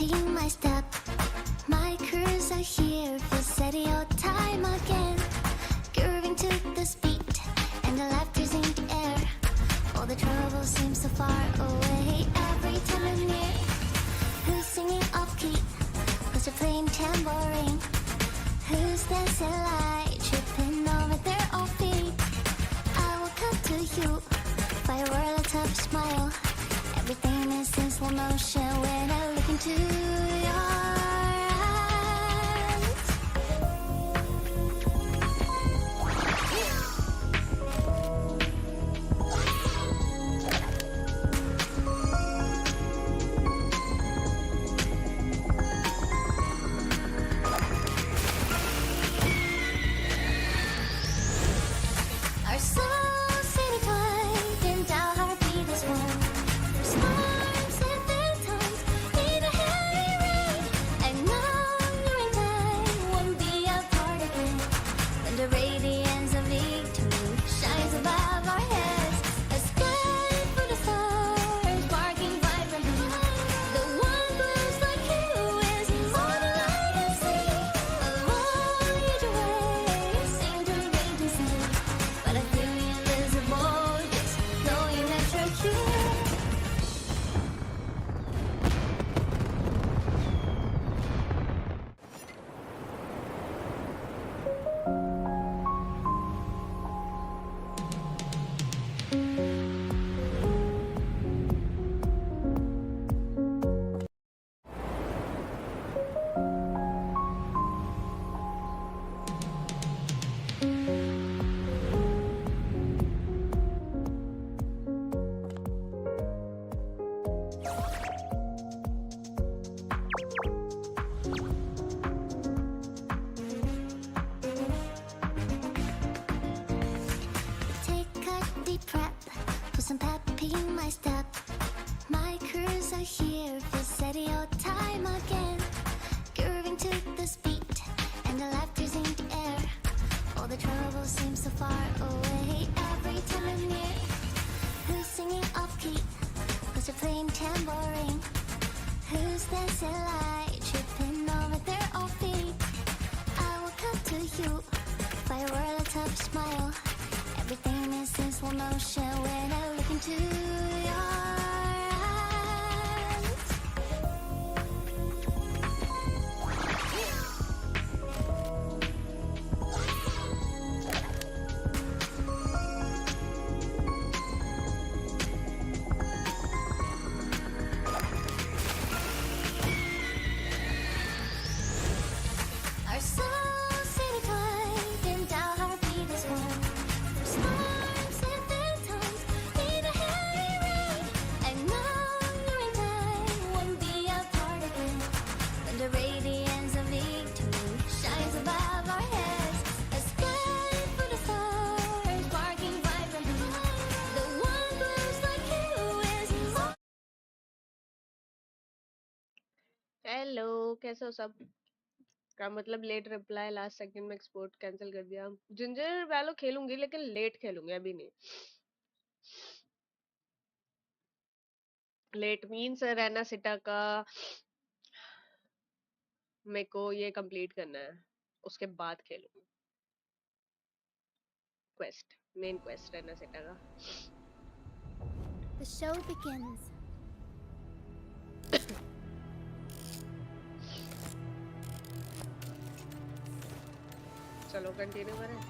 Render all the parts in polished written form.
picking my step. My crews are here for steady old time again. Grooving to this beat, and the laughter's in the air. All the trouble seems so far away every time I'm near. Who's singing off key? Who's playing tambourine? Who's dancing light, tripping over their own feet? I will come to you, by a world of tough smile. Everything is in slow motion when I look into your eyes. Our souls intertwined, and our heartbeat is one. Storms and phantoms need a heavy rain. I know you're in time, won't be apart again. When the radiance of victory shines above our heads, a sky full of stars, sparking vibrantly. The one glows like you is all the light I see. A voyage away, sing to radiancy. But I feel invisible, just knowing that you're here. Take a deep breath, put some pep in my step. My crews are here for steady old time again. Grooving to this beat, and the laughter's in the air. All the trouble seems so far away every time I'm near. Who's singing off key? Who's playing tambourine? Who's dancing light, tripping over their own feet? I will come to you, by a world of tough smile. Everything is in slow motion when I look into your eyes. Our souls intertwined, and our heartbeat is one. Storms and phantoms need a heavy rain. I know you're in time, won't be apart again. When the radiance of victory shines above our heads, a sky full of stars, sparking vibrantly. The one glows like you is all. Hello, कैसे हो सब? का मतलब late reply, last second में export cancel कर दिया। Ginger वैलो खेलूंगी लेकिन late खेलूंगी, अभी नहीं। लेट मींस रेनासिटा का मेरे को ये कंप्लीट करना है, उसके बाद खेलूंगी। क्वेस्ट, मेन क्वेस्ट रेनासिटा का। The show begins. चलो कंटिन्यू करें।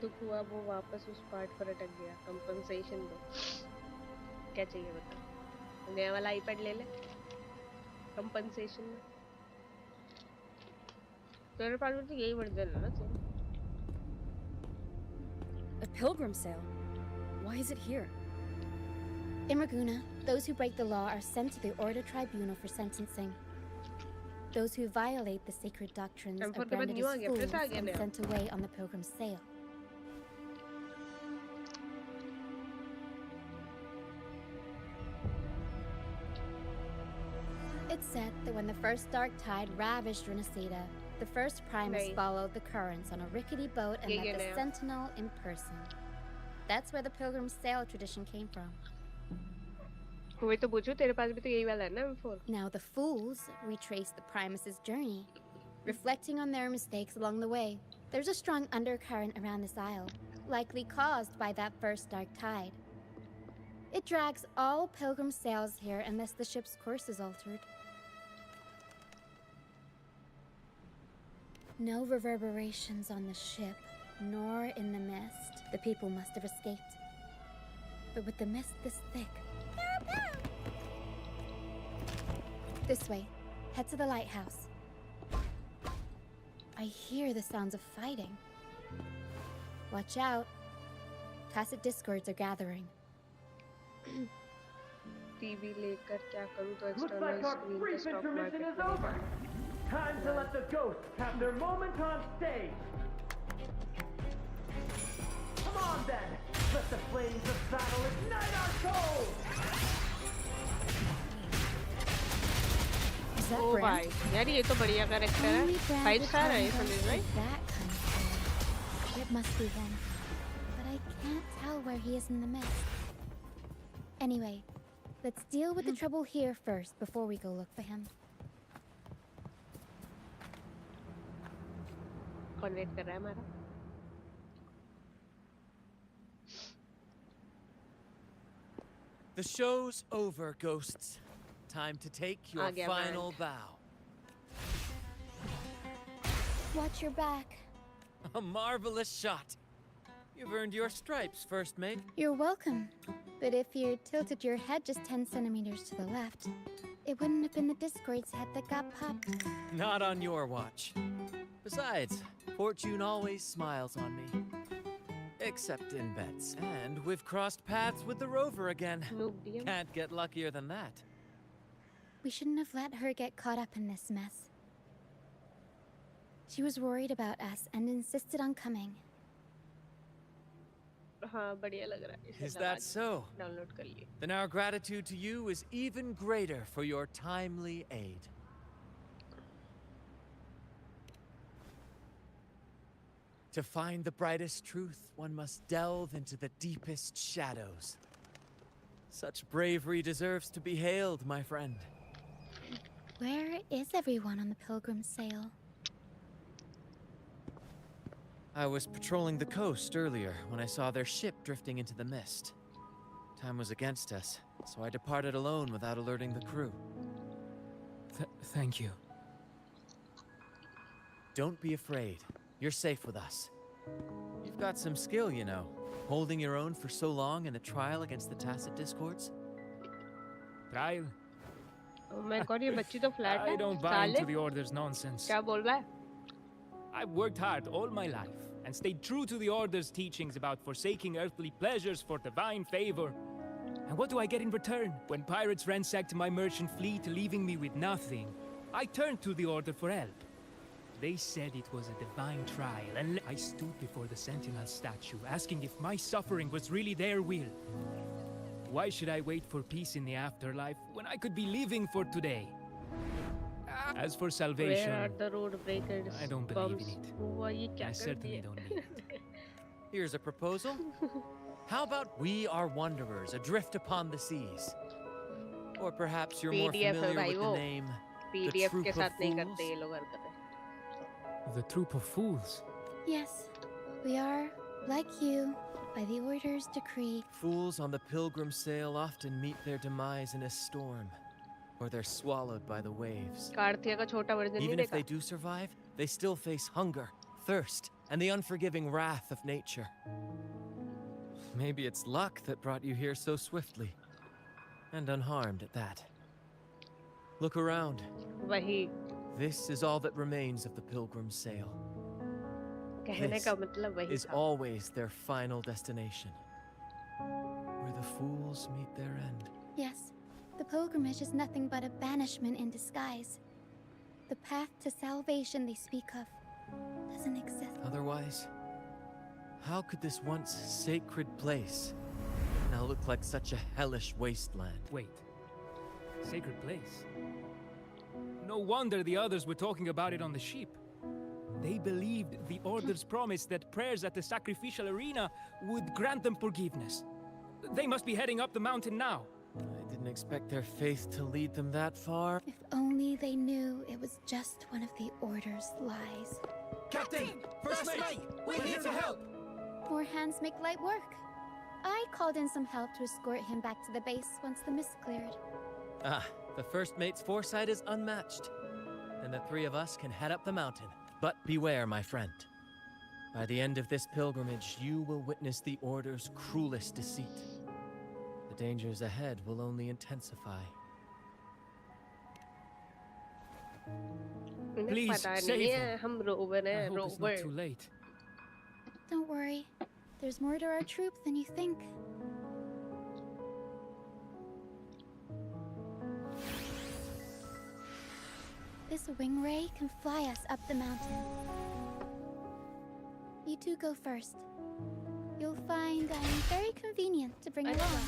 दुख हुआ वो वापस उस पार्ट पर अटक गया। कंपनसेशन दो। क्या चाहिए बता? नया वाला आईपैड ले ले। कंपनसेशन में तेरे पास भी तो यही वर्जन है ना same. A pilgrim sale? Why is it here? In Raguna, those who break the law are sent to the Order Tribunal for sentencing. Those who violate the sacred doctrines are M4 के बाद branded new आ as गया, फिर fools से आ गया and नया। sent away on the pilgrim's sale. It's said that when the first dark tide ravaged Renacita, the first Primus Nice. followed the currents on a rickety boat and Yeah, met the yeah. Sentinel in person. That's where the Pilgrim Sail tradition came from. वही तो पूछूं, तेरे पास भी तो यही वाला है ना M4? Now the fools retrace the Primus's journey, reflecting on their mistakes along the way. There's a strong undercurrent around this isle, likely caused by that first dark tide. It drags all Pilgrim sails here unless the ship's course is altered. No reverberations on the ship, nor in the mist. The people must have escaped. But with the mist this thick... This way. Head to the lighthouse. I hear the sounds of fighting. Watch out. Tacit discords are gathering. TV लेकर क्या करूं तो Looks external like our screen पे brief stock intermission market is over. Time to let the ghosts have their moment on stage. Come on then, let the flames of battle ignite our souls. Is that oh Bram? भाई यार ये तो बढ़िया character है, Only Bram 5 star है ये could समझ find भाई. that kind of thing. It must be him. But I can't tell where he is in the mist. Anyway, let's deal with the trouble here first before we go look for him. कौन wait कर रहा है हमारा? The show's over, ghosts. Time to take your आ गया final Brand. bow. Watch your back. A marvelous shot. You've earned your stripes, first mate. You're welcome. But if you tilted your head just 10 centimeters to the left, it wouldn't have been the Discord's head that got popped. Not on your watch. Besides, fortune always smiles on me. Except in bets. And we've crossed paths with the rover again. Noob DM. Can't get luckier than that. We shouldn't have let her get caught up in this mess. She was worried about us and insisted on coming. हाँ बढ़िया लग रहा है. इसे Is लगा that the. so? Download कर लिए. Then our gratitude to you is even greater for your timely aid. To find the brightest truth, one must delve into the deepest shadows. Such bravery deserves to be hailed, my friend. Where is everyone on the Pilgrim Sail? I was patrolling the coast earlier when I saw their ship drifting into the mist. Time was against us, so I departed alone without alerting the crew. Thank you. Don't be afraid. You're safe with us. You've got some skill, you know. Holding your own for so long in a trial against the Tacit Discords. Trial? Oh my god ये बच्ची तो flat है. I don't buy साले. into the Order's nonsense. क्या बोल रहा है? I've worked hard all my life and stayed true to the Order's teachings about forsaking earthly pleasures for divine favor. And what do I get in return? When pirates ransacked my merchant fleet, leaving me with nothing, I turned to the Order for help. They said it was a divine trial, and I stood before the Sentinel statue, asking if my suffering was really their will. Why should I wait for peace in the afterlife when I could be living for today? As for Where salvation, are the road breakers? I don't believe in Bumps. it. हुआ ये क्या I कर certainly दिया? don't need it. Here's a proposal. How about we are wanderers adrift upon the seas? Or perhaps you're more PDF है familiar भाई with वो. the name PDF troop के of साथ नहीं fools? करते ये लोग हरकतें. The troop of fools. Yes, we are, like you, by the Order's decree. Fools on the pilgrim sail often meet their demise in a storm, or they're swallowed by the waves. कार्थिया का छोटा version नहीं Even if देखा. they do survive, they still face hunger, thirst, and the unforgiving wrath of nature. Maybe it's luck that brought you here so swiftly, and unharmed at that. Look around. वही This is all that remains of the pilgrim sail. कहने This का मतलब वही is था. always their final destination, where the fools meet their end. Yes, the pilgrimage is nothing but a banishment in disguise. The path to salvation they speak of doesn't exist. Otherwise, how could this once sacred place now look like such a hellish wasteland? Wait. Sacred place? No wonder the others were talking about it on the ship. They believed the Order's promise that prayers at the sacrificial arena would grant them forgiveness. They must be heading up the mountain now. I didn't expect their faith to lead them that far. If only they knew it was just one of the Order's lies. Captain! First mate! We're here to help! More hands make light work. I called in some help to escort him back to the base once the mist cleared. Ah, the first mate's foresight is unmatched. And the three of us can head up the mountain. But beware, my friend. By the end of this pilgrimage, you will witness the Order's cruelest deceit. The dangers ahead will only intensify. Please, पता save नहीं him. है हम rover I हैं hope it's not rover. too late. Don't worry. There's more to our troop than you think. This wing ray can fly us up the mountain. You two go first. You'll find I'm very convenient to bring along.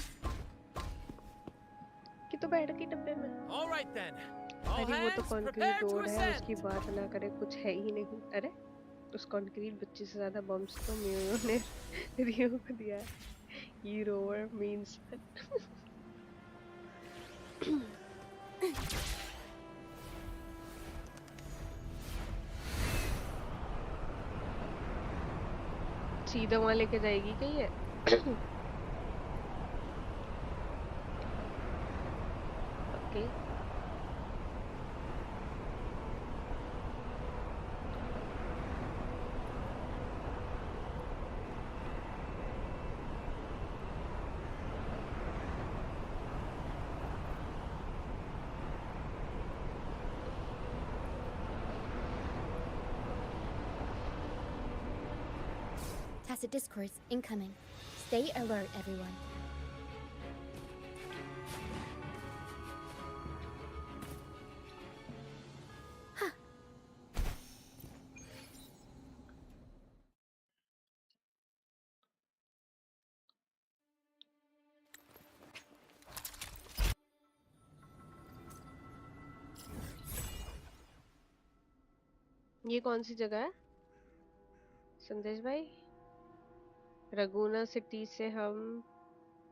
कि तो बैठ के डब्बे में. All right then. All अरे वो तो hands, concrete prepare to road है ascend. उसकी बात ना करे कुछ है ही नहीं. अरे उस कंक्रीट बच्चे से ज्यादा बम्स तो मियो ने रियो को दिया है. ये रोवर मींस सीधा वहाँ लेके जाएगी कहीं है. Okay Tacit discords incoming. Stay alert, everyone. ये कौन सी जगह है संदेश भाई? रगुना सिटी से हम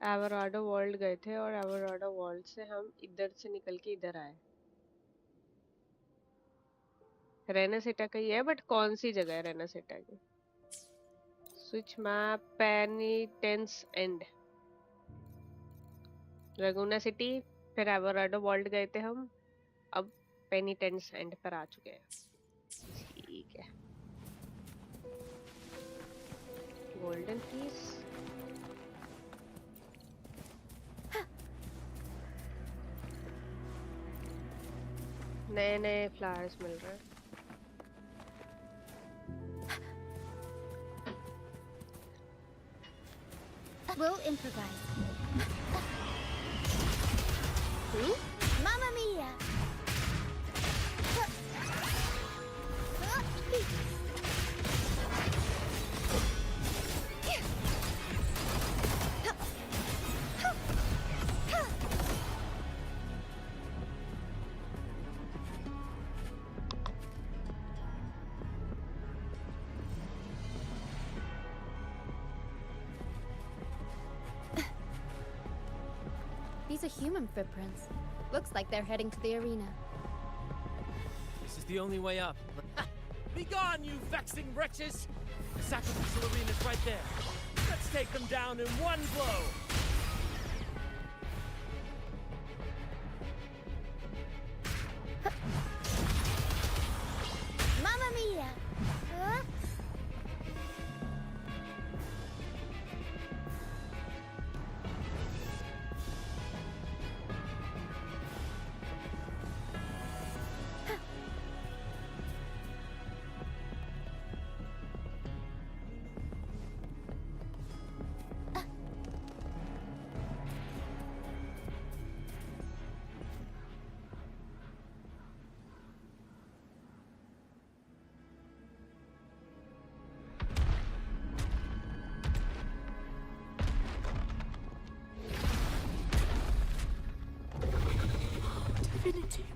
एवराडो वर्ल्ड गए थे और एवराडो वर्ल्ड से हम इधर से निकल के इधर आए. रेनासिटा का ही है बट कौन सी जगह है रेनासिटा की? स्विच मैप पेनिटेंस एंड रगुना सिटी फिर एवराडो वर्ल्ड गए थे हम. अब पेनिटेंस एंड पर आ चुके हैं. ठीक है. गोल्डन पीस नए नए फ्लावर्स मिल रहे हैं. We'll improvise. Mamma mia! These are human footprints. Looks like they're heading to the arena. This is the only way up. Be gone, you vexing wretches! The sacrificial arena's right there. Let's take them down in one blow! Mamma mia!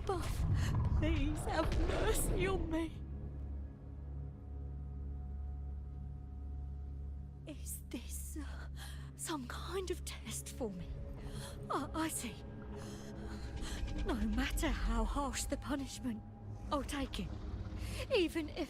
above, please have mercy on me. Is this some kind of test for me? I see. No matter how harsh the punishment, I'll take it. Even if...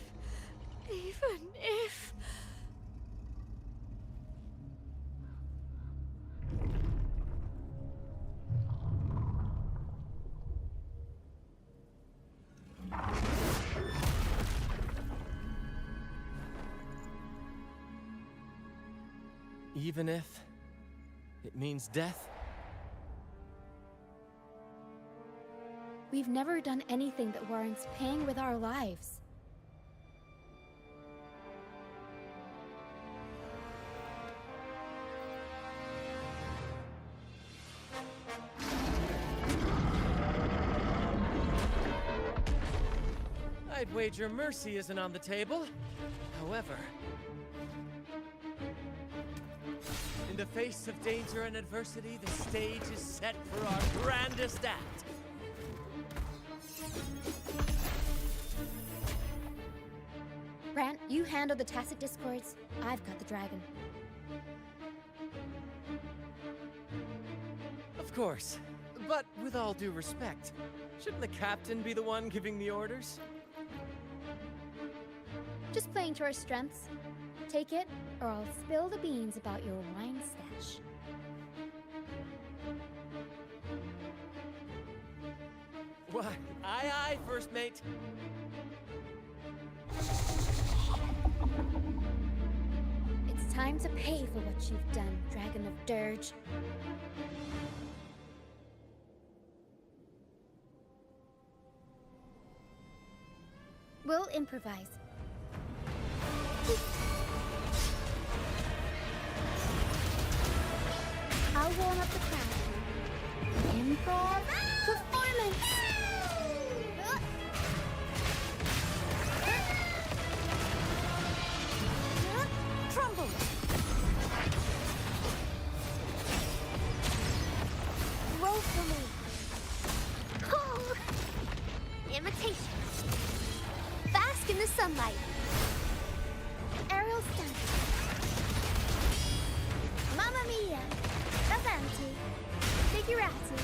Even if it means death? We've never done anything that warrants paying with our lives. I'd wager mercy isn't on the table. However, in the face of danger and adversity, the stage is set for our grandest act. Grant, you handle the tacit discords. I've got the dragon. Of course. But with all due respect, shouldn't the captain be the one giving the orders? Just playing to our strengths. Take it, or I'll spill the beans about your wine stash. Why, aye, first mate. It's time to pay for what you've done, Dragon of Dirge. We'll improvise. I'll warm up the crowd. Improv performance! Trumble! Roll for me. Oh! Imitation. Bask in the sunlight. Aerial stunt. Mamma mia! Avanti. Figurati.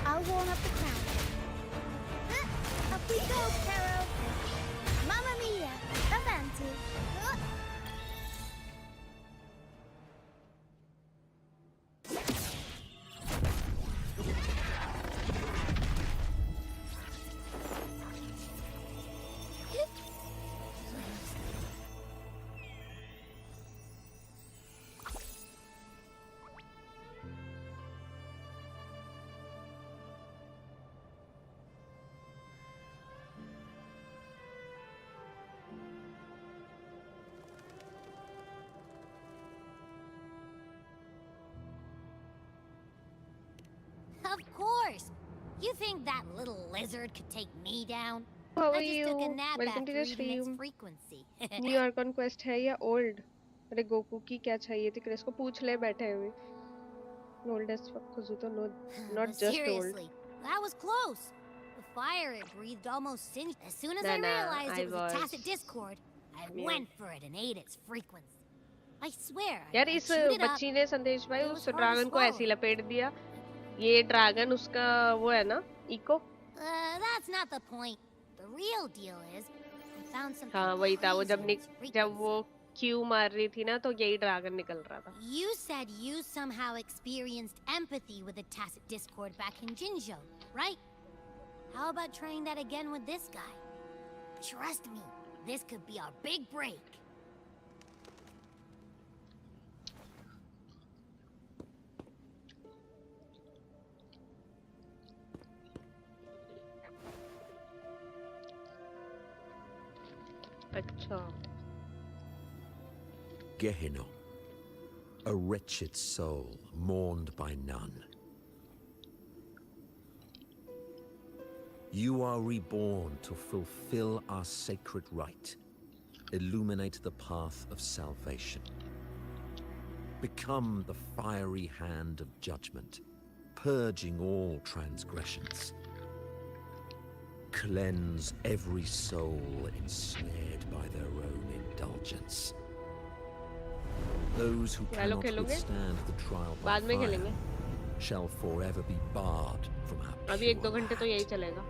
I'll warm up the crowd. Up we go, Caro. Mamma mia! Avanti. Of course! You think that little lizard could take me down? How are I just took a you? nap Welcome to after the reading its stream. frequency. New York on quest है या old? अरे Goku की क्या चाहिए थी? Chris को पूछ ले बैठे हुए. Old as fuck, Kuzuto, no, not But just old. seriously, that was close. The fire it breathed almost singed. As soon as I Nah, realized I it was a was tacit discord, I mute. went for it and ate its frequency. I swear. यार I इस chewed it up. बच्ची ने संदेश भाई It was उस hard to dragon को ऐसे ही swallow. लपेट दिया. ये ड्रैगन उसका वो है ना, eco. That's not the point. The real deal is, I found something हाँ वही था वो crazy in its जब वो frequency. क्यू मार रही थी ना तो यही ड्रैगन निकल रहा था. You said you somehow experienced empathy with the tacit discord back in Jinzhou, right? How about trying that again with this guy? Trust me, this could be our big break. अच्छा. Gehenna, a wretched soul mourned by none. You are reborn to fulfill our sacred rite, illuminate the path of salvation. Become the fiery hand of judgment, purging all transgressions. cleanse every soul ensnared by their own indulgence. Those who क्या लोग cannot खेलोगे? withstand the trial by बाद में fire खेलेंगे. shall forever be barred from our अभी 1-2 pure घंटे तो यही land. चलेगा.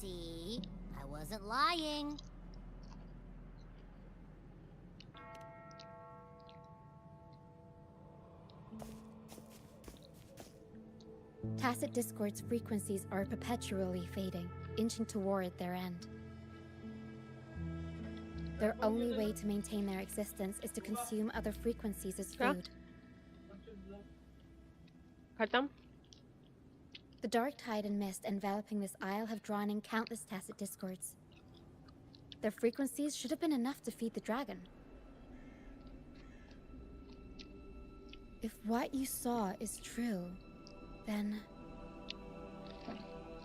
See? I wasn't lying. Tacit Discord's frequencies are perpetually fading, inching toward their end. Their only way to maintain their existence is to consume other frequencies as क्या? food. खत्म. The dark tide and mist enveloping this isle have drawn in countless Tacit Discords. Their frequencies should have been enough to feed the dragon. If what you saw is true, then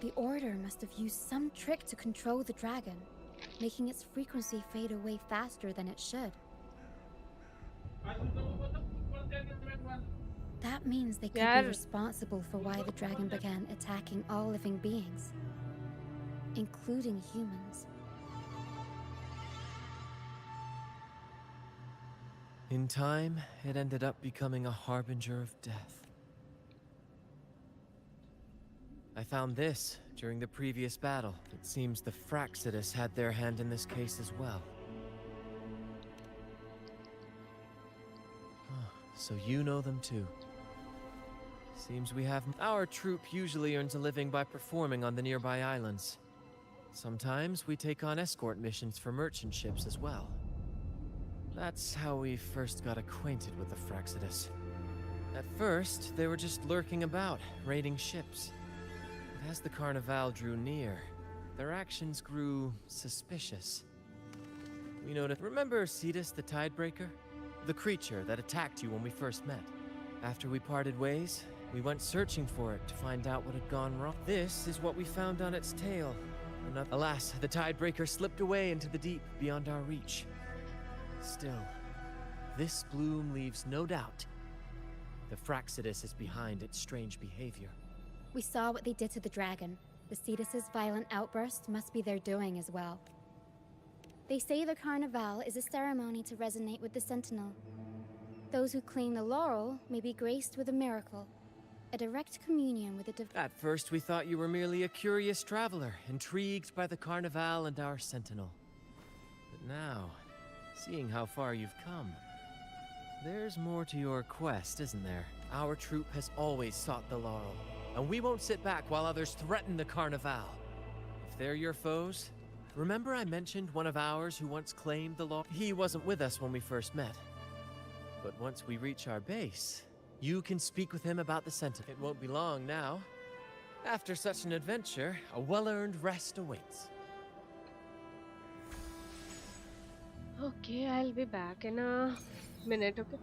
the Order must have used some trick to control the dragon, making its frequency fade away faster than it should. That means they could यार. be responsible for why the dragon began attacking all living beings, including humans. In time, it ended up becoming a harbinger of death. I found this during the previous battle. It seems the Fraxidus had their hand in this case as well. So you know them too. Seems we have... Our troop usually earns a living by performing on the nearby islands. Sometimes we take on escort missions for merchant ships as well. That's how we first got acquainted with the Fraxidus. At first, they were just lurking about, raiding ships. But as the Carnival drew near, their actions grew suspicious. We noticed... Remember Cetus the Tidebreaker? The creature that attacked you when we first met. After we parted ways, we went searching for it to find out what had gone wrong. This is what we found on its tail. Alas, the Tidebreaker slipped away into the deep beyond our reach. Still, this bloom leaves no doubt. The Fraxidus is behind its strange behavior. We saw what they did to the dragon. The Cetus's violent outburst must be their doing as well. They say the Carnival is a ceremony to resonate with the Sentinel. Those who claim the laurel may be graced with a miracle, a direct communion with the divine. At first, we thought you were merely a curious traveler, intrigued by the Carnival and our Sentinel. But now, seeing how far you've come, there's more to your quest, isn't there? Our troop has always sought the laurel, and we won't sit back while others threaten the Carnival. If they're your foes, remember I mentioned one of ours who once claimed the laurel? He wasn't with us when we first met. But once we reach our base, you can speak with him about the Sentinel. It won't be long now. After such an adventure, a well-earned rest awaits. Okay, I'll be back in a minute, okay?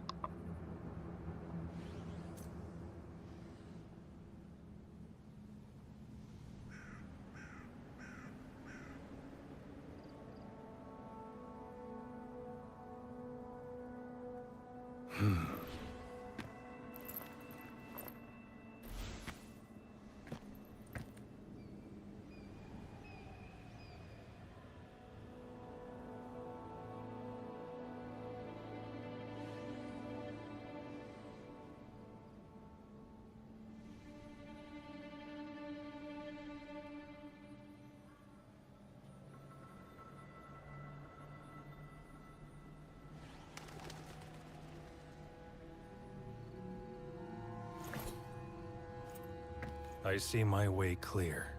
I see my way clear.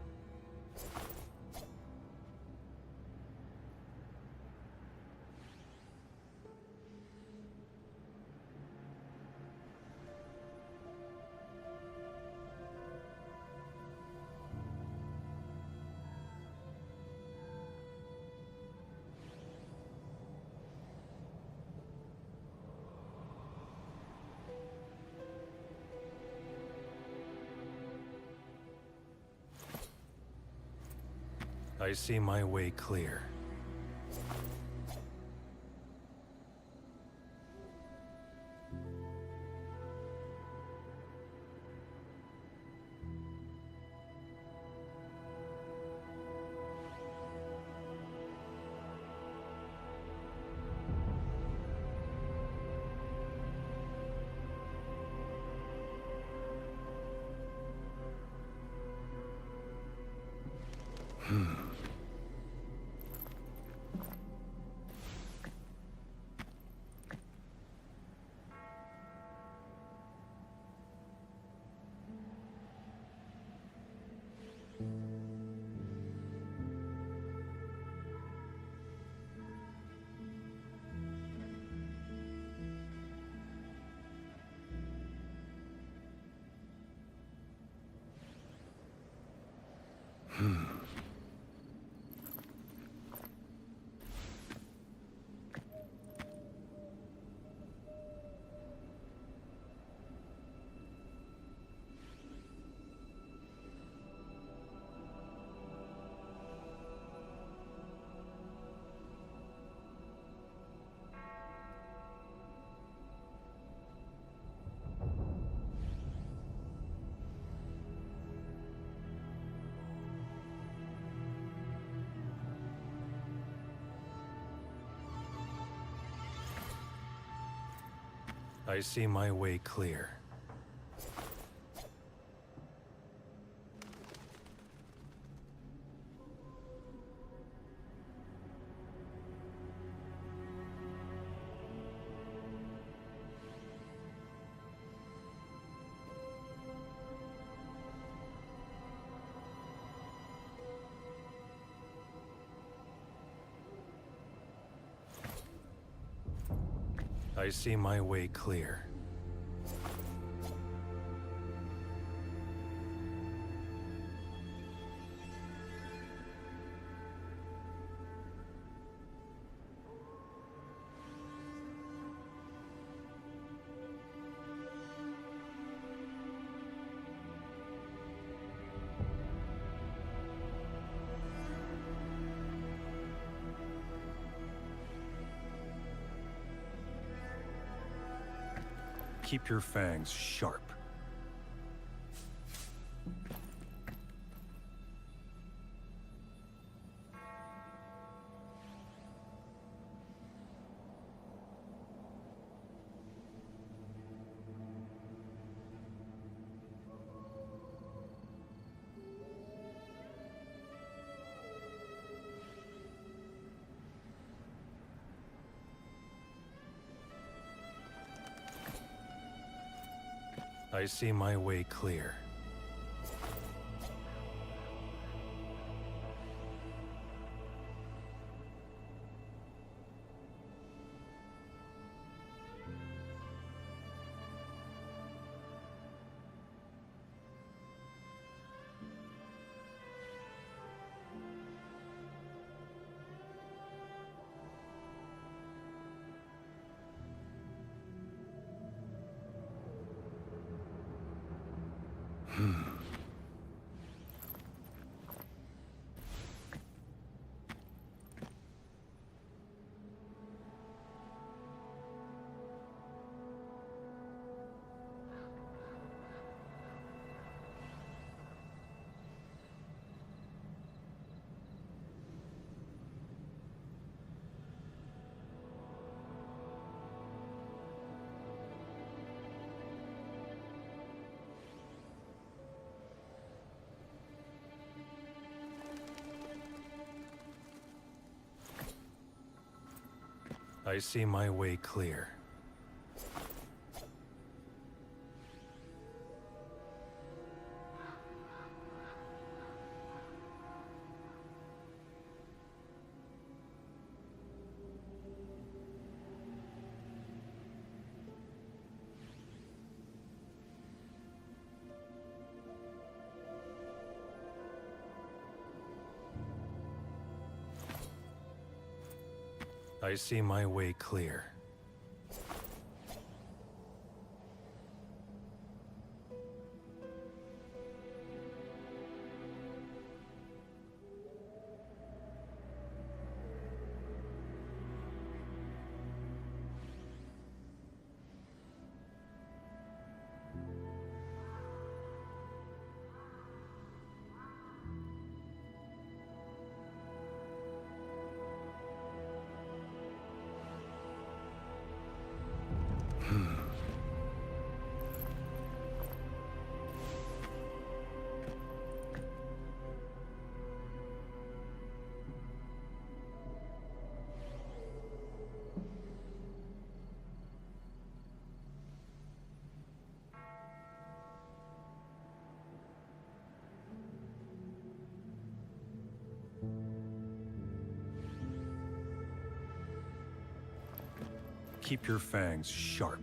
I see my way clear. I see my way clear. I see my way clear. Keep your fangs sharp. I see my way clear. I see my way clear. I see my way clear. Keep your fangs sharp.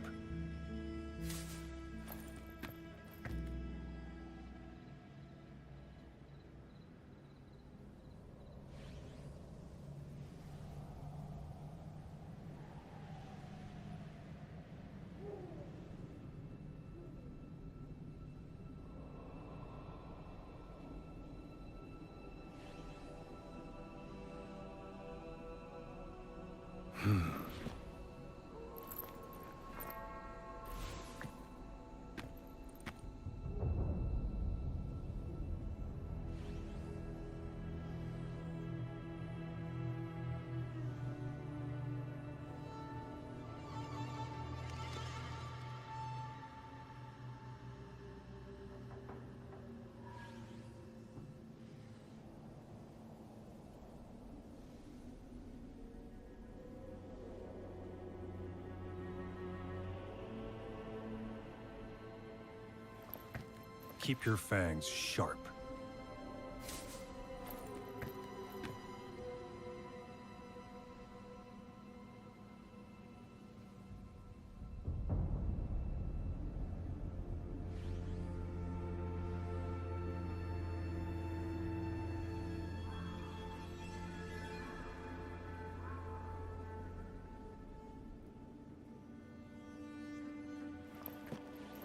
Keep your fangs sharp.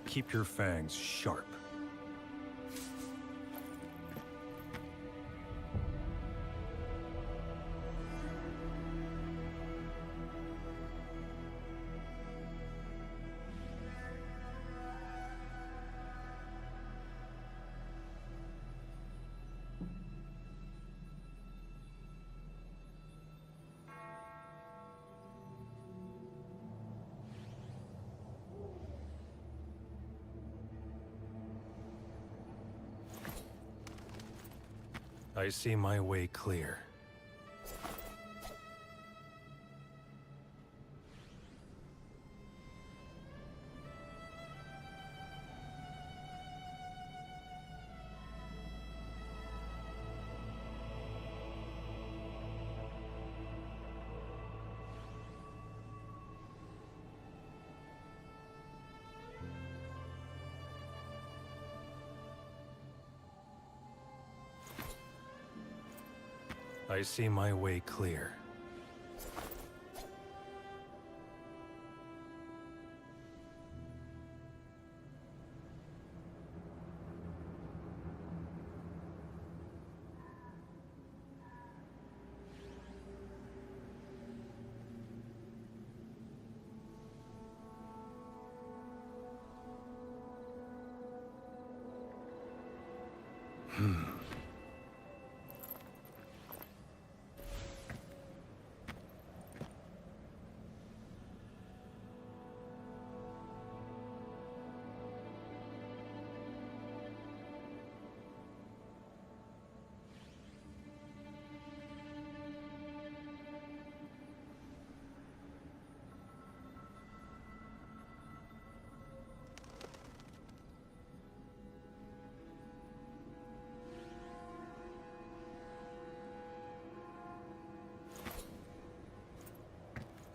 Keep your fangs sharp. I see my way clear. I see my way clear.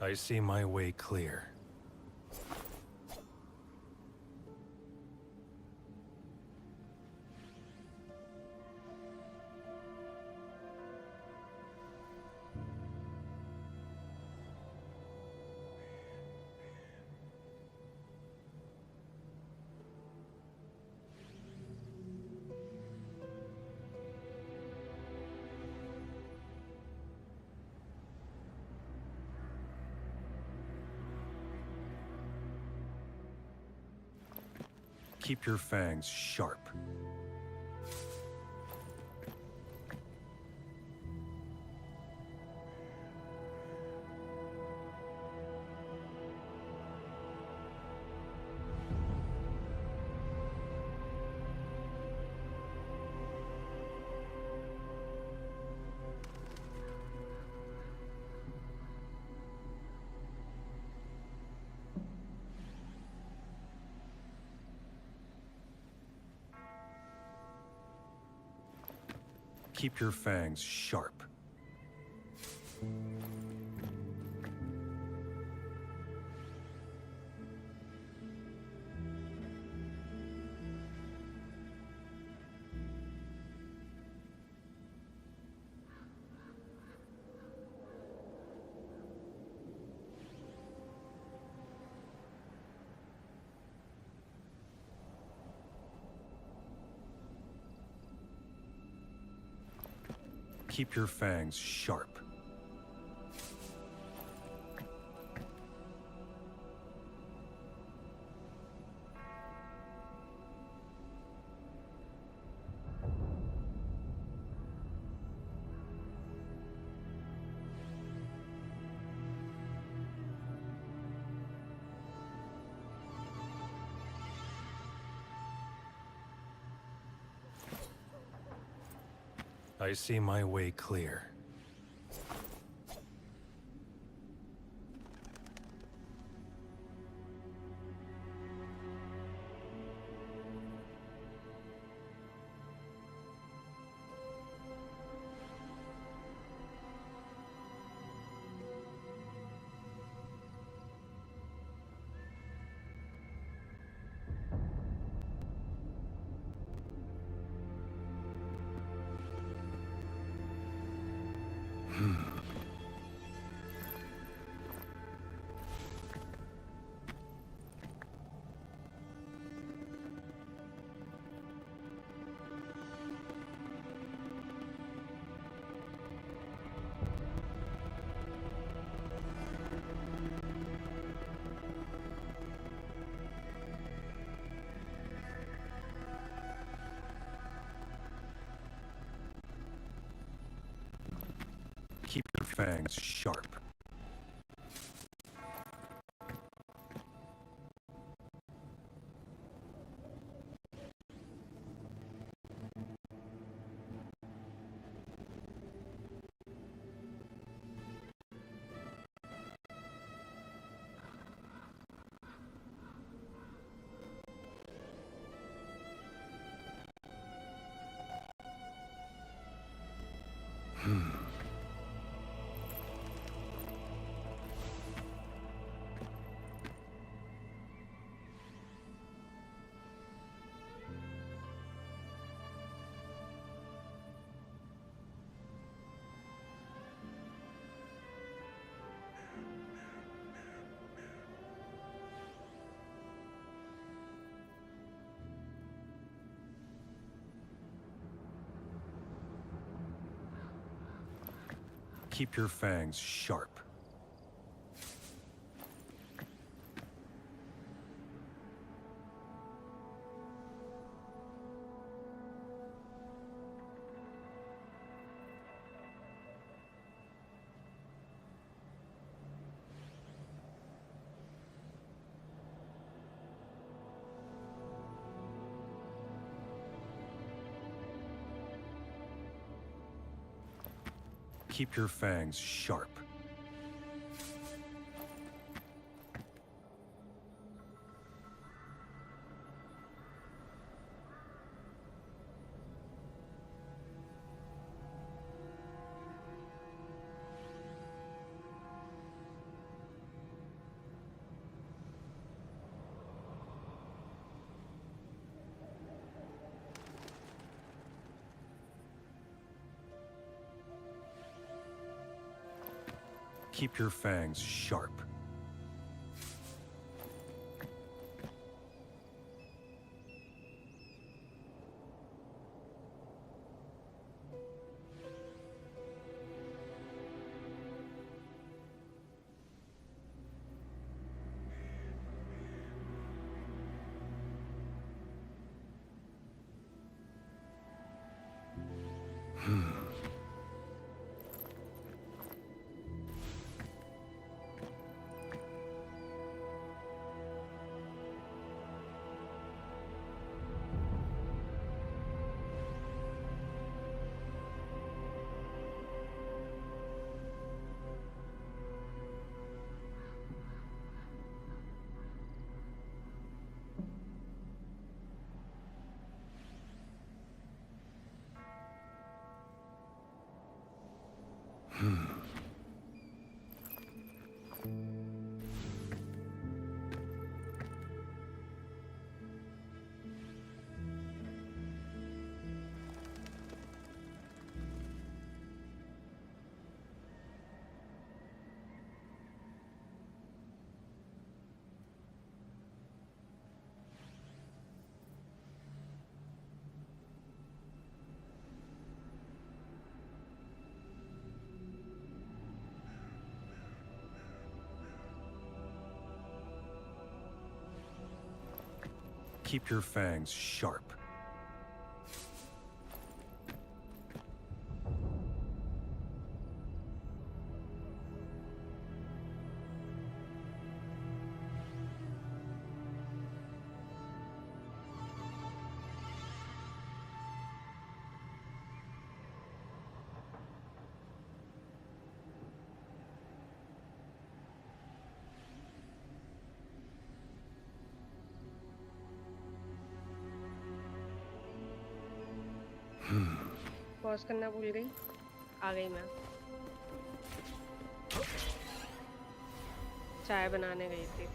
I see my way clear. Keep your fangs sharp. Keep your fangs sharp. Keep your fangs sharp. I see my way clear. Keep your fangs sharp. Keep your fangs sharp. Keep your fangs sharp. Keep your fangs sharp. keep your fangs sharp. Pause करना भूल गई आ गई मैं चाय बनाने गई थी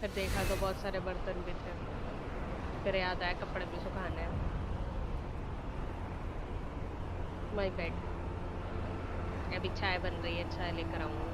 फिर देखा तो बहुत सारे बर्तन भी थे फिर याद आया कपड़े भी सुखाने हैं माय बैड अभी चाय बन रही है चाय लेकर आऊंगी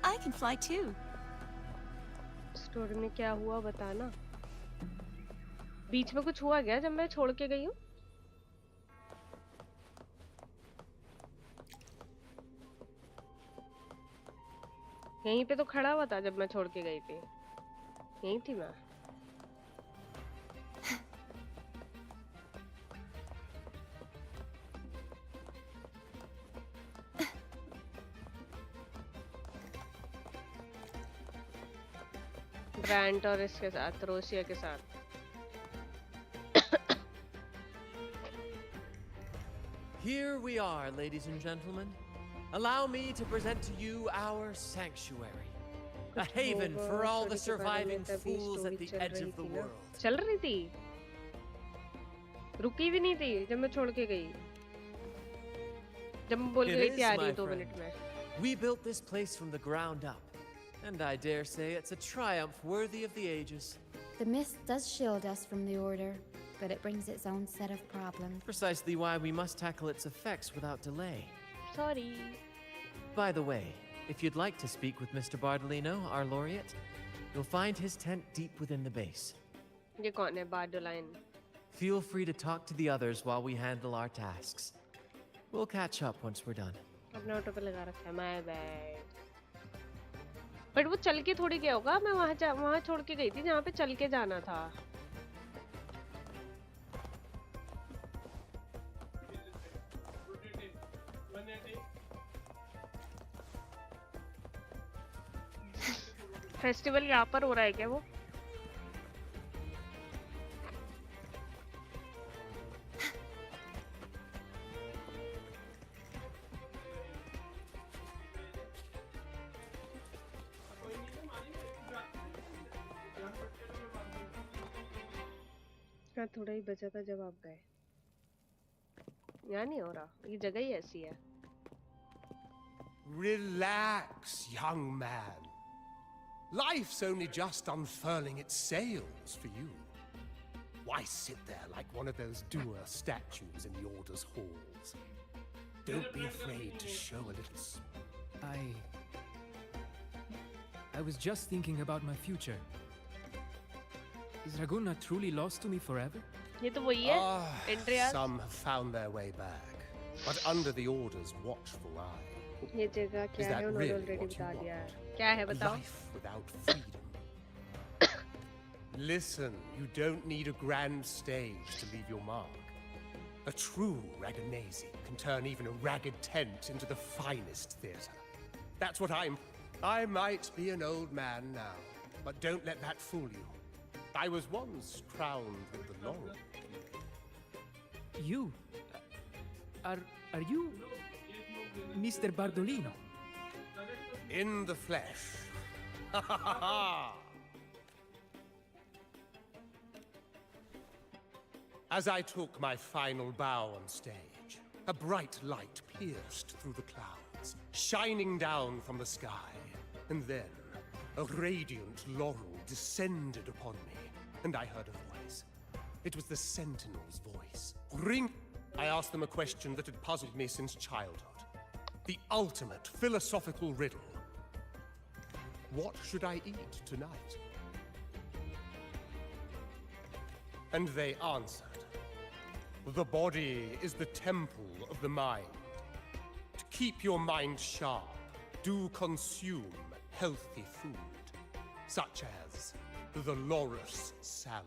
I can fly too. Story में क्या हुआ बताना बीच में कुछ हुआ क्या जब मैं छोड़ के गई हूँ यहीं पे तो खड़ा हुआ था जब मैं छोड़ के गई थी यहीं थी मैं ब्रांट और इसके साथ रोशिया के साथ Here we are, ladies and gentlemen. Allow me to present to you our sanctuary. A haven for all the surviving fools at the edge of the world. चल रही थी रुकी भी नहीं थी जब मैं छोड़ के गई जब मैं बोल के गई थी आ रही 2 मिनट में We built this place from the ground up. And I dare say it's a triumph worthy of the ages. The mist does shield us from the Order, but it brings its own set of problems. Precisely why we must tackle its effects without delay. Sorry. By the way, if you'd like to speak with Mr. Bardolino, our laureate, you'll find his tent deep within the base. ये कौन है बार्डोलाइन? Feel free to talk to the others while we handle our tasks. We'll catch up once we're done. अपना auto पे लगा रखा है my bad but वो चल के थोड़ी गया होगा मैं वहां छोड़ के गई थी जहाँ पे चल के जाना था फेस्टिवल यहाँ पर हो रहा है क्या वो थोड़ा ही बचा था जब आप गए यहाँ नहीं हो रहा ये जगह ही ऐसी है Relax, young man. Life's only just unfurling its sails for you. Why sit there like one of those dour statues in the Order's halls? Don't be afraid to show a little... I was just thinking about my future. Is Raguna truly lost to me forever? ये तो वही है Andreas Some have found their way back, but under the Order's watchful eye. ये जगह क्या है उन्होंने already बता दिया है क्या है बताओ Life without freedom. Listen, you don't need a grand stage to leave your mark. A true Raganese can turn even a ragged tent into the finest theatre. That's what I'm... I might be an old man now, but don't let that fool you. I was once crowned with the laurel. You? Are you... Mr. Bardolino? In the flesh. As I took my final bow on stage, a bright light pierced through the clouds, shining down from the sky. And then, a radiant laurel descended upon me, and I heard a voice. It was the Sentinel's voice. Ring! I asked them a question that had puzzled me since childhood. The ultimate philosophical riddle. What should I eat tonight? And they answered, the body is the temple of the mind. To keep your mind sharp, do consume healthy food, such as the Loris salad.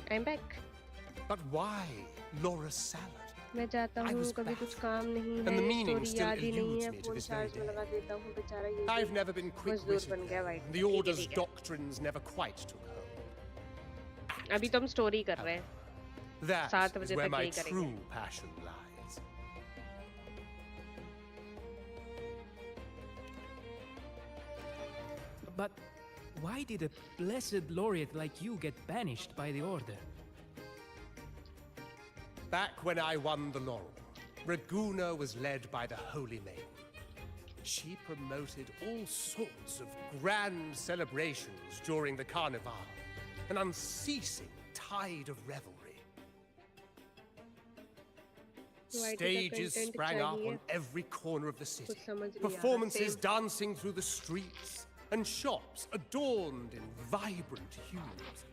I'm back. But why Laura's salad? मैं जाता I हूँ was कभी back, कुछ काम नहीं and the है meaning story still याद ही नहीं eludes है me to phone this very charge में day. लगा देता हूँ बेचारा ये I've never been मजदूर quick-witted. बन गया white The Order's doctrines never quite took hold. अभी तो हम स्टोरी कर रहे हैं. That 7 is बजे where तक my यही करेंगे. true passion lies. But why did a blessed laureate like you get banished by the Order? Back when I won the laurel, Raguna was led by the Holy Maiden. She promoted all sorts of grand celebrations during the Carnival, an unceasing tide of revelry. Stages sprang up on every corner of the city, performances dancing through the streets, and shops adorned in vibrant hues.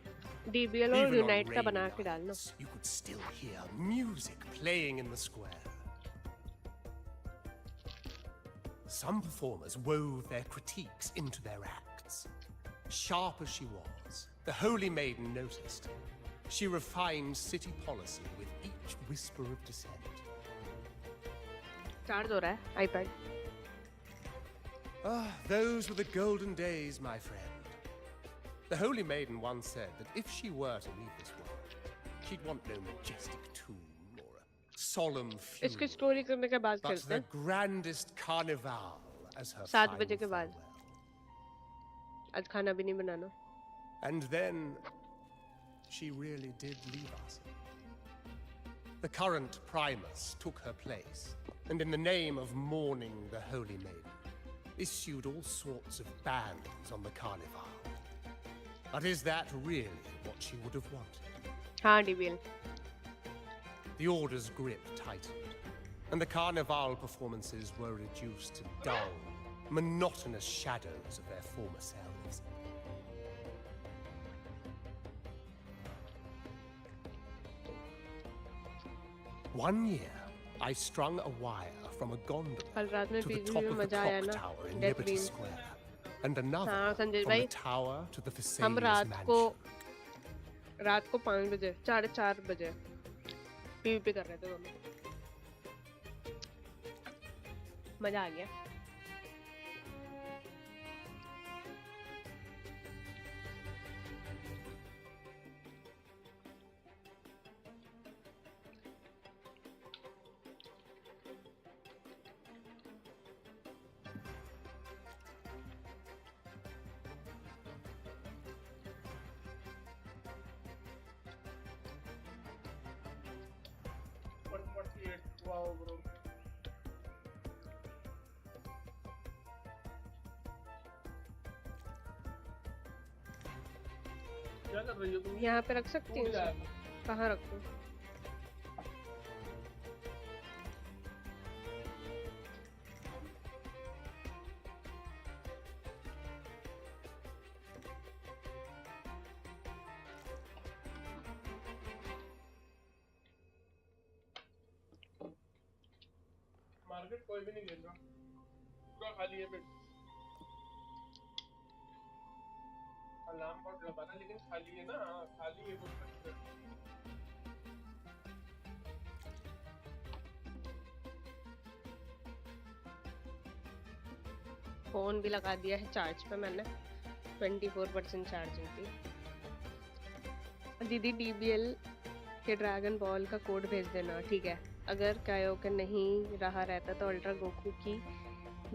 DBL और Even on Unite का rainy बना के डालना. nights, you could still hear music playing in the square. Some performers wove their critiques into their acts. Sharp as she was, the Holy Maiden noticed. She refined city policy with each whisper of dissent. Charge हो रहा है iPad. Ah, those were the golden days, my friend. The Holy Maiden once said that if she were to leave this world, she'd want no majestic tomb or a solemn इसकी funeral, story करने के बाद but करते the हैं. grandest carnival as her 7 final बजे के बाद. farewell. आज खाना भी नहीं बनाना. And then she really did leave us. The current Primus took her place, and in the name of mourning the Holy Maiden, issued all sorts of bans on the carnival. But is that really what she would have wanted? हाँ DBL. The Order's grip tightened, and the carnival performances were reduced to dull, monotonous shadows of their former selves. One year, I strung a wire from a gondola कल रात में to the PG top में of the मजा आया clock ना. tower in Death Liberty Wing. Square, and another हाँ Sanjay from भाई. the tower to the हम Thessalia's रात को 5 बजे 4:30 बजे PvP कर रहे थे दोनों. मजा आ गया. यहाँ पे रख सकती हूँ. कहाँ रखूँ? मार्केट कोई भी नहीं खेल रहा. पूरा खाली है फिर. अलार्म बॉट लगाना लेकिन खाली है ना. खाली है वो. फोन भी लगा दिया है चार्ज पे मैंने. 24% चार्जिंग थी. दीदी DBL के ड्रैगन बॉल का कोड भेज देना. ठीक है. अगर कायोकन नहीं रहा रहता तो अल्ट्रा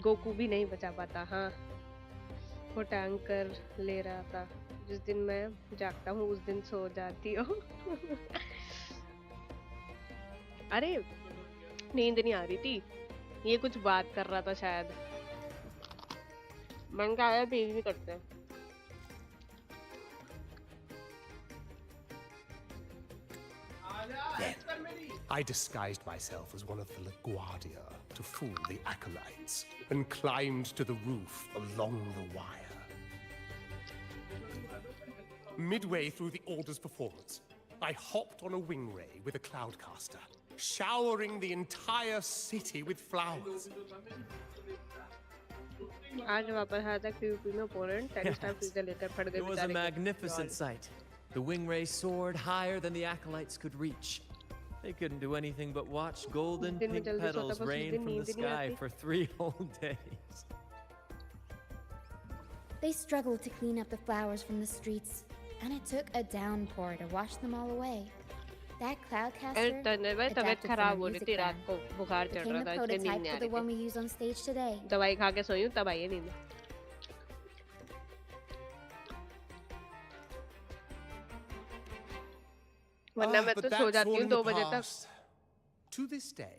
गोकू भी नहीं बचा पाता. हाँ वो टैंकर ले रहा था. जिस दिन मैं जागता हूँ उस दिन सो जाती हो. अरे नींद नहीं आ रही थी. ये कुछ बात कर रहा था शायद. मन का आया भेज भी करते हैं. Then, I disguised myself as one of the LaGuardia to fool the acolytes, and climbed to the roof along the wire. Midway through the Order's performance, I hopped on a wing ray with a cloudcaster, showering the entire city with flowers. आज वापस आया था PvP में opponent 10 star freezer लेकर फट गए. It was a magnificent sight. The wing ray soared higher than the acolytes could reach. They couldn't do anything but watch golden दिन में pink जल्दी सोता petals बस उस rain दिन from the नींद नहीं sky आती. for 3 whole days. They struggled to clean up the flowers from the streets, And it took a downpour to wash them all away. That अरे cloudcaster, तन्ने भाई तबीयत adapted from खराब a हो रही music थी रात band, को बुखार चढ़ became रहा the था इसलिए नींद prototype नहीं आ for the रही one we थी use on stage today. दवाई खा के सोई हूँ तब आई है नींद वरना मैं but तो सो that's जाती all हूँ in the 2 बजे तक past. To this day,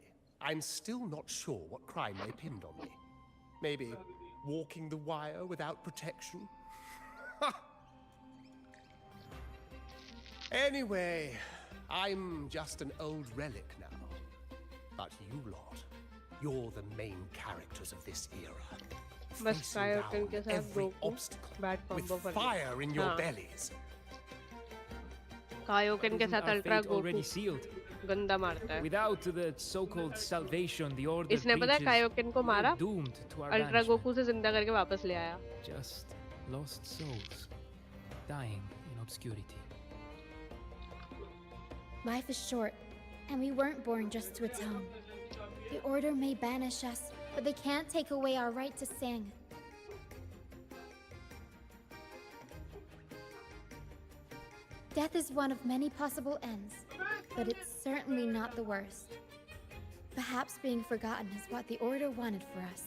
I'm still not sure what crime they pinned on me. Maybe walking the wire without protection? Anyway, I'm just an old relic now. But you lot, you're the main characters of this era. बस Facing कायोटन के down साथ every Goku obstacle bad with combo कर fire in your हाँ bellies. कायोटन के Isn't साथ our ultra fate already Goku sealed? गंदा मारता है Without the so-called salvation the Order इसने पता है preaches, कायोटन को मारा we're doomed to our ultra banishment. Goku से जिंदा करके वापस ले आया Just lost souls, dying in obscurity. Life is short, and we weren't born just to atone. The Order may banish us, but they can't take away our right to sing. Death is one of many possible ends, but it's certainly not the worst. Perhaps being forgotten is what the Order wanted for us.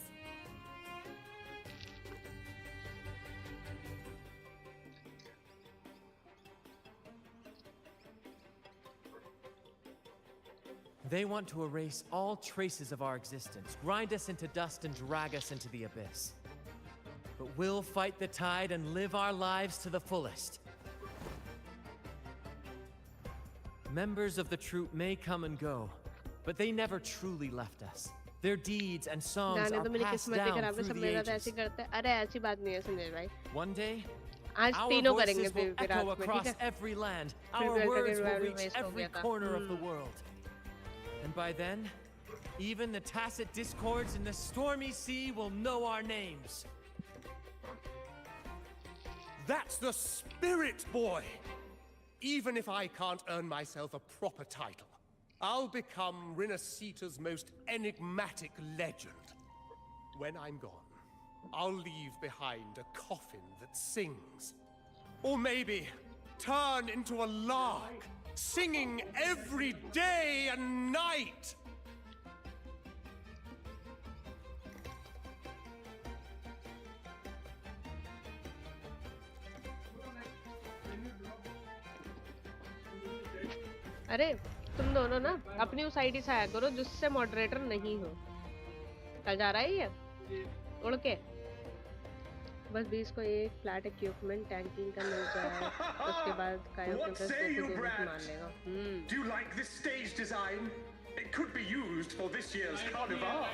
They want to erase all traces of our existence, grind us into dust and drag us into the abyss. But we'll fight the tide and live our lives to the fullest. Members of the troupe may come and go, but they never truly left us. Their deeds and songs गाने are तो मेरी passed किस्मत ही down खराब है through सब the मेरे साथ ऐसे ages. करते हैं अरे ऐसी बात नहीं है संजय भाई One day, आज our तीनों करेंगे voices will फिर echo रात में ठीक across है every land. फिर Our भी words will revival reach waste हो every गया था corner of the world. And by then, even the tacit discords in the stormy sea will know our names. That's the spirit, boy! Even if I can't earn myself a proper title, I'll become Renacita's most enigmatic legend. When I'm gone, I'll leave behind a coffin that sings. Or maybe turn into a lark, singing every day and night! अरे तुम दोनों ना अपनी उस ID से आया करो जिससे मॉडरेटर नहीं हो कल जा रहा है ये उड़ के बस 20 को एक फ्लैट इक्विपमेंट टैंकिंग का मिल जाए उसके बाद कायो के 10 को मार लेगा Do you like this stage design? It could be used for this year's carnival.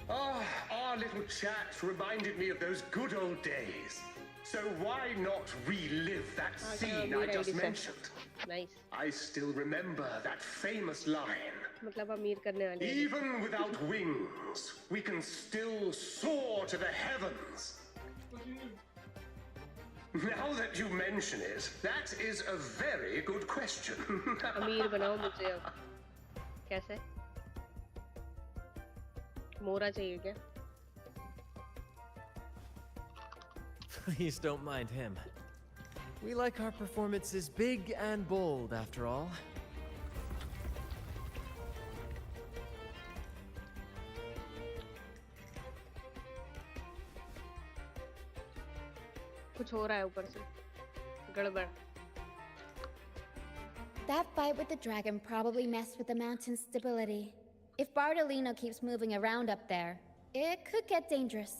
Ah, our little chat reminded me of those good old days. So why not relive that scene I just mentioned? Nice. I still remember that famous line. मतलब अमीर करने वाले हैं। Even without wings, we can still soar to the heavens. Now that you mention it, that is a very good question. अमीर बनाओ मुझे अब कैसे मोरा चाहिए क्या Please don't mind him. We like our performances big and bold, after all. कुछ हो रहा है ऊपर से गड़बड़ That fight with the dragon probably messed with the mountain's stability. If Bardolino keeps moving around up there, it could get dangerous.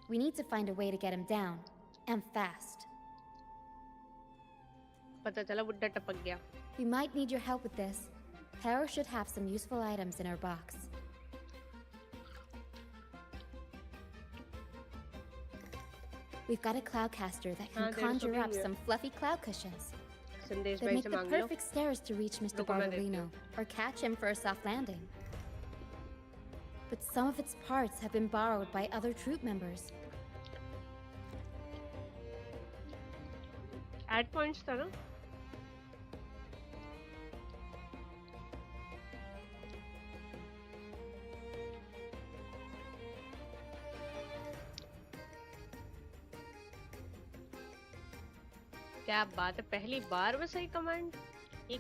We need to find a way to get him down, and fast. पता चला बुड्ढा टपक गया We might need your help with this. Hera should have some useful items in her box. We've got a cloudcaster that can हाँ, there's conjure up something some fluffy cloud cushions. संदेश They'd भाई make से the मांग लो perfect stairs to reach Mr. रुको, मैं देखती Bardolino, or catch him for a soft landing. But some of its parts have been borrowed by other troop members. Add points था ना क्या बात है, पहली बार में सही कमांड। ये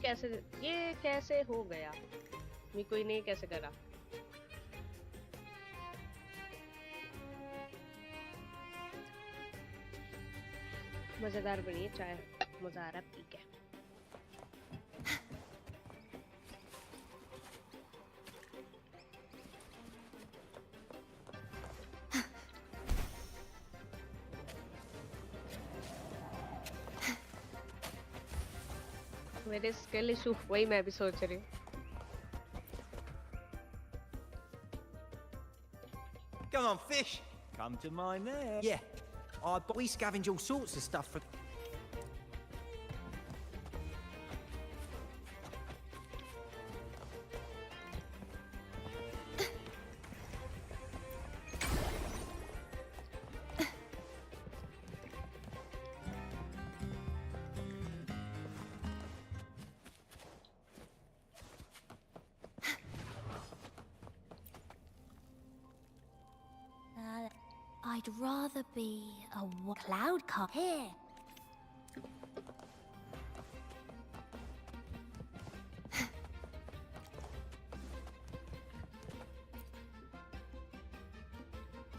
कैसे हो गया? मिकोई ने कैसे करा? मजेदार बनी है चाय, मजा आ रहा है पी के। मेरे स्किल इशू, वही मैं भी सोच रही हूँ। Come on, fish. Come to mine there. Yeah. But we scavenge all sorts of stuff for... I'd rather be a cloud car. Here.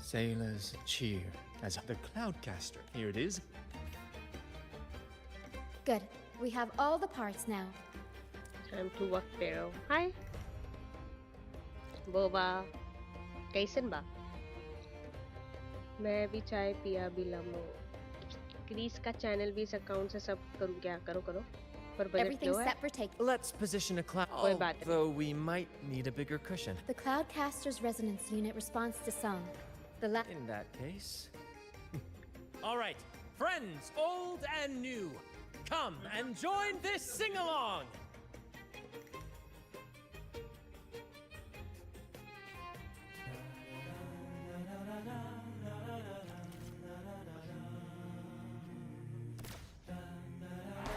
Sailors cheer as the Cloudcaster. Here it is. Good. We have all the parts now. Time to work, Pharaoh. Hi. Boba. कैसन बा? मैं भी चाय पिया भी लमो। Crease का channel भी इस अकाउंट से सब करूँ क्या? करो पर बजट Everything's लो है। set for take. Let's position a cloud. कोई बात नहीं। Though we might need a bigger cushion. The Cloudcaster's resonance unit responds to song. In that case. All right, friends, old and new, come and join this sing-along.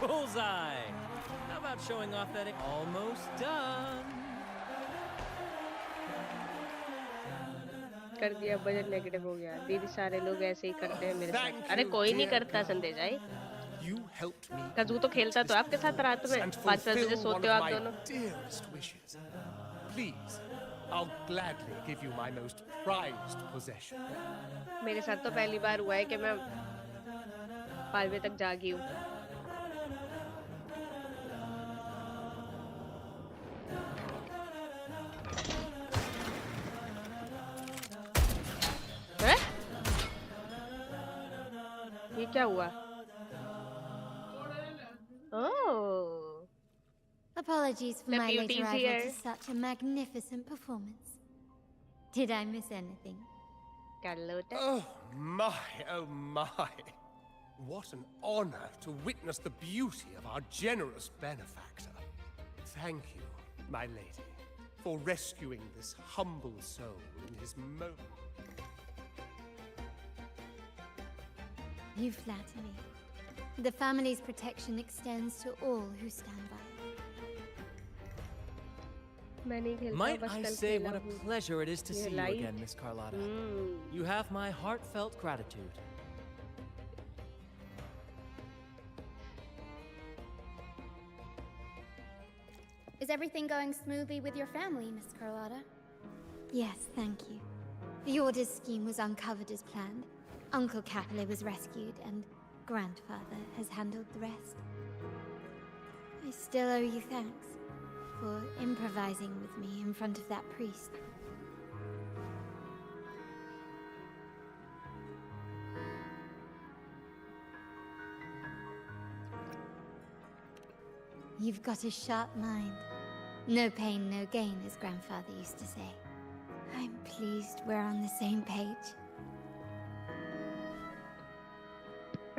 Bullseye! How about showing off that almost done? कर दिया, budget negative हो गया। दीदी सारे लोग ऐसे ही करते हैं मेरे साथ। अरे कोई नहीं करता संदेश भाई। कजू तो खेलता तो आपके साथ रात में 5 बजे सोते हो आप दोनों। Please, I'll gladly give you my most prized possession. मेरे साथ तो पहली बार हुआ है कि मैं 5 बजे तक जागी हूँ। ये क्या हुआ? Oh. Apologies for The my late beauty's arrival here. to such a magnificent performance. Did I miss anything? Carlota. Oh my, oh my. What an honor to witness the beauty of our generous benefactor. Thank you, my lady, for rescuing this humble soul in his moment. You flatter me. The family's protection extends to all who stand by. Might I say what a pleasure it is to see you again, Miss Carlotta. You have my heartfelt gratitude. Is everything going smoothly with your family, Miss Carlotta? Yes, thank you. The Order's scheme was uncovered as planned. Uncle Capulet was rescued, and Grandfather has handled the rest. I still owe you thanks for improvising with me in front of that priest. You've got a sharp mind. No pain, no gain, as Grandfather used to say. I'm pleased we're on the same page.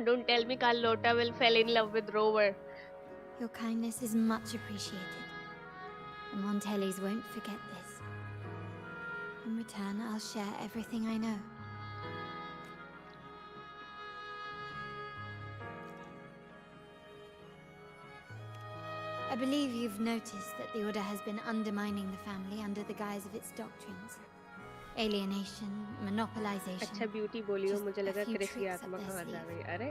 Don't tell me Carlota will fall in love with Rover. Your kindness is much appreciated. The Montellis won't forget this. In return, I'll share everything I know. I believe you've noticed that the Order has been undermining the family under the guise of its doctrines. Alienation, monopolization. अच्छा beauty बोली हो, just मुझे a लगा few Chris की tricks up आत्मा their कहाँ जा sleeve. रही है। अरे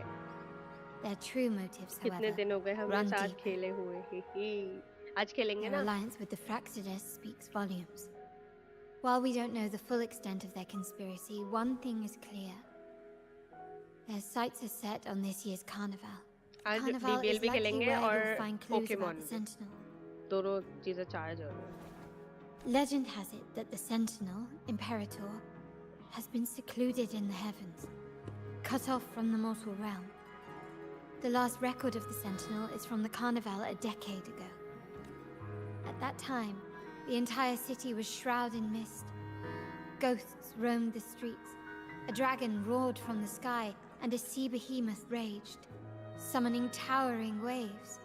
Their true motives, कितने however, दिन हो गए हमने run साथ deep. खेले हुए आज खेलेंगे Their ना alliance with the Fraxidus speaks volumes. While we don't know the full extent of their conspiracy, one thing is clear. Their sights are set on this year's carnival. आज Carnival BBL is भी likely खेलेंगे where और you'll find clues about Pokemon the भी Sentinel. दोनों चीजें charge हो रही हैं Legend has it that the Sentinel, Imperator, has been secluded in the heavens, cut off from the mortal realm. The last record of the Sentinel is from the Carnival a decade ago. At that time, the entire city was shrouded in mist. Ghosts roamed the streets. A dragon roared from the sky, and a sea behemoth raged, summoning towering waves.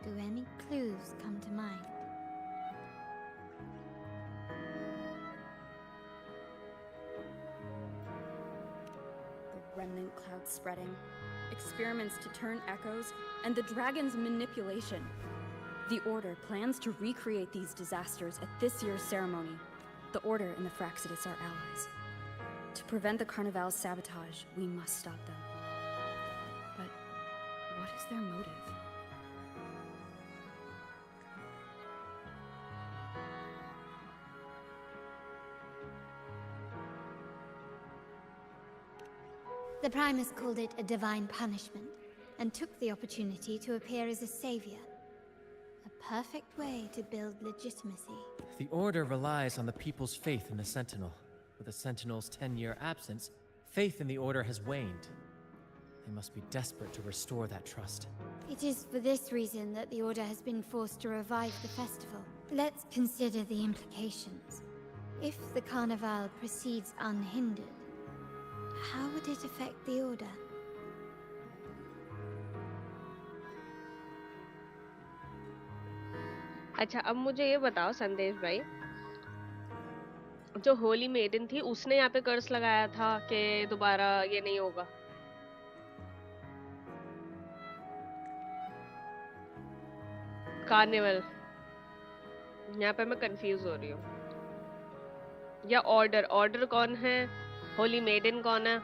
Do any clues come to mind? The remnant cloud spreading, experiments to turn echoes, and the dragon's manipulation. The Order plans to recreate these disasters at this year's ceremony. The Order and the Fraxidus are allies. To prevent the Carnival's sabotage, we must stop them. But what is their motive? The Primus called it a divine punishment, and took the opportunity to appear as a savior. A perfect way to build legitimacy. The Order relies on the people's faith in the Sentinel. With the Sentinel's 10-year absence, faith in the Order has waned. They must be desperate to restore that trust. It is for this reason that the Order has been forced to revive the festival. Let's consider the implications. If the Carnival proceeds unhindered, how would it affect the Order? अच्छा अब मुझे ये बताओ संदेश भाई जो Holi maiden थी उसने यहाँ पे कर्स लगाया था कि दोबारा ये नहीं होगा कार्निवल यहाँ पे मैं कंफ्यूज हो रही हूँ या ऑर्डर ऑर्डर कौन है होली मेडन कौन है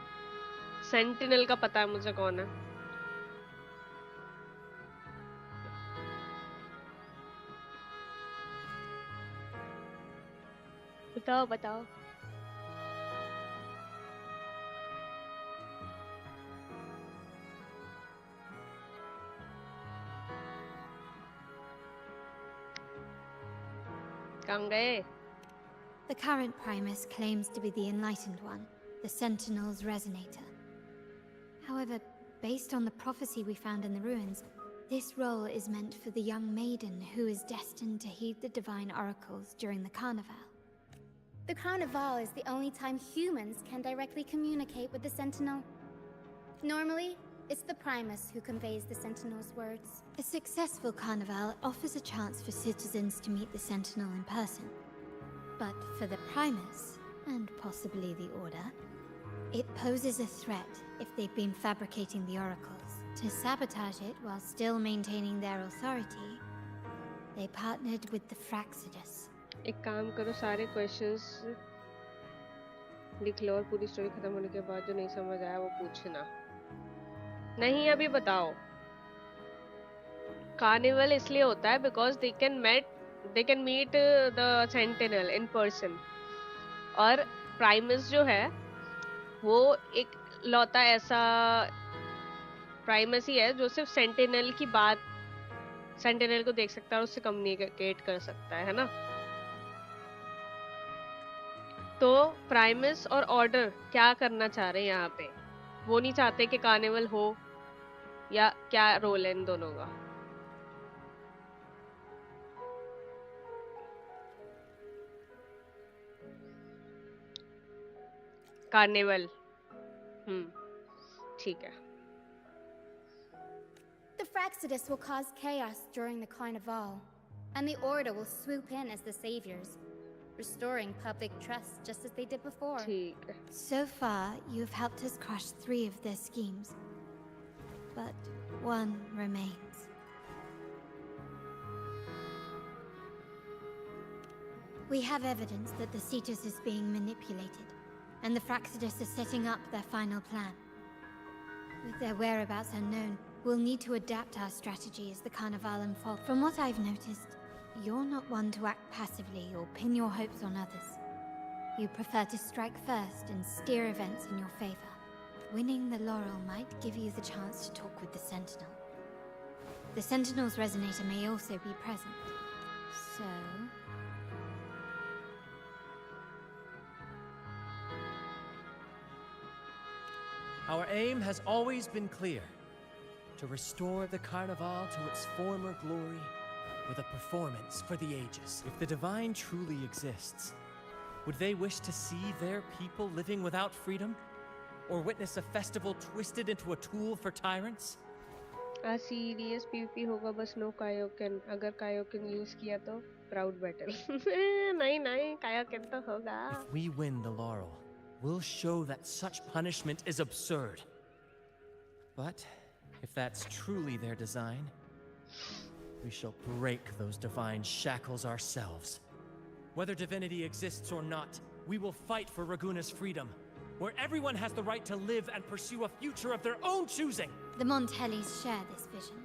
सेंटिनल का पता है मुझे कौन है बताओ बताओ कहाँ गए The current Primus claims to be the Enlightened One, the Sentinel's Resonator. However, based on the prophecy we found in the ruins, this role is meant for the young maiden who is destined to heed the divine oracles during the Carnival. The Carnival is the only time humans can directly communicate with the Sentinel. Normally, it's the Primus who conveys the Sentinel's words. A successful Carnival offers a chance for citizens to meet the Sentinel in person. But for the Primus, and possibly the Order, it poses a threat if they've been fabricating the oracles. To sabotage it while still maintaining their authority, they partnered with the Fraxidus. एक काम करो सारे questions लिख लो और पूरी story खत्म होने के बाद जो नहीं समझ आया वो पूछना नहीं अभी बताओ कार्निवल इसलिए होता है because they can meet the sentinel in person और प्राइमस जो है वो एक लौता ऐसा प्राइमस ही है जो सिर्फ सेंटिनल की बात सेंटिनल को देख सकता है और उससे कम्युनिकेट कर सकता है ना तो प्राइमस और ऑर्डर क्या करना चाह रहे हैं यहाँ पे वो नहीं चाहते कि कार्निवल हो या क्या रोल है इन दोनों का कार्निवल ठीक है The Fraxidus will cause chaos during the Carnival, and the Order will swoop in as the saviors, restoring public trust just as they did before. So far, you have helped us crush 3 of their schemes. But one remains. We have evidence that the Cetus is being manipulated, and the Fraxidus is setting up their final plan. With their whereabouts unknown, we'll need to adapt our strategy as the Carnival unfolds. From what I've noticed, you're not one to act passively or pin your hopes on others. You prefer to strike first and steer events in your favor. Winning the laurel might give you the chance to talk with the Sentinel. The Sentinel's resonator may also be present. So... Our aim has always been clear. To restore the Carnival to its former glory with a performance for the ages. If the Divine truly exists, would they wish to see their people living without freedom? Or witness a festival twisted into a tool for tyrants? A serious PvP होगा बस no Kaioken. अगर Kaioken use किया तो proud battle. नहीं Kaioken तो होगा. If we win the laurel, we'll show that such punishment is absurd. But if that's truly their design, we shall break those divine shackles ourselves. Whether divinity exists or not, we will fight for Raguna's freedom, where everyone has the right to live and pursue a future of their own choosing. The Montellis share this vision.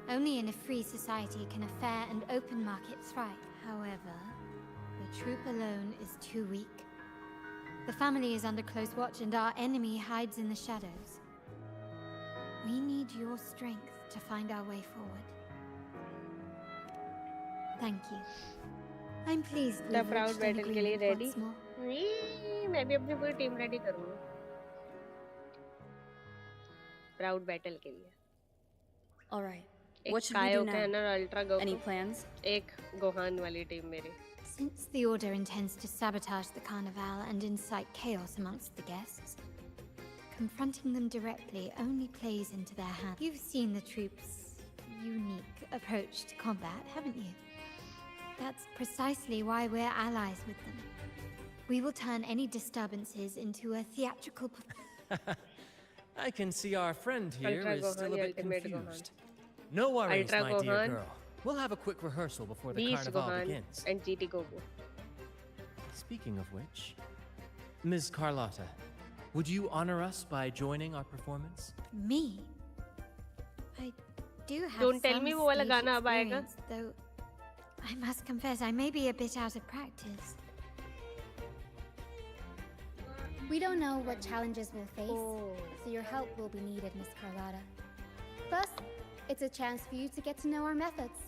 Only in a free society can a fair and open market thrive. However, the troop alone is too weak. The family is under close watch and our enemy hides in the shadows. We need your strength to find our way forward. Thank you. I'm pleased The we've proud reached an battle के लिए agreement ready? once more. मैं भी अपनी पूरी team ready करूँगा. Proud battle के लिए. All right. एक What should we do now? Kaioken और Ultra Goku. Any plans? एक गोहान वाली टीम मेरी. Since the Order intends to sabotage the Carnival and incite chaos amongst the guests, confronting them directly only plays into their hands. You've seen the troops' unique approach to combat, haven't you? That's precisely why we're allies with them. We will turn any disturbances into a theatrical... I can see our friend here Ultra is still a Gohan, bit Ultimate confused. No worries, Ultra my dear Gohan, girl. We'll have a quick rehearsal before the Beast Carnival Gohan begins. and GT Goku. Speaking of which, Ms. Carlotta, would you honor us by joining our performance? Me? I do have Don't tell some me वो वाला stage गाना अब आएगा. experience, though I must confess I may be a bit out of practice. We don't know what challenges we'll face, so your help will be needed, Miss Carlotta. Plus, it's a chance for you to get to know our methods.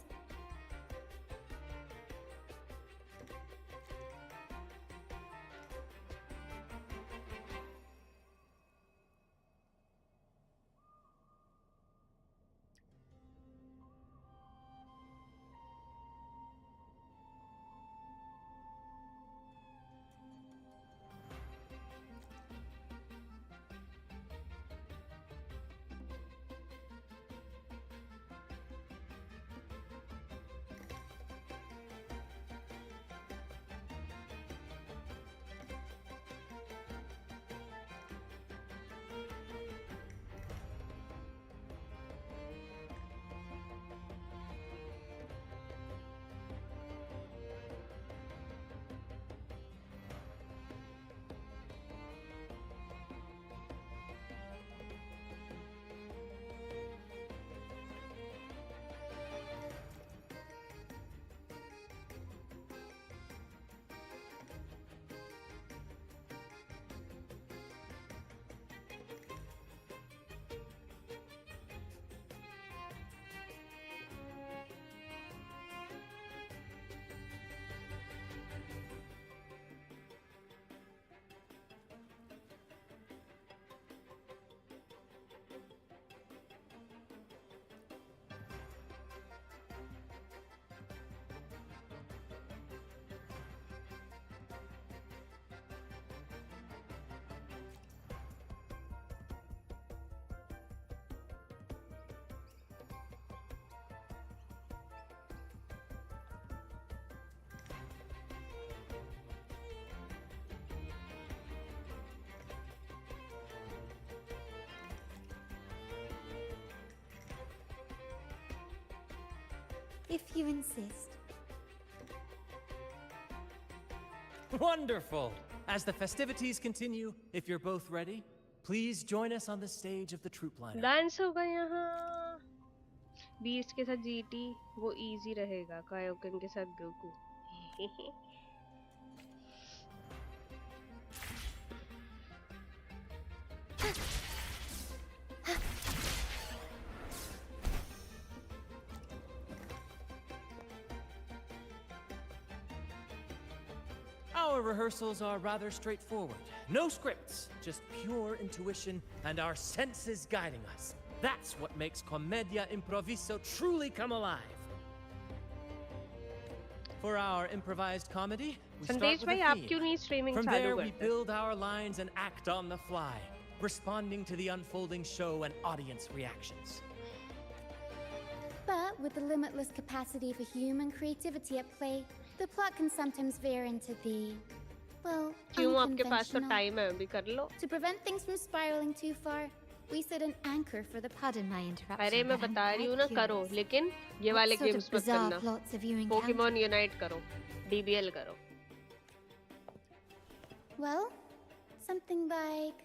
If you insist. Wonderful! As the festivities continue, if you're both ready, Please join us on the stage of the troop lineup. Dance होगा यहाँ. Beast के साथ GT वो easy रहेगा. कायोकन के साथ Goku. Our rehearsals are rather straightforward. No scripts, just pure intuition and our senses guiding us. That's what makes Commedia Improviso truly come alive. For our improvised comedy, we start संदेश with भाई a आप theme. क्यों नहीं streaming From चालू there, we करते? build our lines and act on the fly, responding to the unfolding show and audience reactions. But with the limitless capacity for human creativity at play, the plot can sometimes veer into the, well, क्यों आपके पास तो unconventional. Time है अभी कर लो. To prevent things from spiraling too far, we set an anchor for the Pardon my interruption. अरे मैं but I'm बता रही हूँ quite ना करो curious. लेकिन ये What वाले sort of गेम्स मत bizarre करना. plots have you encountered? Pokemon unite करो. DBL करो. Well, something like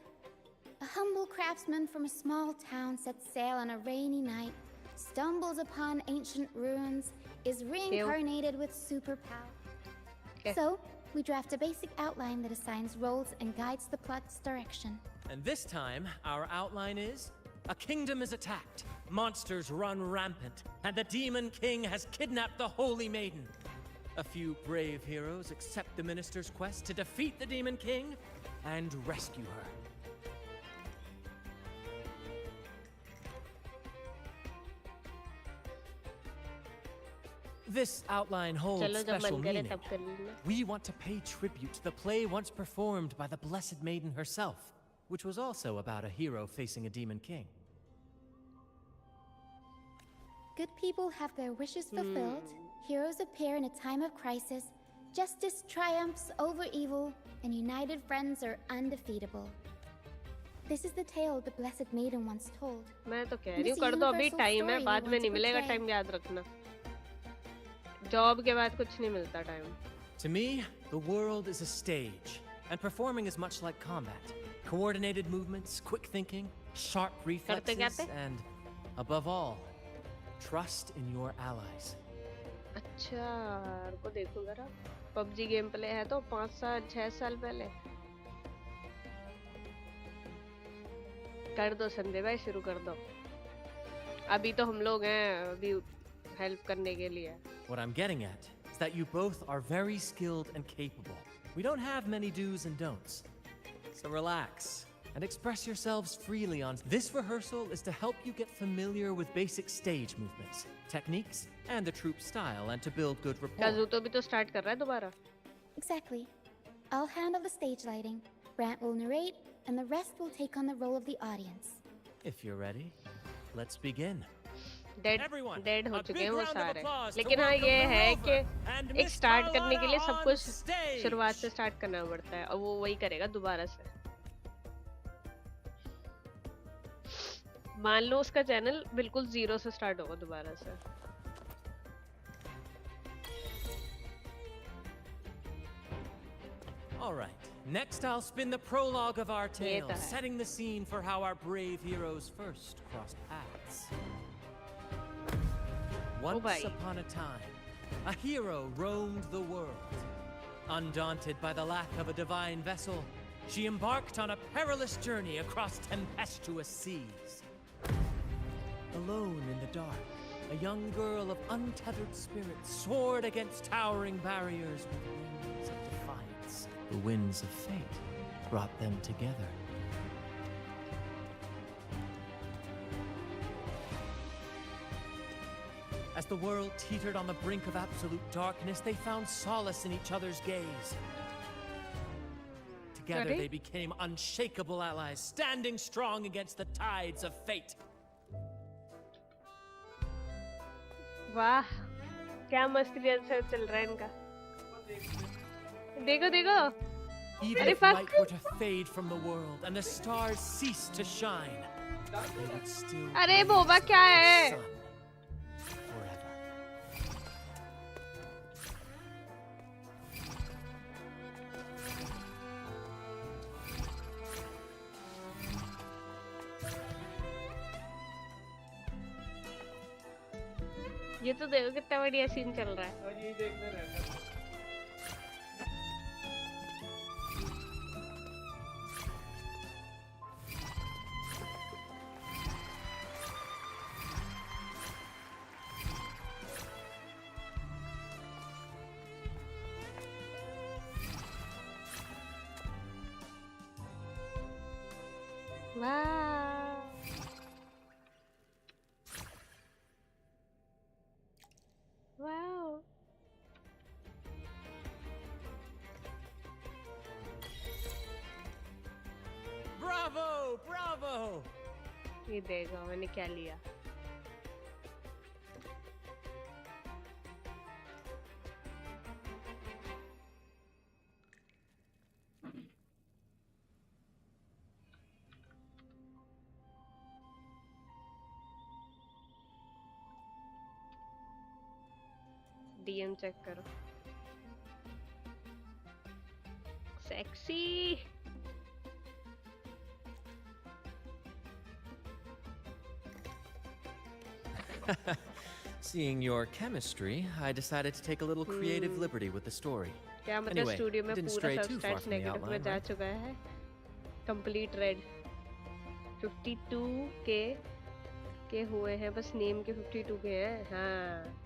a humble craftsman from a small town sets sail on a rainy night, stumbles upon ancient ruins, is reincarnated with superpower. So, we draft a basic outline that assigns roles and guides the plot's direction. And this time, our outline is a kingdom is attacked, monsters run rampant, and the Demon King has kidnapped the Holy Maiden. A few brave heroes accept the minister's quest to defeat the Demon King and rescue her. This outline holds चलो जब special मन करे meaning. तब कर लेना. We want to pay tribute to the play once performed by the Blessed Maiden herself, which was also about a hero facing a demon king. Good people have their wishes fulfilled, heroes appear in a time of crisis, justice triumphs over evil, and united friends are undefeatable. This is the tale the Blessed Maiden once told. मैं तो कह And रही it's हूँ a कर दो अभी universal time है story बाद we में want नहीं to मिलेगा portray. टाइम याद रखना. जॉब के बाद कुछ नहीं मिलता time. To me, the world is a stage, and performing is much like combat. Coordinated movements, quick thinking, sharp reflexes, करते? and above all, trust in your allies. अच्छा रुको देखो जरा. PUBG गेम प्ले है तो 5 साल 6 साल पहले. कर दो संजय भाई शुरू कर दो. अभी तो हम लोग हैं अभी हेल्प करने के लिए. What I'm getting at is that you both are very skilled and capable. We don't have many do's and don'ts. So relax and express yourselves freely on. This rehearsal is to help you get familiar with basic stage movements, techniques, and the troupe style, and to build good rapport. काजुतो भी तो start कर रहा है दोबारा. Exactly. I'll handle the stage lighting, Brant will narrate, and the rest will take on the role of the audience. If you're ready, let's begin. Dead Everyone, dead हो a चुके big हैं वो round of सारे. applause to लेकिन हाँ welcome ये the है rover कि and एक Miss स्टार्ट करने के लिए Valora सब on कुछ stage. शुरुआत से स्टार्ट करना पड़ता है और वो वही करेगा दोबारा से. मान लो उसका चैनल बिल्कुल 0 से स्टार्ट होगा दोबारा से. All right. Next, I'll spin the prologue of our tale, तो है. setting the scene for how our brave heroes first crossed paths. Once bhai. upon a time, a hero roamed the world. Undaunted by the lack of a divine vessel, she embarked on a perilous journey across tempestuous seas. Alone in the dark, a young girl of untethered spirit soared against towering barriers with wings of defiance. The winds of fate brought them together. As the world teetered on the brink of absolute darkness, they found solace in each other's gaze. Together Ready? they became unshakable allies, standing strong against the tides of fate. वाह क्या मस्त rehearsal चल रहा है इनका. देखो देखो. Even अरे if fuck. light were to fade from the world and the stars cease to shine, they would still अरे be बोबा क्या the है? sun forever. ये तो देखो कितना बढ़िया सीन चल रहा है। और यही देखते रहना। वाह वाह Bravo! Bravo! ये देखो मैंने क्या लिया। डीएम चेक करो। Sexy. Seeing your chemistry, I decided to take a little creative liberty with the story. क्या मतलब Anyway, स्टूडियो में didn't पूरा stray सब too far stats from the negative में outline, जा right? चुका है। कंप्लीट रेड 52 के हुए हैं, बस नेम के 52 के हैं। हाँ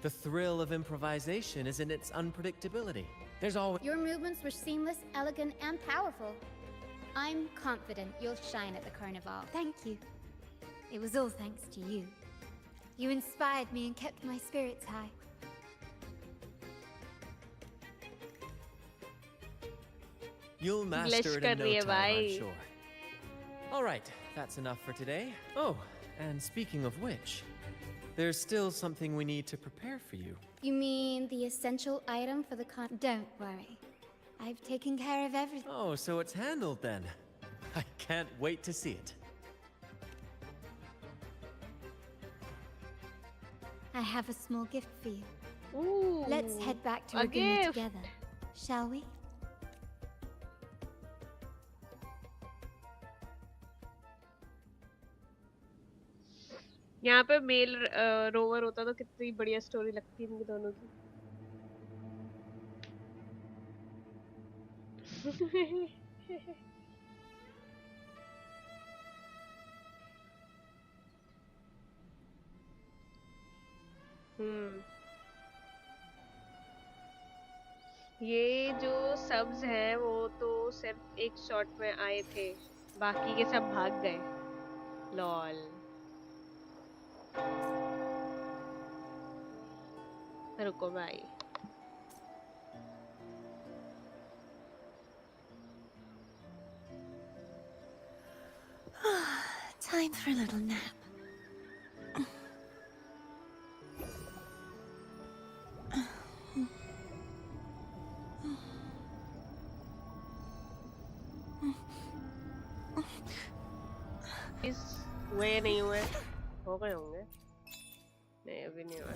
The thrill of improvisation is in its unpredictability. There's always... Your movements were seamless, elegant, and powerful. I'm confident you'll shine at the carnival. Thank you. It was all thanks to you. You inspired me and kept my spirits high. You'll master it कर in no रही है time, I'm भाई। sure. All right, that's enough for today. Oh, and speaking of which, there's still something we need to prepare for you. You mean the essential item for the Don't worry. I've taken care of everything. Oh, so it's handled then. I can't wait to see it. I have a small gift for you. Ooh, Let's head back to a Laguna gift. together, shall we? यहाँ पे mail rover होता तो कितनी बढ़िया story लगती इनकी दोनों की। ये जो सब्स हैं वो तो सिर्फ एक शॉट में आए थे, बाकी के सब भाग गए। लॉल। रुको भाई। Time for a little nap. इस हुए नहीं हुए, हो गए होंगे। नहीं अभी नहीं हुए।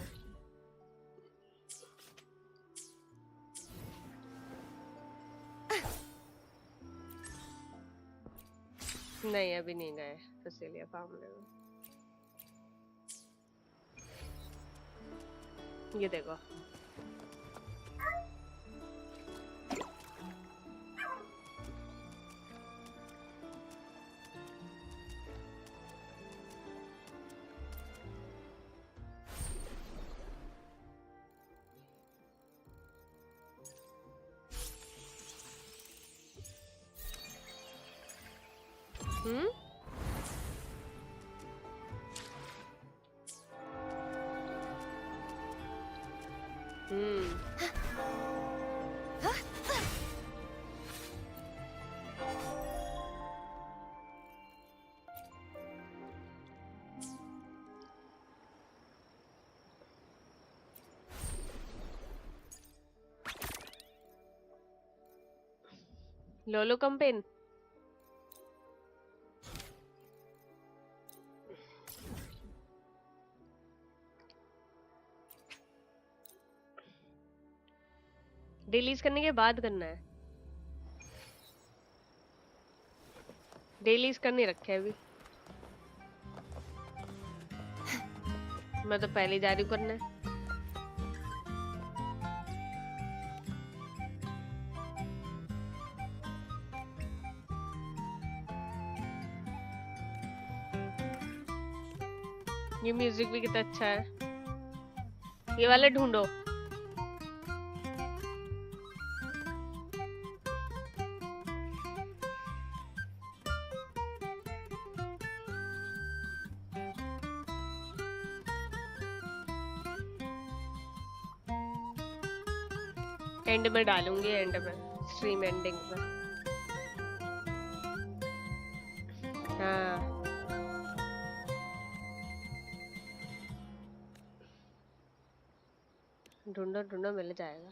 नहीं अभी नहीं गए इसीलिए मामले में। ये देखो लोलो कंपेन। रिलीज करने के बाद करना है। रिलीज करने रखे अभी। मैं तो पहले जा रही हूँ करने। ये म्यूजिक भी कितना अच्छा है। ये वाला ढूंढो। एंड में डालूंगी, एंड में स्ट्रीम एंडिंग में। हाँ ढूंढो ढूंढो मिल जाएगा।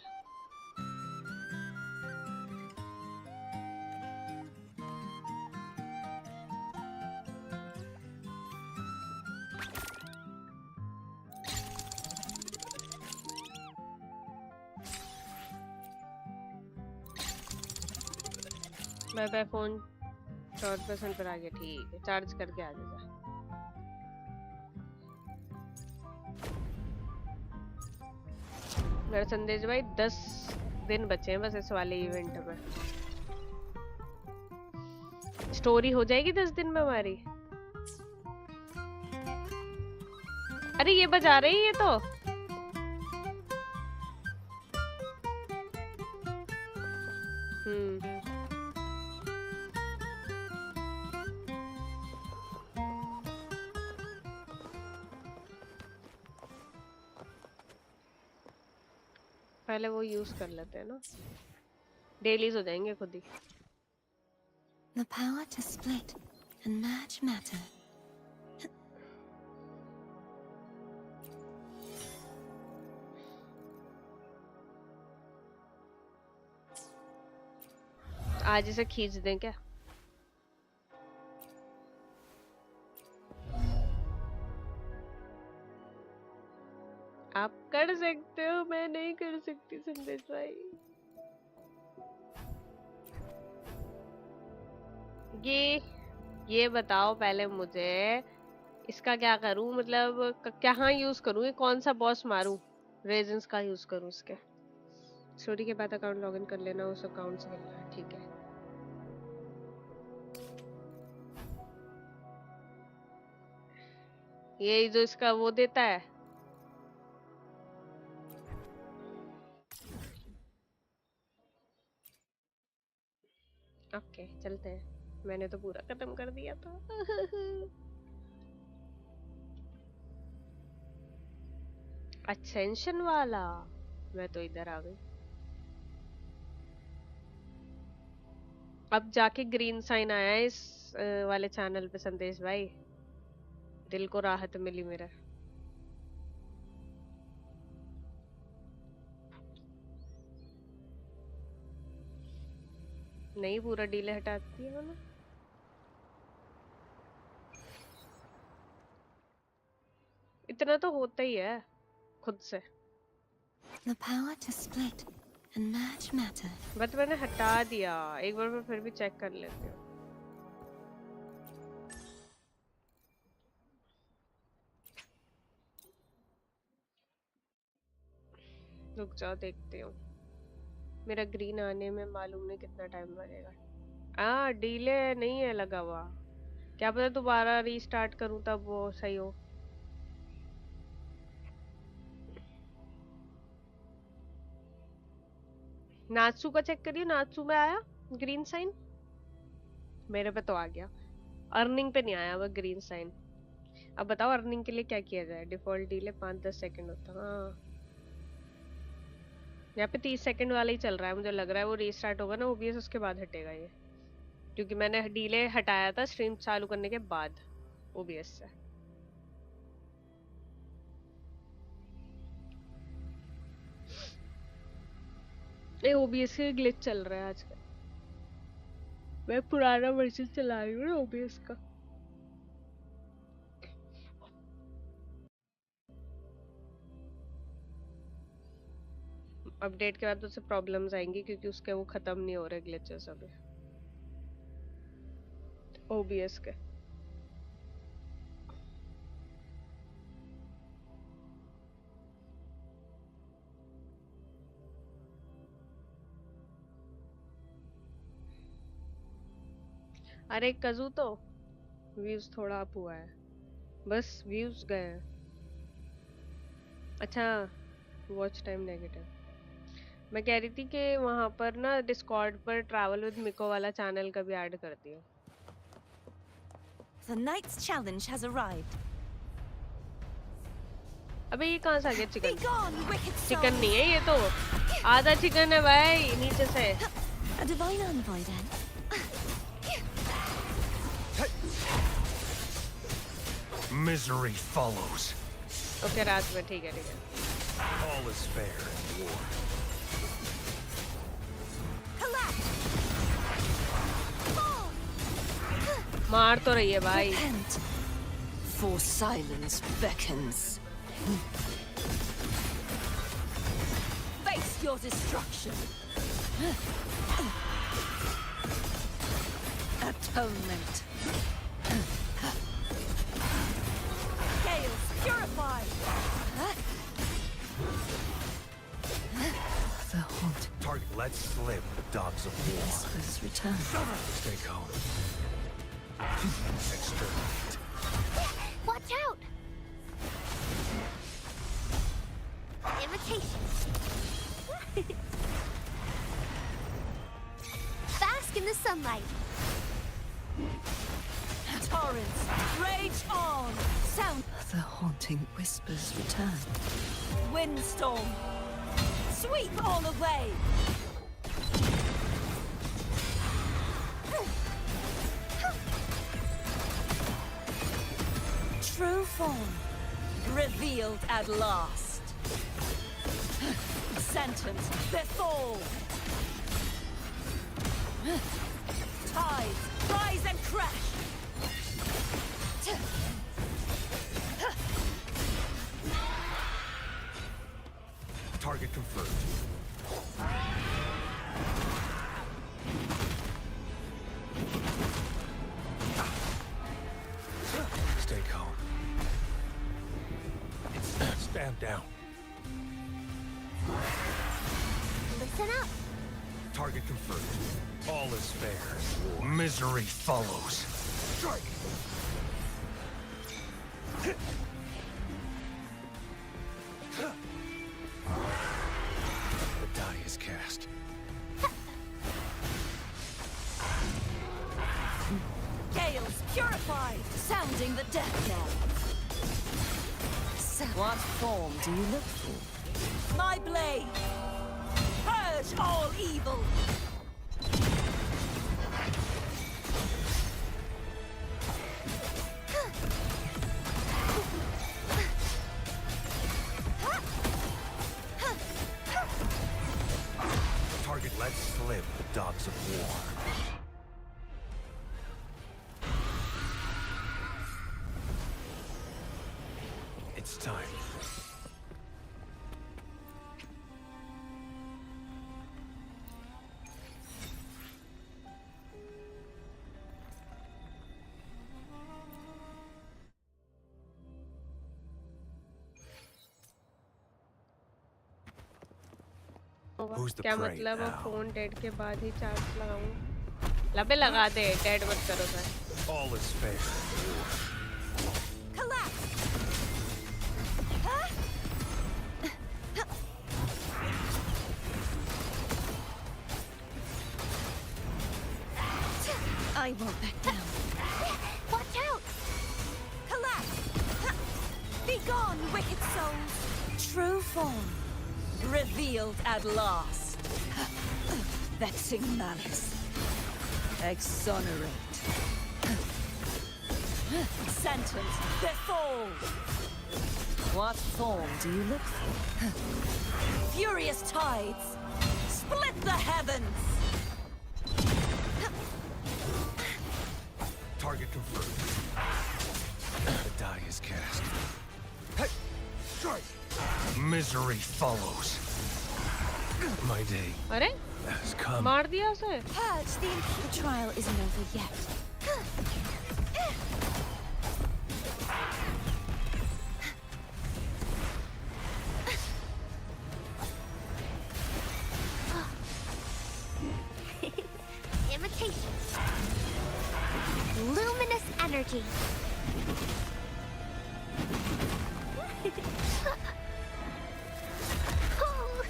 मेरा फोन 4% पर आ गया। ठीक है, चार्ज करके आ जाएगा। मेरा संदेश भाई 10 दिन बचे हैं बस इस वाले इवेंट में। स्टोरी हो जाएगी 10 दिन में हमारी। अरे ये बजा रही है ये तो। पहले वो यूज कर लेते हैं ना, डेलीज हो जाएंगे खुद ही। The power to split and merge matter. आज इसे खींच दें क्या? आप कर सकते हो, मैं नहीं कर सकती संदेश भाई। ये बताओ पहले मुझे, इसका क्या करूं? मतलब कहाँ यूज करूं? ये कौन सा बॉस मारूं? रेजन्स का यूज करूं इसके? स्टोरी के बाद अकाउंट लॉगिन कर लेना, उस अकाउंट से खेलना है। ठीक है। ये जो इसका वो देता है, ओके चलते हैं। मैंने तो पूरा खत्म कर दिया था। असेंशन वाला, मैं तो इधर आ गई। अब जाके ग्रीन साइन आया है इस वाले चैनल पे संदेश भाई। दिल को राहत मिली मेरा। नहीं पूरा डीले हटाती है ना। इतना तो होता ही है खुद से। The power to split and merge matter. But मैंने हटा दिया। एक बार मैं फिर भी चेक कर लेती हूँ। रुक जाओ देखती हूँ। मेरा ग्रीन आने में मालूम नहीं कितना टाइम लगेगा। डीले नहीं है लगा हुआ। क्या पता दोबारा रीस्टार्ट करूँ तब वो सही हो। नात्सू का चेक करियो। नात्सू में आया ग्रीन साइन? मेरे पे तो आ गया। अर्निंग पे नहीं आया वो ग्रीन साइन। अब बताओ अर्निंग के लिए क्या किया जाए? डिफॉल्ट डीले 5-10 सेकंड होता है। हाँ यहाँ पे 30 सेकंड वाला ही चल रहा है। मुझे लग रहा है वो रीस्टार्ट होगा ना ओबीएस, उसके बाद हटेगा ये, क्योंकि मैंने डीले हटाया था स्ट्रीम चालू करने के बाद ओबीएस से। ये ओबीएस के ग्लिच चल रहा है आजकल। मैं पुराना वर्जन चला रही हूँ ना ओबीएस का। अपडेट के बाद उससे प्रॉब्लम्स आएंगी क्योंकि उसके वो खत्म नहीं हो रहे ग्लिचेस अभी ओबीएस के। अरे कजू तो व्यूज थोड़ा अप हुआ है, बस व्यूज गए हैं। अच्छा वॉच टाइम नेगेटिव। मैं कह रही थी कि वहां पर ना डिस्कॉर्ड पर ट्रैवल विद मिको वाला चैनल का भी ऐड कर दिया। The night's challenge has arrived. अबे ये कहाँ से आ गया chicken? Begone, wicked chicken souls. नहीं है ये तो, आधा चिकन है भाई नीचे से। A divine envoy then. Misery follows. Okay रात में ठीक है ठीक है। All is fair in war. मार तो रही है भाई। Repent, for silence beckons. Face your destruction. Atonement. Gales purify. The haunt. Target let slip, dogs of war. Whispers return. Stay calm. Exterminate. Watch out! Imitation. Bask in the sunlight. Torrents, rage on! Sound. The haunting whispers return. Windstorm, sweep all away! True form, revealed at last. Sentence befall. Tides rise and crash. Target confirmed. Stay calm. Stand down. Listen up. Target confirmed. All is fair. Misery follows. Strike! The die is cast. Gales purify, sounding the death knell. So what form do you look for? My blade! Purge all evil! Target let slip, dogs of war. It's time. Who's the क्या prey मतलब now? Phone dead के बाद ही charge लगाऊं? लबे लगा दे, dead मत करो भाई। All is fair. Collapse! I won't back down. Watch out! Collapse! Be gone, wicked souls! True form, revealed at last. Vexing malice. Exonerate. Sentence befall. What form do you look for? Furious tides, split the heavens. Target confirmed. The die is cast. Hey! Strike! Misery follows. My day अरे has come. मार दिया उसे। Purge the trial isn't over yet. Imitation. lucky. Oh.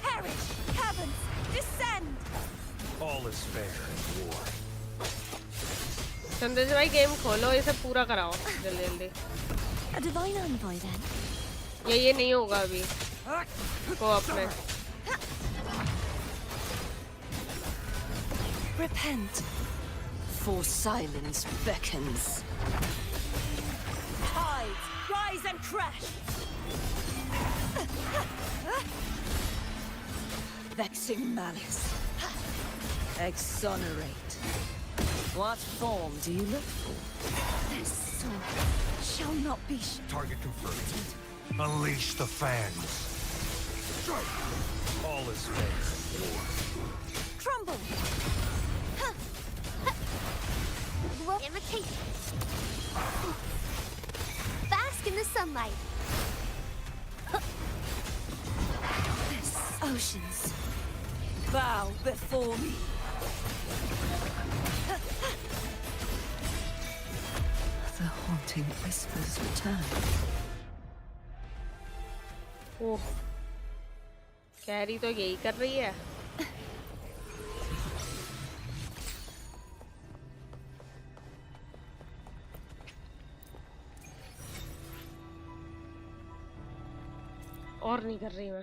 Perish! Heavens! Descend! All is fair in war. संदेश भाई game खोलो, इसे पूरा कराओ जल्दी जल्दी। A divine envoy then. ये नहीं होगा अभी को-op में। Repent, for silence beckons. Tides, rise and crash! Vexing malice. Exonerate. What form do you look for? This sword shall not be. Target confirmed. Unleash the fans. All is fair in war. Crumble! Well, imitation. Bask in the sunlight. Oceans, bow before me. The haunting whispers return. Oh, carry तो यही कर रही है। और नहीं कर रही मैं।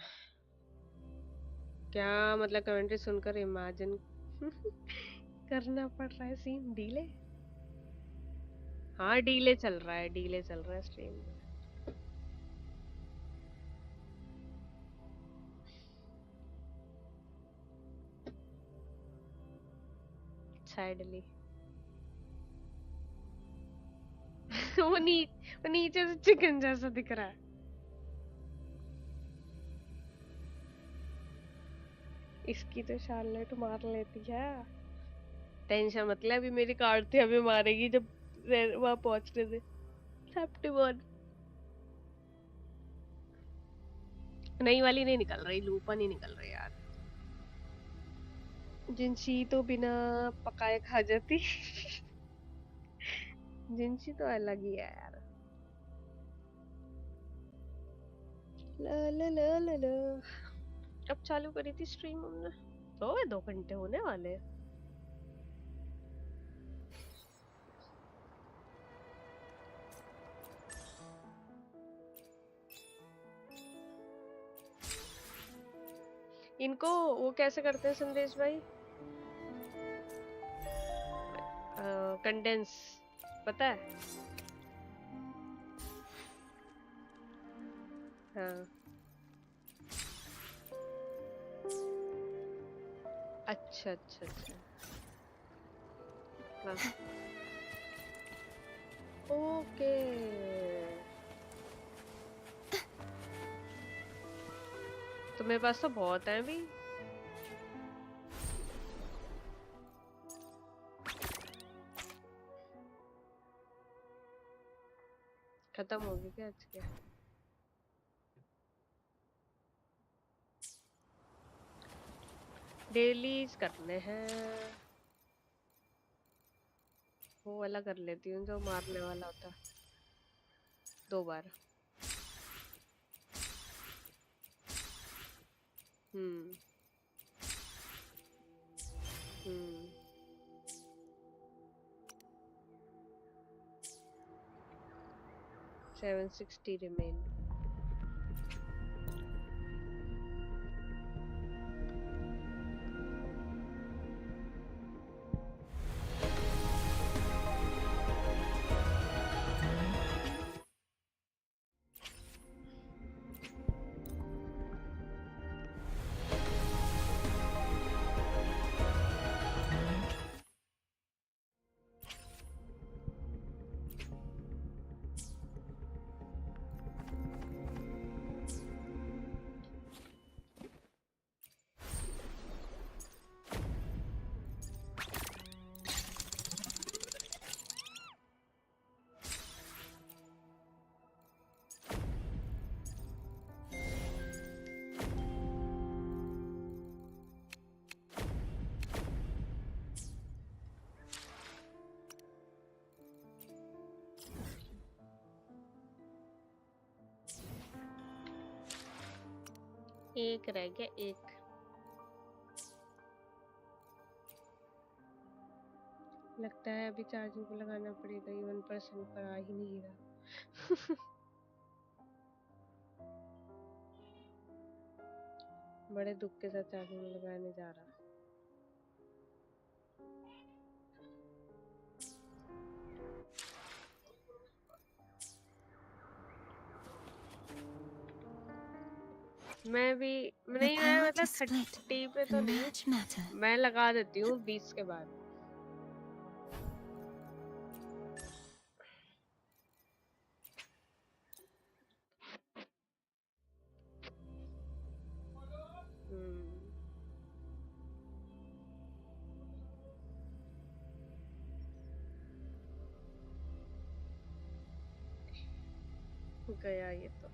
क्या मतलब कमेंट्री सुनकर इमेजिन करना पड़ रहा है सीन डीले। हाँ डीले चल रहा है स्ट्रीम में। सैडली वो नीचे से चिकन जैसा दिख रहा है। इसकी तो शार्लेट मार लेती है। टेंशन मतलब अभी मेरी कार्ड थी, अभी मारेगी जब वहां पहुंचने से। सेप्टिमॉन नई वाली नहीं निकल रही, लूपा नहीं निकल रही यार। जिनसी तो बिना पकाए खा जाती। जिनसी तो अलग ही है यार। ला ला ला ला ला। कब चालू करी थी स्ट्रीम हमने? 2 घंटे होने वाले। इनको वो कैसे करते हैं संदेश भाई? कंडेंस पता है? हाँ अच्छा अच्छा अच्छा हाँ ओके। तो मेरे पास तो बहुत है अभी। खत्म हो गई क्या आज के? डेलीज करने हैं। वो वाला कर लेती हूँ जो मारने वाला होता 2 बार। हम्म 760 remain. एक रह गया, एक। लगता है अभी चार्जिंग पे लगाना पड़ेगा, ये 1% पर आ ही नहीं रहा। बड़े दुख के साथ चार्जिंग में लगाने जा रहा। मैं भी नहीं, मैं मतलब 30 पे तो नहीं, मैं लगा देती हूँ 20 के बाद। गया ये तो।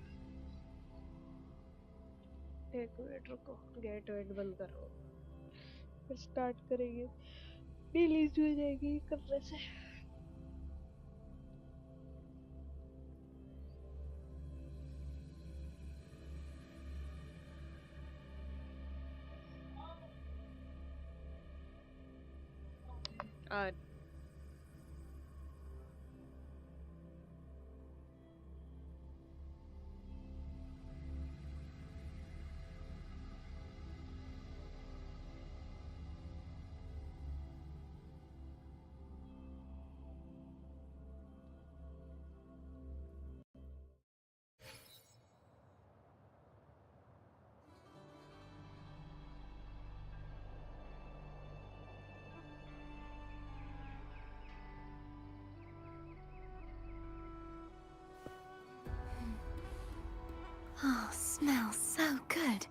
एक मिनट रुको, गेट वेट बंद करो, फिर स्टार्ट करेंगे। डिलीट हो जाएगी करने से। और Oh, smells so good.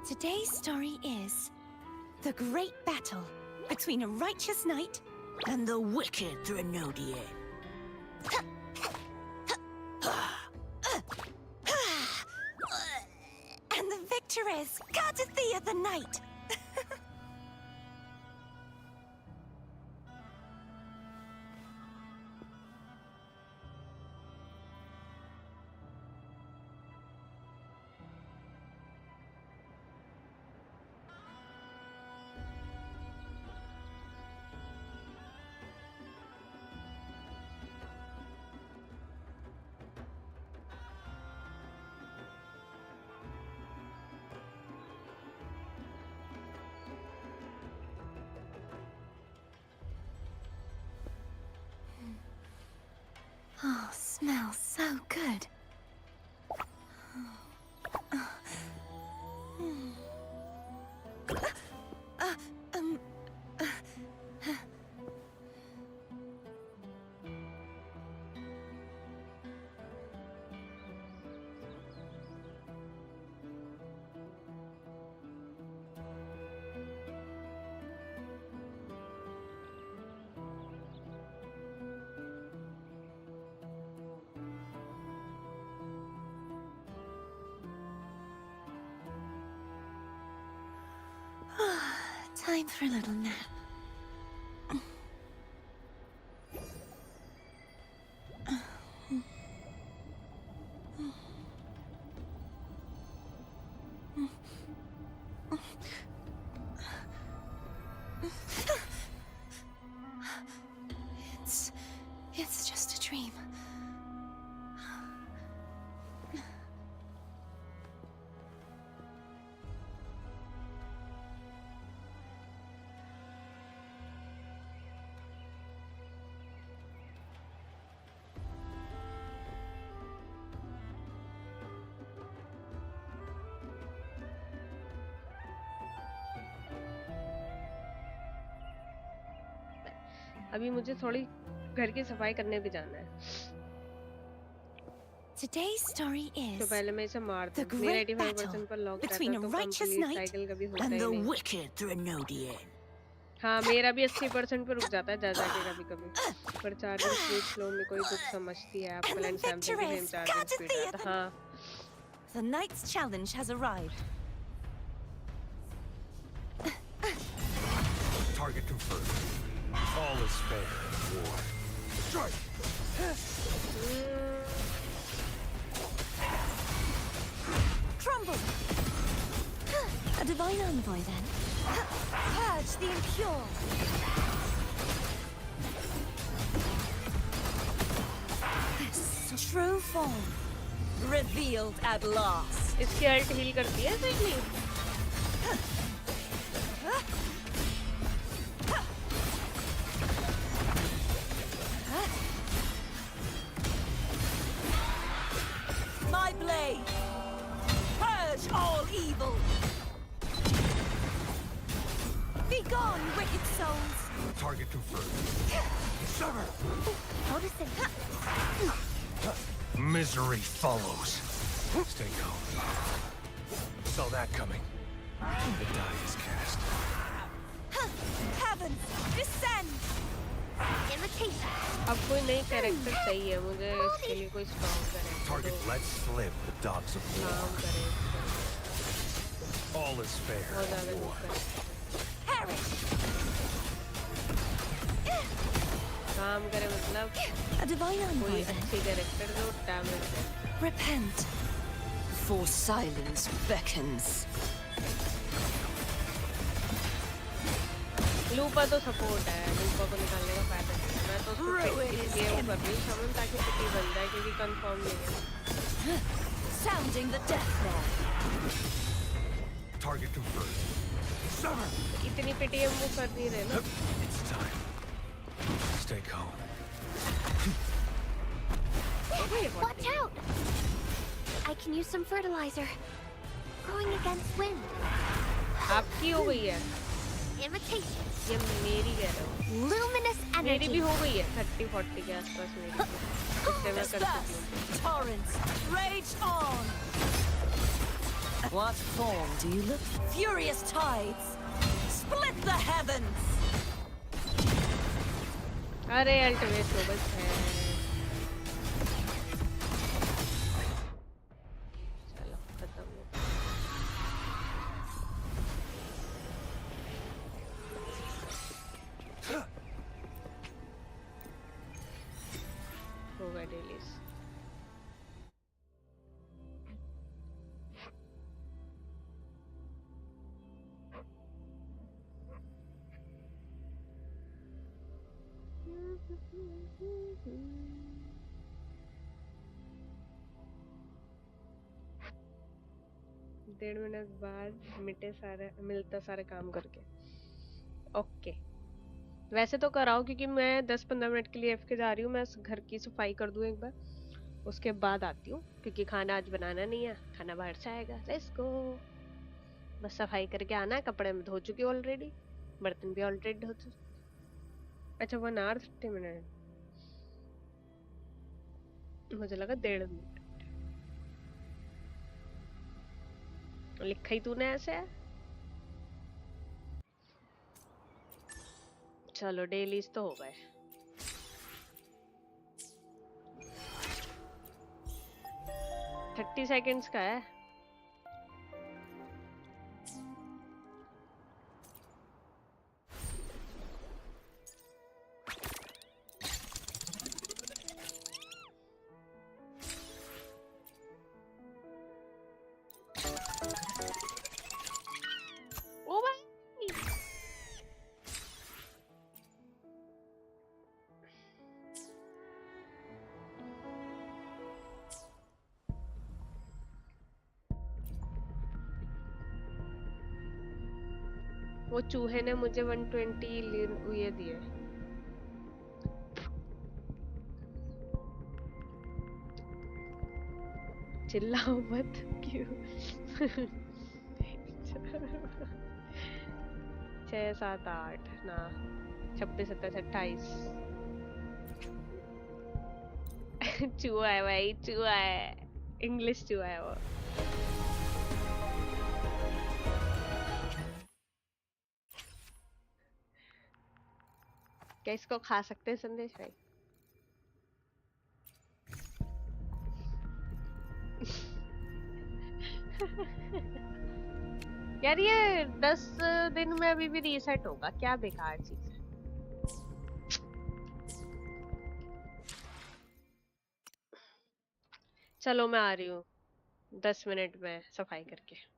Today's story is the great battle between a righteous knight and the wicked Renacita. And the victor is courtesy the knight. Oh, smells so good. Time for a little nap. It's just a dream. अभी मुझे थोड़ी घर की सफाई करने भी जाना है। Today's story तो is पहले मैं इसे मार the दूं। मेरा great 85% पर लॉक between रहता a तो righteous कंप्लीट knight साइकिल कभी होता and ही the नहीं। wicked Threnodian. हाँ मेरा भी 80% पे रुक जाता है जा के कभी कभी। पर चार्जिंग स्पीड स्लो में कोई दुख समझती है। एप्पल एंड सैमसंग की सेम चार्जिंग स्पीड रहता है। हाँ The knight's challenge has arrived. Target confirmed. All is fair in war. Strike! Crumble! A divine envoy, then. Purge the impure! This true form, revealed at last. इसकी alt heal करती है सही नहीं? My blade! Purge all evil! Be gone, wicked souls! Target confirmed. Sever! Noticing. Misery follows. Stay calm. Saw that coming. The die is cast. Heavens, descend! Imitation. अब कोई नई character चाहिए मुझे इसके लिए कोई strong character Target lets slip the dogs of war. काम करे All is fair बहुत ज़्यादा in यूज war. करे Perish! काम करे मतलब A divine कोई envoy, then. अच्छी कैरेक्टर जो damage they. Repent, for silence beckons. लूपा तो सपोर्ट है। लूपा को निकालने का फायदा नहीं है। मैं तो उसको इसलिए वो कर रही हूँ समन ताकि पिटी बन जाए क्योंकि कंफर्म नहीं है। Sounding the death knell. Target confirmed. Sever! इतनी पिटी हम वो कर नहीं रहे ना। It's time. Stay calm. Watch out! I can use some fertilizer. Growing against wind. आपकी हो गई है। Imitation. ये मेरी कह रहा हूँ। Luminous मेरी energy. भी हो गई है 30-40 के आसपास मेरी भी। इससे मैं कर सकती हूँ। Torrents, rage on! What form do you look? Furious tides! Split the heavens! अरे अल्टीमेट तो बस है। चलो खत्म हो। होगा डेलीज। डेढ़ मिनट बाद मिलता सारे काम करके। ओके वैसे तो कराओ क्योंकि मैं 10-15 मिनट के लिए एफ के जा रही हूँ। मैं घर की सफाई कर दूँ एक बार उसके बाद आती हूँ क्योंकि खाना आज बनाना नहीं है। खाना बाहर से आएगा। Let's go. बस सफाई करके आना है। कपड़े में धो चुकी हूँ ऑलरेडी। बर्तन भी ऑलरेडी धो चुके। अच्छा 1 आवर 30 मिनट। मुझे लगा 1.5 मिनट। लिखा ही तूने ऐसे है। चलो डेलीज तो हो गए। थर्टी सेकेंड्स का है। ओ भाई वो चूहे ने मुझे 120 ये दिए। चिल्लाओ मत क्यों। 6, 7, 8 ना 26, 27, 28 चूहा है भाई, चूहा है, इंग्लिश चूहा है वो। क्या इसको खा सकते हैं संदेश भाई? यार ये 10 दिन में अभी भी रीसेट होगा, क्या बेकार चीज है। चलो मैं आ रही हूँ 10 मिनट में सफाई करके।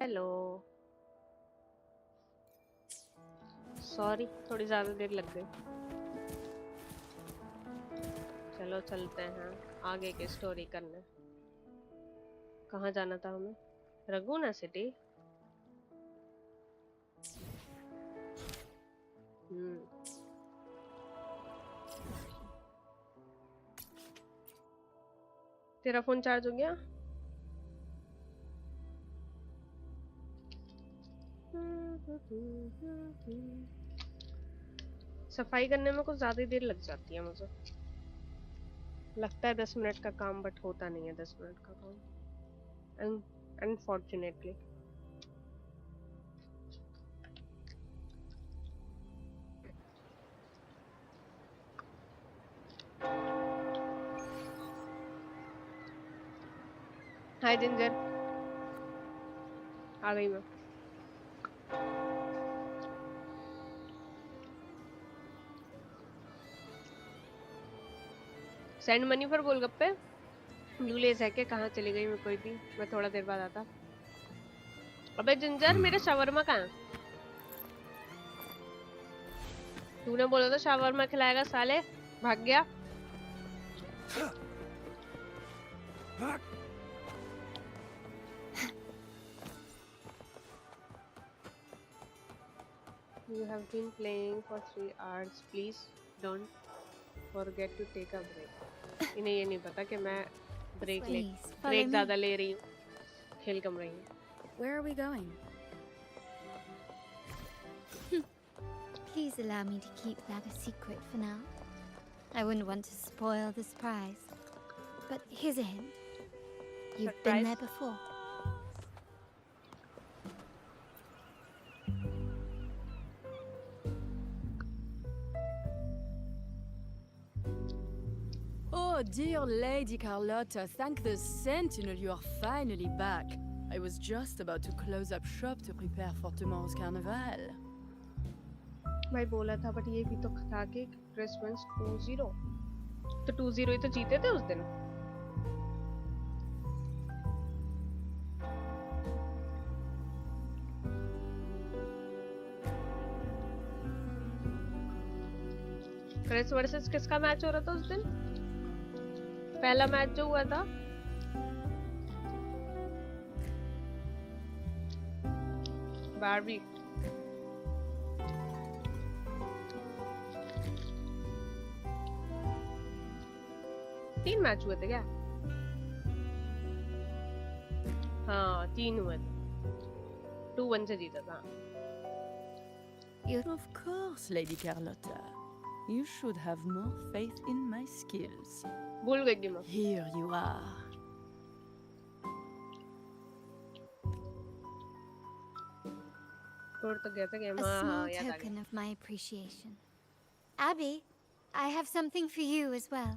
हेलो सॉरी थोड़ी ज्यादा देर लग गई चलो चलते हैं आगे की स्टोरी करने कहाँ जाना था हमें रघुना सिटी तेरा फोन चार्ज हो गया सफाई करने में कुछ ज्यादा देर लग जाती है मुझे लगता है 10 मिनट का काम बट होता नहीं है 10 मिनट का काम अनफॉर्चुनेटली हाय जिंजर आ गई मैं सेंड मनी पर गोलगप्पे ब्लू लेस है के कहाँ चली गई मैं कोई भी मैं थोड़ा देर बाद आता अबे जिंजर मेरे शावरमा कहाँ है तूने बोला था शावरमा खिलाएगा साले भाग गया You have been playing for 3 hours. Please don't forget to take a break. इन्हें ये नहीं पता कि मैं ब्रेक ज़्यादा ले रही हूँ खेल कम रही हूँ Where are we going? Please allow me to keep that a secret for now. I wouldn't want to spoil the surprise. But here's a hint. You've been there before. Oh, dear Lady Carlotta, thank the Sentinel you are finally back. I was just about to close up shop to prepare for tomorrow's carnival. भाई बोला था but ये भी तो था कि Christmas 20 तो 20 ही तो जीते थे उस दिन क्रिस वर्सेस किसका मैच हो रहा था उस दिन पहला मैच जो हुआ था बारबी तीन मैच हुए थे क्या हाँ 3 हुए थे 2-1 से जीता था Of course, Lady Carlotta. You should have more faith in my skills. भूल गई थी मैं Here you are. छोड़ तो गया था गेम A हाँ small हाँ याद आ token गया of my appreciation. Abby, I have something for you as well.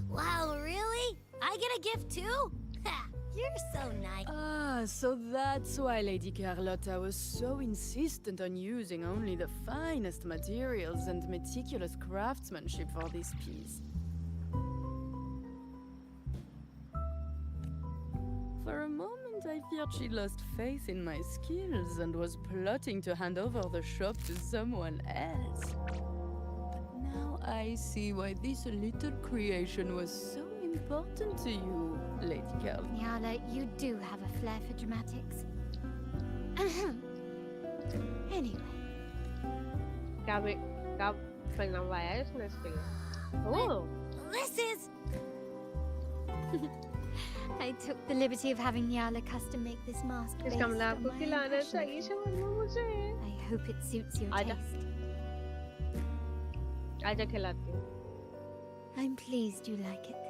Wow, really? I get a gift too? Ha! You're so nice. Ah, so that's why Lady Carlotta was so insistent on using only the finest materials and meticulous craftsmanship for this piece. For a moment, I feared she lost faith in my skills and was plotting to hand over the shop to someone else. But now I see why this little creation was so important to you, Lady Carlotta. Nyala, you do have a flair for dramatics. Anyway. क्या पहनावाया है इसने इसके लिए ओह This is... I took the liberty of having Nyala custom make this mask based इसका मतलब on आपको my खिलाना impression चाहिए of it. शवरमा मुझे I hope it suits your आजा taste. आजा खिलाती हूँ I'm pleased you like it.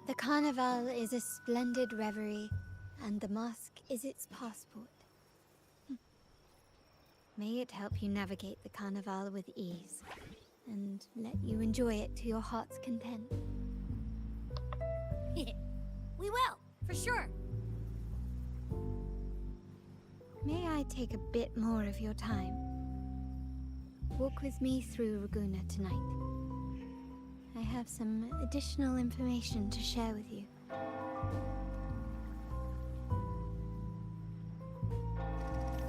The carnival is a splendid reverie, and the mask is its passport. May it help you navigate the carnival with ease, and let you enjoy it to your heart's content. We will, for sure. May I take a bit more of your time? Walk with me through Raguna tonight. I have some additional information to share with you.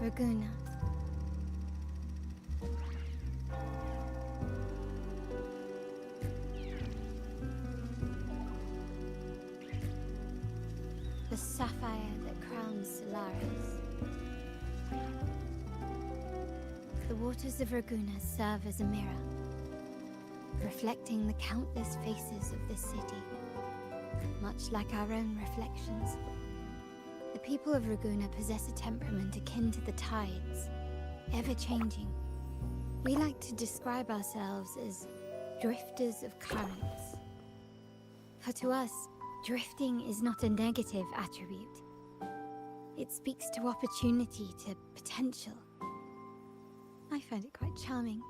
Raguna. The sapphire that crowns Solaris. The waters of Raguna serve as a mirror, reflecting the countless faces of this city, much like our own reflections. The people of Raguna possess a temperament akin to the tides, ever-changing. We like to describe ourselves as drifters of currents. For to us, drifting is not a negative attribute. It speaks to opportunity, to potential. I find it quite charming,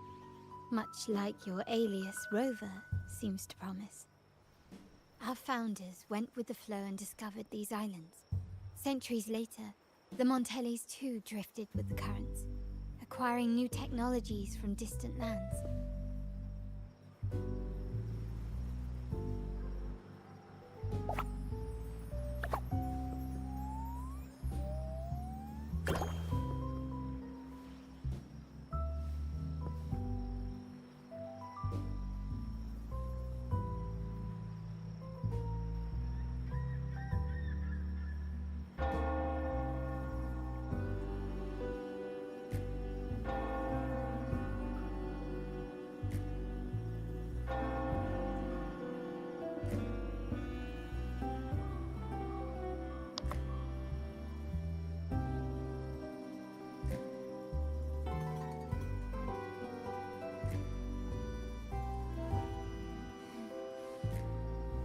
much like your alias Rover seems to promise. Our founders went with the flow and discovered these islands. Centuries later, the Montellis too drifted with the currents, acquiring new technologies from distant lands.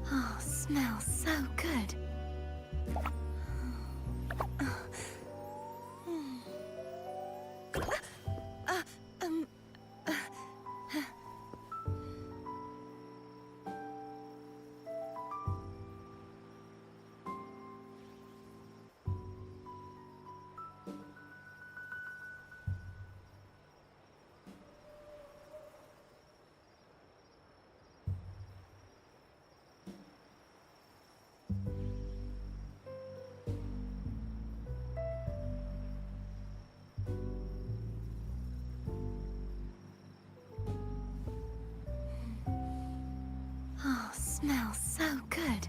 Oh, smells so good. Oh, smells so good.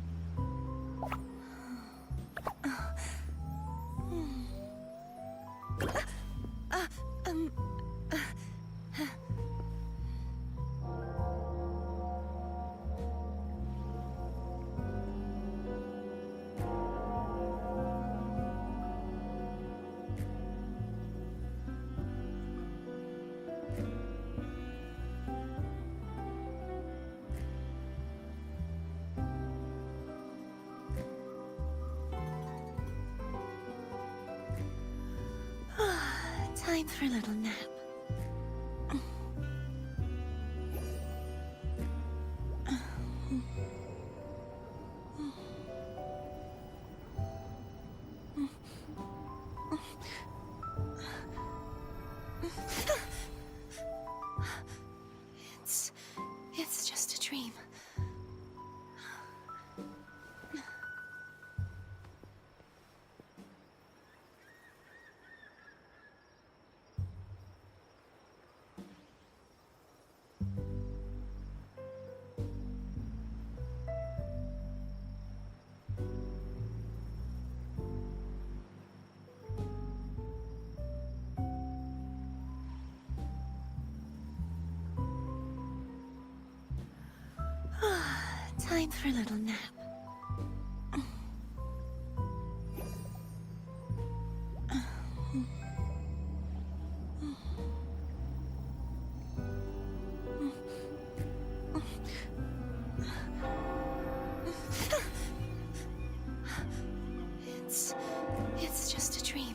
Time for a little nap. It's just a dream. Time for a little nap. It's just a dream.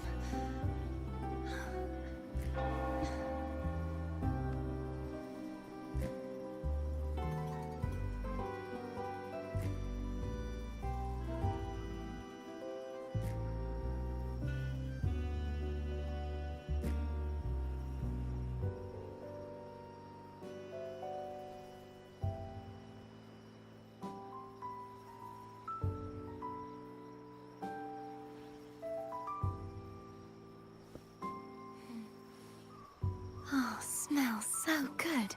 smells so good.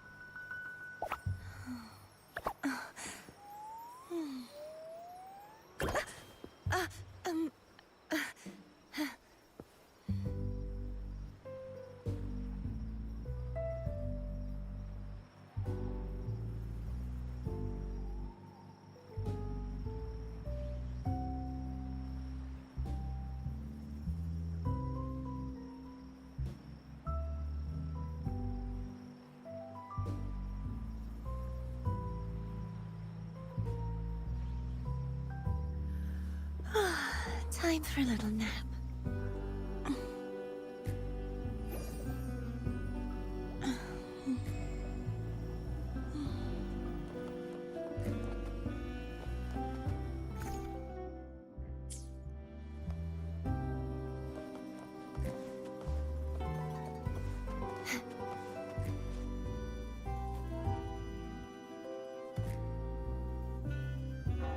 Time for a little nap.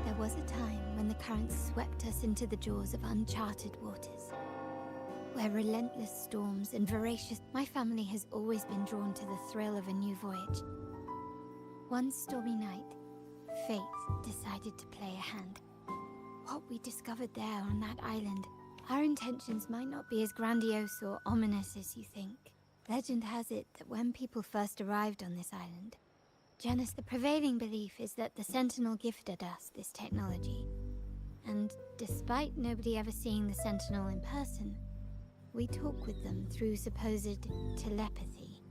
There was a time when the currents swept us into the jaws of uncharted waters, where relentless storms and voracious... My family has always been drawn to the thrill of a new voyage. One stormy night, fate decided to play a hand. What we discovered there on that island, our intentions might not be as grandiose or ominous as you think. Legend has it that when people first arrived on this island, Janus, the prevailing belief is that the Sentinel gifted us this technology. And despite nobody ever seeing the Sentinel in person, we talk with them through supposed telepathy.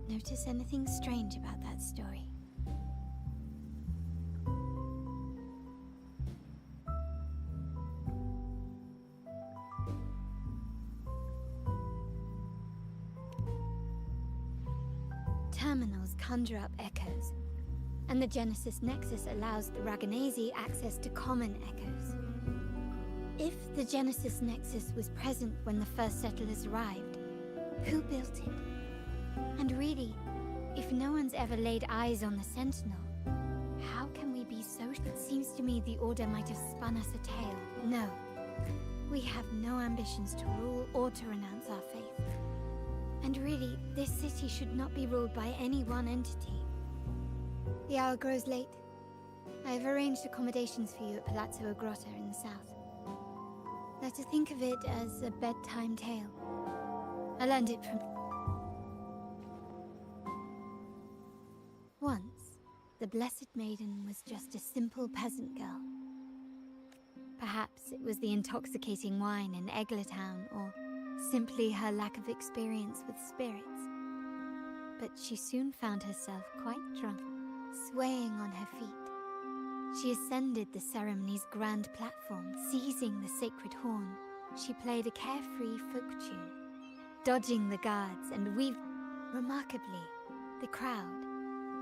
Notice anything strange about that story? Terminals conjure up echoes, and the Genesis Nexus allows the Raganesi access to common echoes. If the Genesis Nexus was present when the first settlers arrived, who built it? And really, if no one's ever laid eyes on the Sentinel, how can we be so... It seems to me the Order might have spun us a tale. No. We have no ambitions to rule or to renounce our faith. And really, this city should not be ruled by any one entity. The hour grows late. I have arranged accommodations for you at Palazzo Agrotta in the south. Let us think of it as a bedtime tale. I learned it from... Once, the Blessed Maiden was just a simple peasant girl. Perhaps it was the intoxicating wine in Eggletown, or simply her lack of experience with spirits. But she soon found herself quite drunk, swaying on her feet. She ascended the ceremony's grand platform, seizing the sacred horn. She played a carefree folk tune, dodging the guards and weaved. Remarkably, the crowd,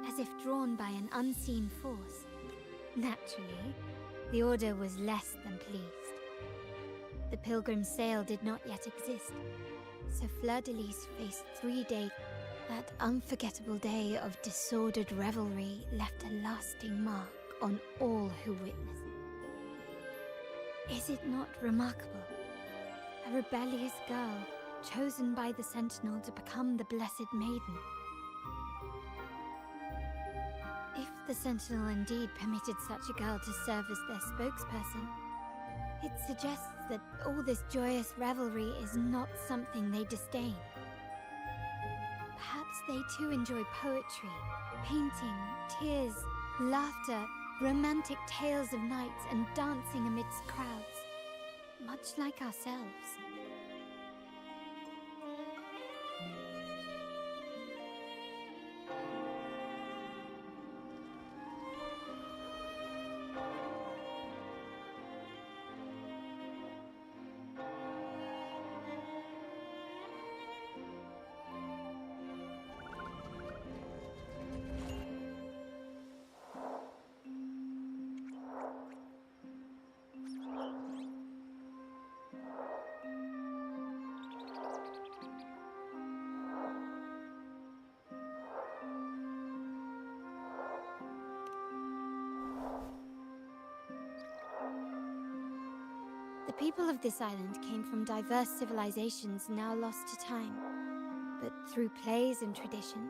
as if drawn by an unseen force. Naturally, the Order was less than pleased. The Pilgrim Sale did not yet exist, so Fleur-de-Lis faced 3 days. That unforgettable day of disordered revelry left a lasting mark on all who witnessed. Is it not remarkable? A rebellious girl chosen by the Sentinel to become the Blessed Maiden. If the Sentinel indeed permitted such a girl to serve as their spokesperson, it suggests that all this joyous revelry is not something they disdain. Perhaps they too enjoy poetry, painting, tears, laughter, romantic tales of nights, and dancing amidst crowds, much like ourselves. The people of this island came from diverse civilizations now lost to time. But Through plays and tradition,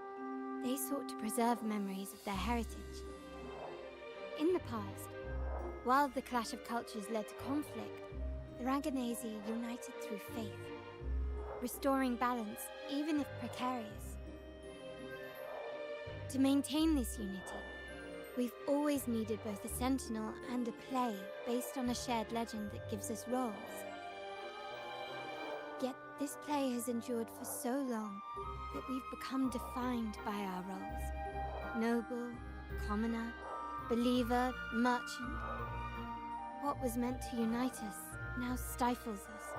they sought to preserve memories of their heritage. In the past, while the clash of cultures led to conflict, the Raganese united through faith, restoring balance even if precarious. To maintain this unity, we've always needed both a sentinel and a play based on a shared legend that gives us roles. Yet this play has endured for so long that we've become defined by our roles. Noble, commoner, believer, merchant. What was meant to unite us now stifles us.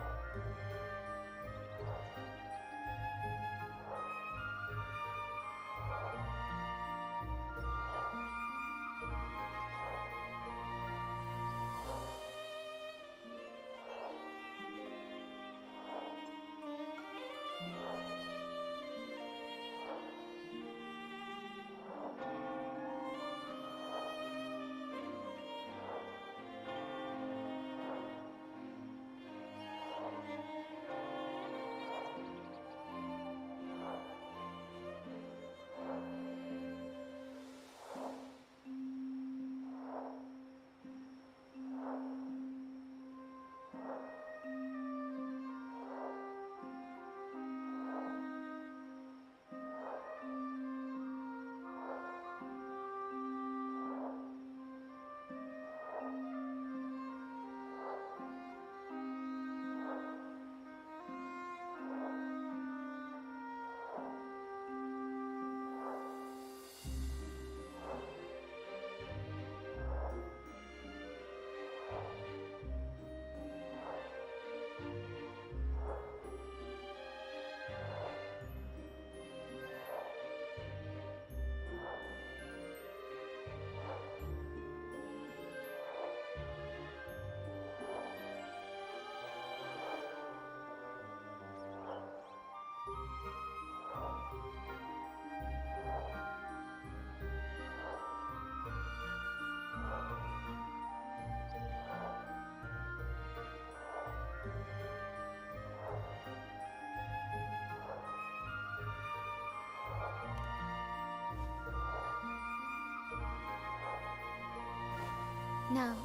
Now,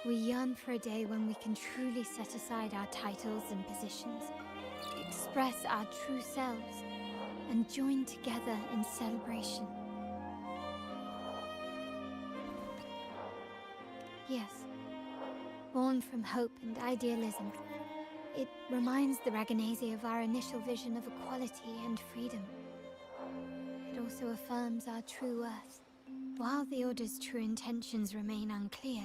we yearn for a day when we can truly set aside our titles and positions, express our true selves, and join together in celebration. Yes, born from hope and idealism, it reminds the Raganese of our initial vision of equality and freedom. It also affirms our true worth. While the Order's true intentions remain unclear,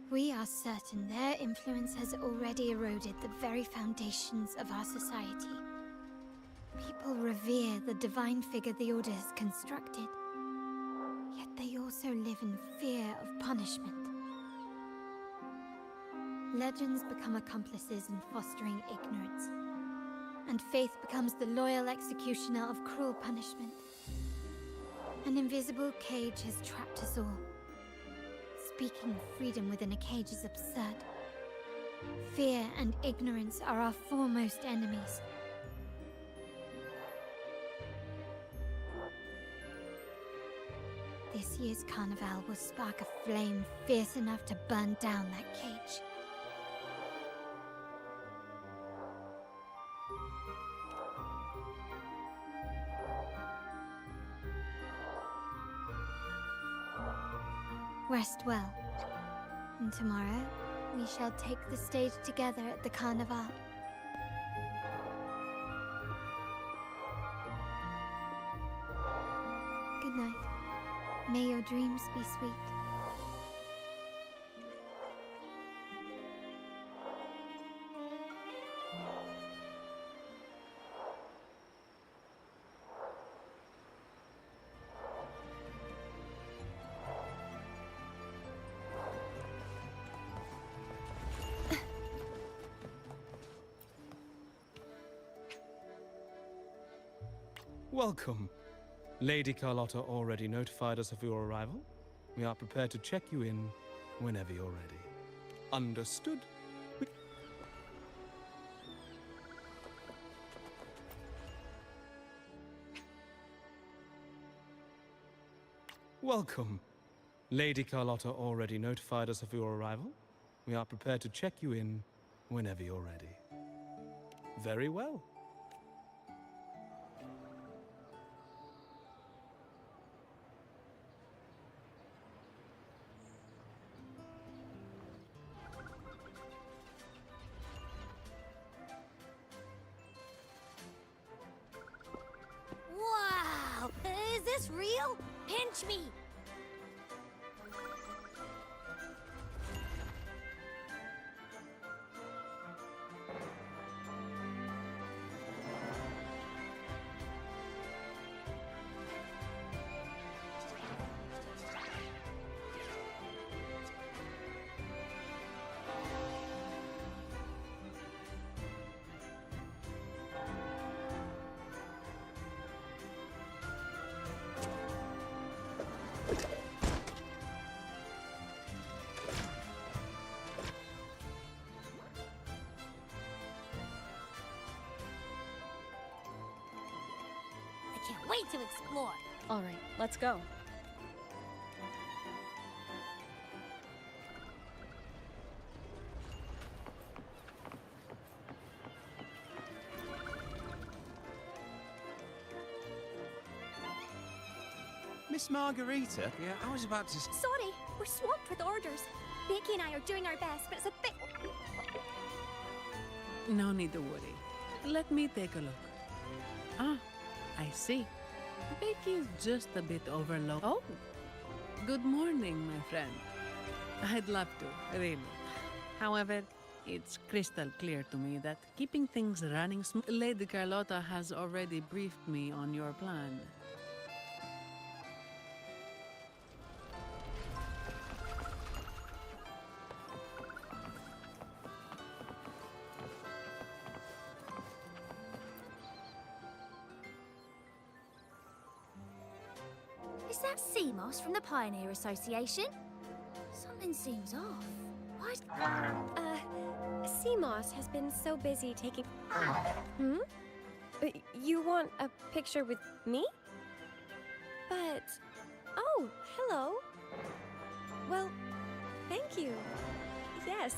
we are certain their influence has already eroded the very foundations of our society. People revere the divine figure the Order has constructed, yet they also live in fear of punishment. Legends become accomplices in fostering ignorance, and faith becomes the loyal executioner of cruel punishment. An invisible cage has trapped us all. Speaking of freedom within a cage is absurd. Fear and ignorance are our foremost enemies. This year's carnival will spark a flame fierce enough to burn down that cage. Rest well, and tomorrow we shall take the stage together at the carnival. Good night. May your dreams be sweet. Welcome. Lady Carlotta already notified us of your arrival. We are prepared to check you in whenever you're ready. Understood? Welcome. Lady Carlotta already notified us of your arrival. We are prepared to check you in whenever you're ready. Very well. Wow! Is this real? Pinch me! I can't wait to explore. All right, let's go. Miss Margarita? Yeah, I was about to... Sorry, we're swamped with orders. Becky and I are doing our best, but it's a bit... No need to worry. Let me take a look. Ah, I see. Becky's just a bit overloaded. Oh, good morning, my friend. I'd love to, really. However, it's crystal clear to me that keeping things running smooth... Lady Carlotta has already briefed me on your plan. Is that sea moss from the Pioneer Association? Something seems off. What? Sea moss has been so busy taking... Hmm? You want a picture with me? But... Oh, hello. Well, thank you. Yes,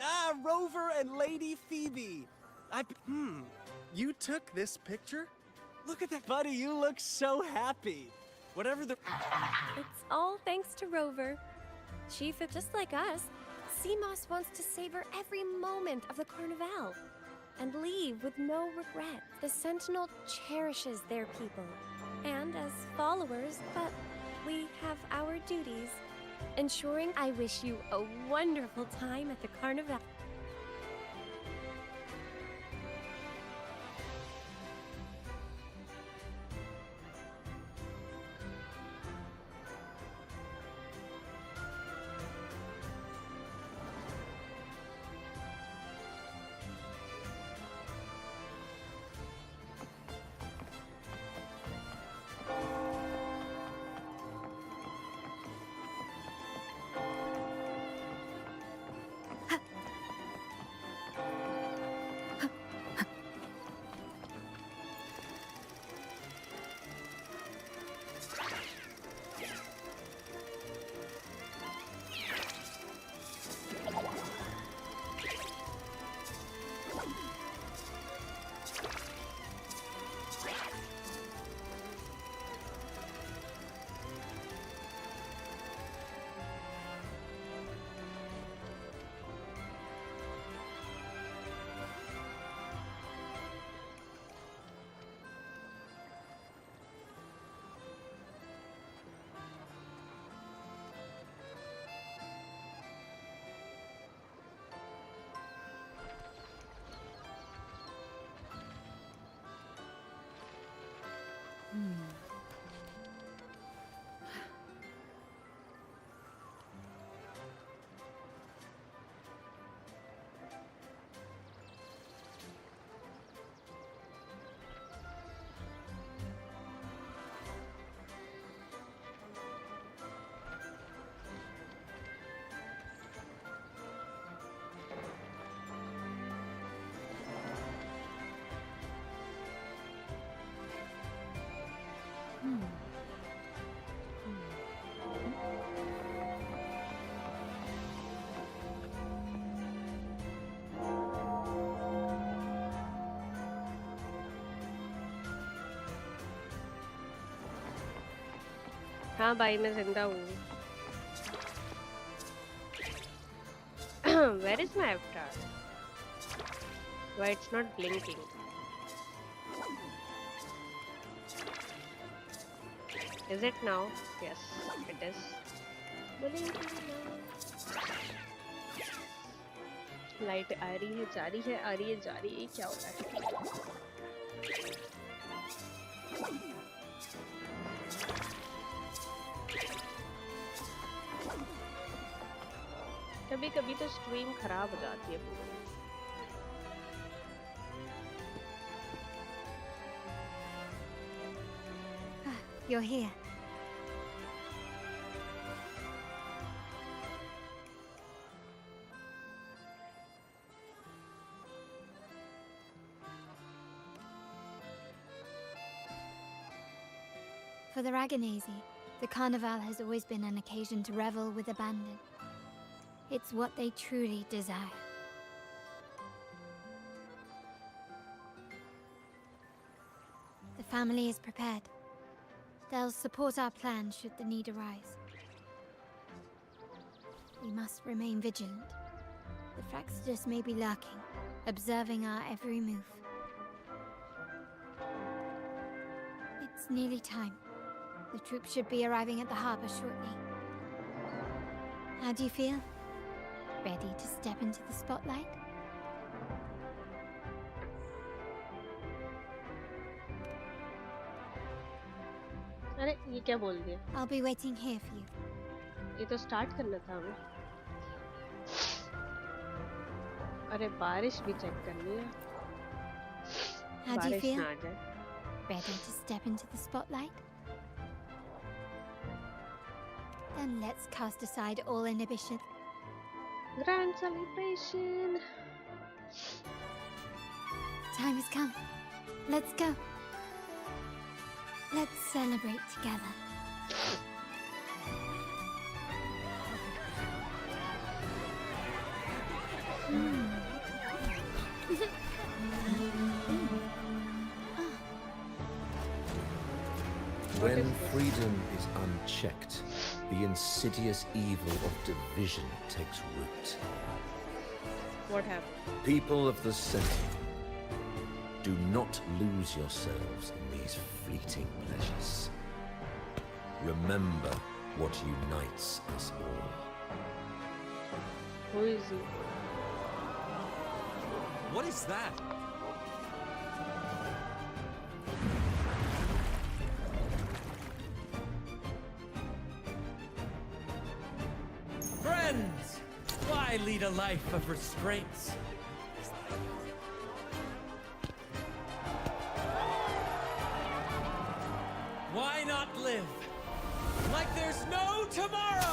Ah, Rover and Lady Phoebe. You took this picture? Look at that, buddy. You look so happy. Whatever the... it's all thanks to Rover. Chief, just like us, Seamoss wants to savor every moment of the Carnival and leave with no regret. The Sentinel cherishes their people, and as followers, but we have our duties. Ensuring I wish you a wonderful time at the Carnival. हाँ भाई मैं जिंदा हूँ. Where is my avatar? Why it's not blinking? Is it now? Yes, it is. Blinking now. Light आ रही है, जा रही है, आ रही है, जा रही है. क्या हो रहा है? कभी कभी तो स्ट्रीम खराब हो जाती है पूरी. You're here. For the Raganese, the carnival has always been an occasion to revel with abandon. It's what they truly desire. The family is prepared. They'll support our plan should the need arise. We must remain vigilant. The Fraxidus may be lurking, observing our every move. It's nearly time. The troops should be arriving at the harbor shortly. How do you feel? Ready to step into the spotlight? अरे ये क्या बोल दिया? I'll be waiting here for you. ये तो start करना था हमें. अरे बारिश भी चेक करनी है. How do you बारिश feel? ना आ जाए. Ready to step into the spotlight? Then let's cast aside all inhibition. Grand celebration. Time has come. Let's go. Let's celebrate together. When freedom is unchecked, the insidious evil of division takes root. What happened? People of the Sentinel, do not lose yourselves in these fleeting pleasures. Remember what unites us all. Who is he? What is that? Friends, why lead a life of restraints? Why not live like there's no tomorrow?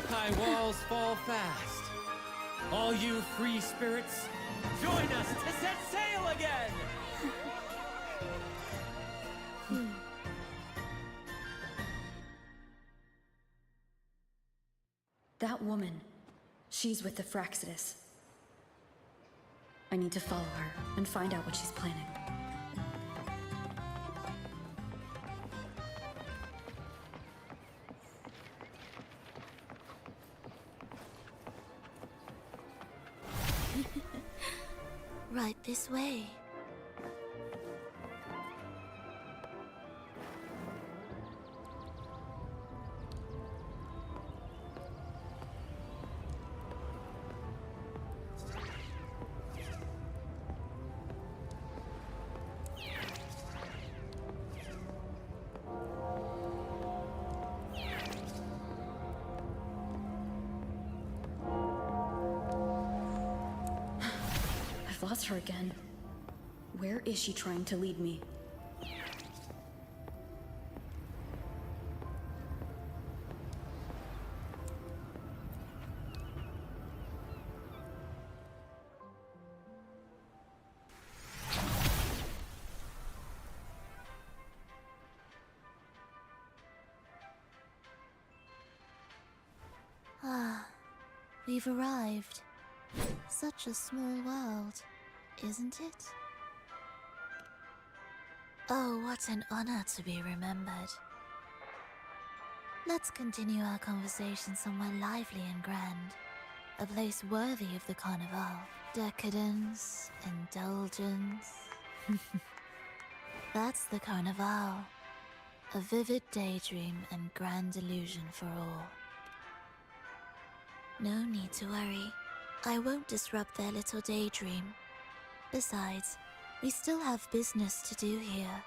High walls fall fast. All you free spirits, join us to set sail again! That woman, she's with the Fraxidus. I need to follow her and find out what she's planning. Right this way. I've lost her again. Where is she trying to lead me? We've arrived. Such a small world, isn't it? Oh, what an honor to be remembered. Let's continue our conversation somewhere lively and grand. A place worthy of the Carnival. Decadence, indulgence. That's the Carnival. A vivid daydream and grand illusion for all. No need to worry. I won't disrupt their little daydream. Besides, we still have business to do here.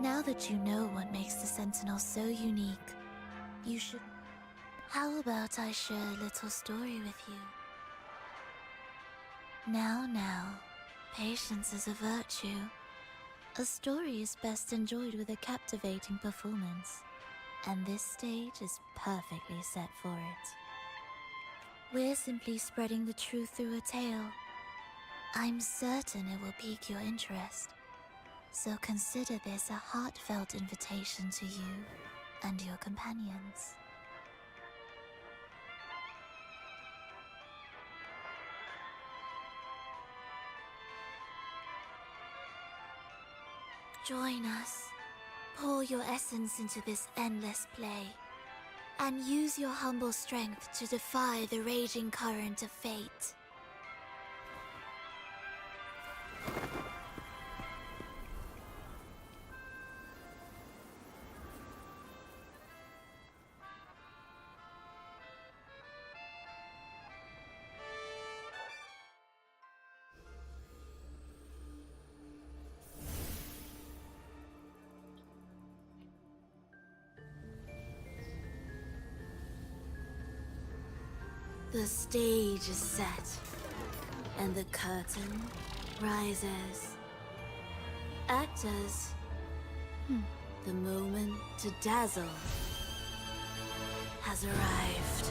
Now that you know what makes the Sentinel so unique, you should... How about I share a little story with you? Now, patience is a virtue. A story is best enjoyed with a captivating performance, and this stage is perfectly set for it. We're simply spreading the truth through a tale. I'm certain it will pique your interest, so consider this a heartfelt invitation to you and your companions. Join us. Pour your essence into this endless play, and use your humble strength to defy the raging current of fate. The stage is set, and the curtain rises. Actors, the moment to dazzle has arrived.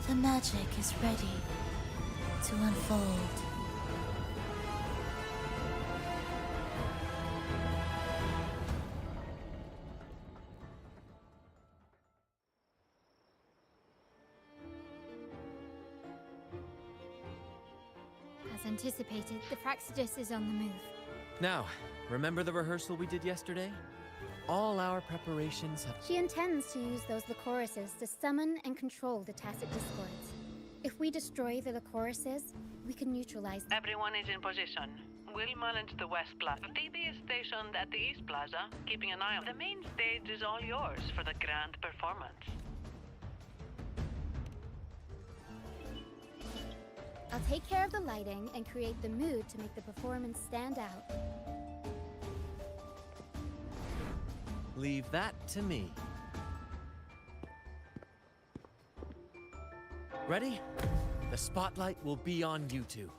The magic is ready to unfold. As anticipated, the Praxidus is on the move. Now, remember the rehearsal we did yesterday? All our preparations have... She intends to use those Lycoruses to summon and control the tacit discords. If we destroy the Lycoruses, we can neutralize them. Everyone is in position. We'll manage the West Plaza. Phoebe is stationed at the East Plaza, keeping an eye on... The main stage is all yours for the grand performance. I'll take care of the lighting and create the mood to make the performance stand out. Leave that to me. Ready? The spotlight will be on you two.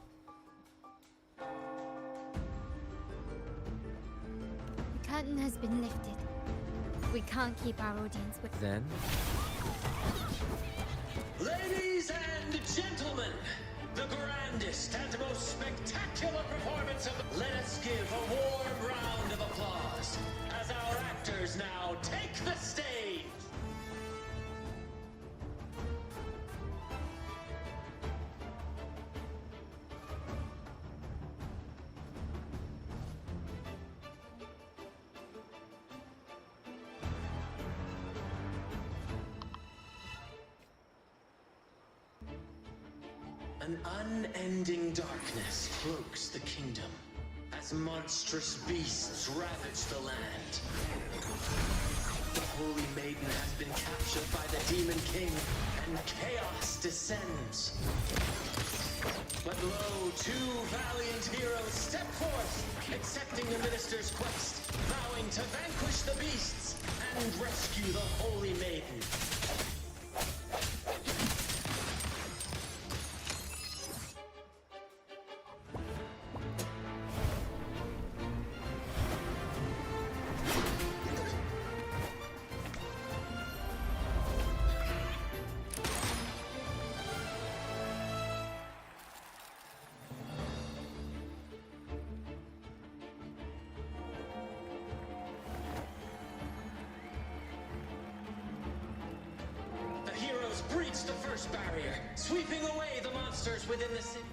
The curtain has been lifted. We can't keep our audience with... Then? Ladies and gentlemen, the grandest and most spectacular performance of... Let us give a warm round of applause as our actors now take the stage. An unending darkness cloaks the kingdom as monstrous beasts ravage the land. The Holy Maiden has been captured by the Demon King, and chaos descends. But lo, two valiant heroes step forth, accepting the minister's quest, vowing to vanquish the beasts and rescue the Holy Maiden. Breach the first barrier, sweeping away the monsters within the city.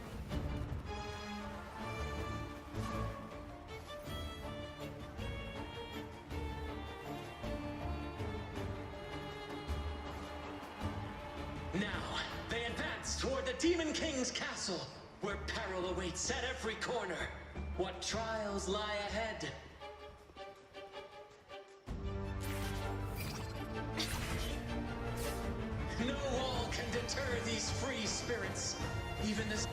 Now, they advance toward the Demon King's castle, where peril awaits at every corner. What trials lie ahead? No wall can deter these free spirits. Even this.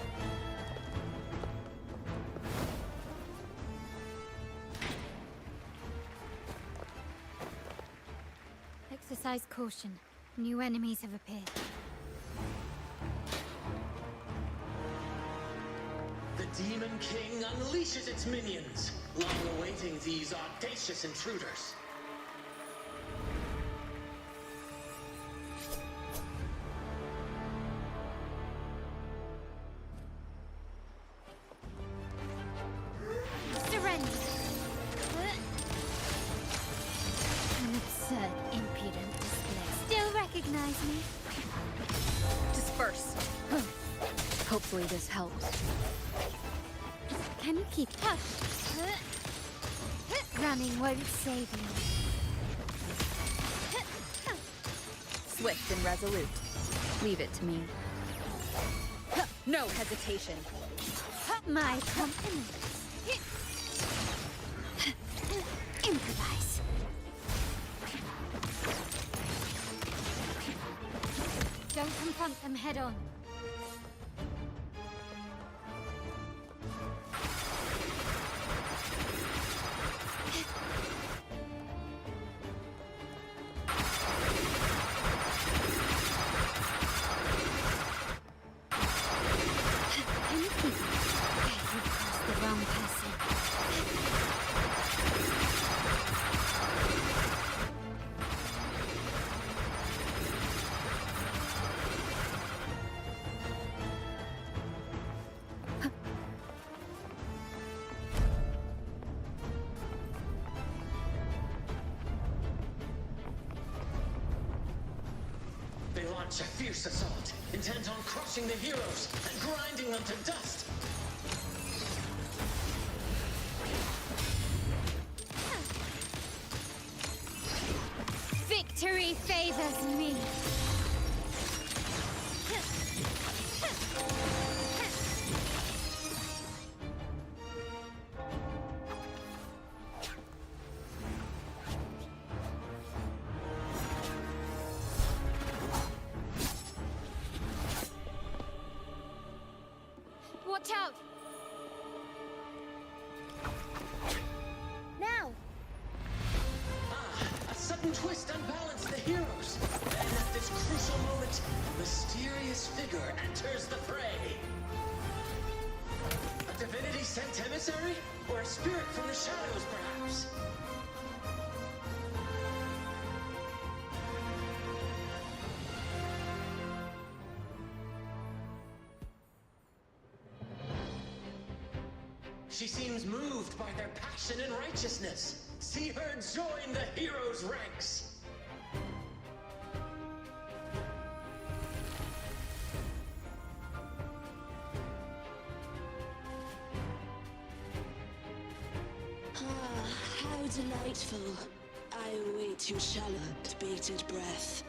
Exercise caution. New enemies have appeared. The Demon King unleashes its minions, long awaiting these audacious intruders. Surrender! An absurd, impudent display. Still recognize me? Disperse. Hopefully this helps. Can you keep up? Running won't save you. Swift and resolute. Leave it to me. No hesitation. My compliments. Improvise. Don't confront them head on. They launch a fierce assault, intent on crushing the heroes and grinding them to dust. Victory favors me. Watch out! Now! A sudden twist unbalanced the heroes. Then at this crucial moment, a mysterious figure enters the fray. A divinity sent emissary? Or a spirit from the shadows, perhaps? She seems moved by their passion and righteousness. See her join the heroes' ranks. Ah, how delightful. I await your shallow, bated breath.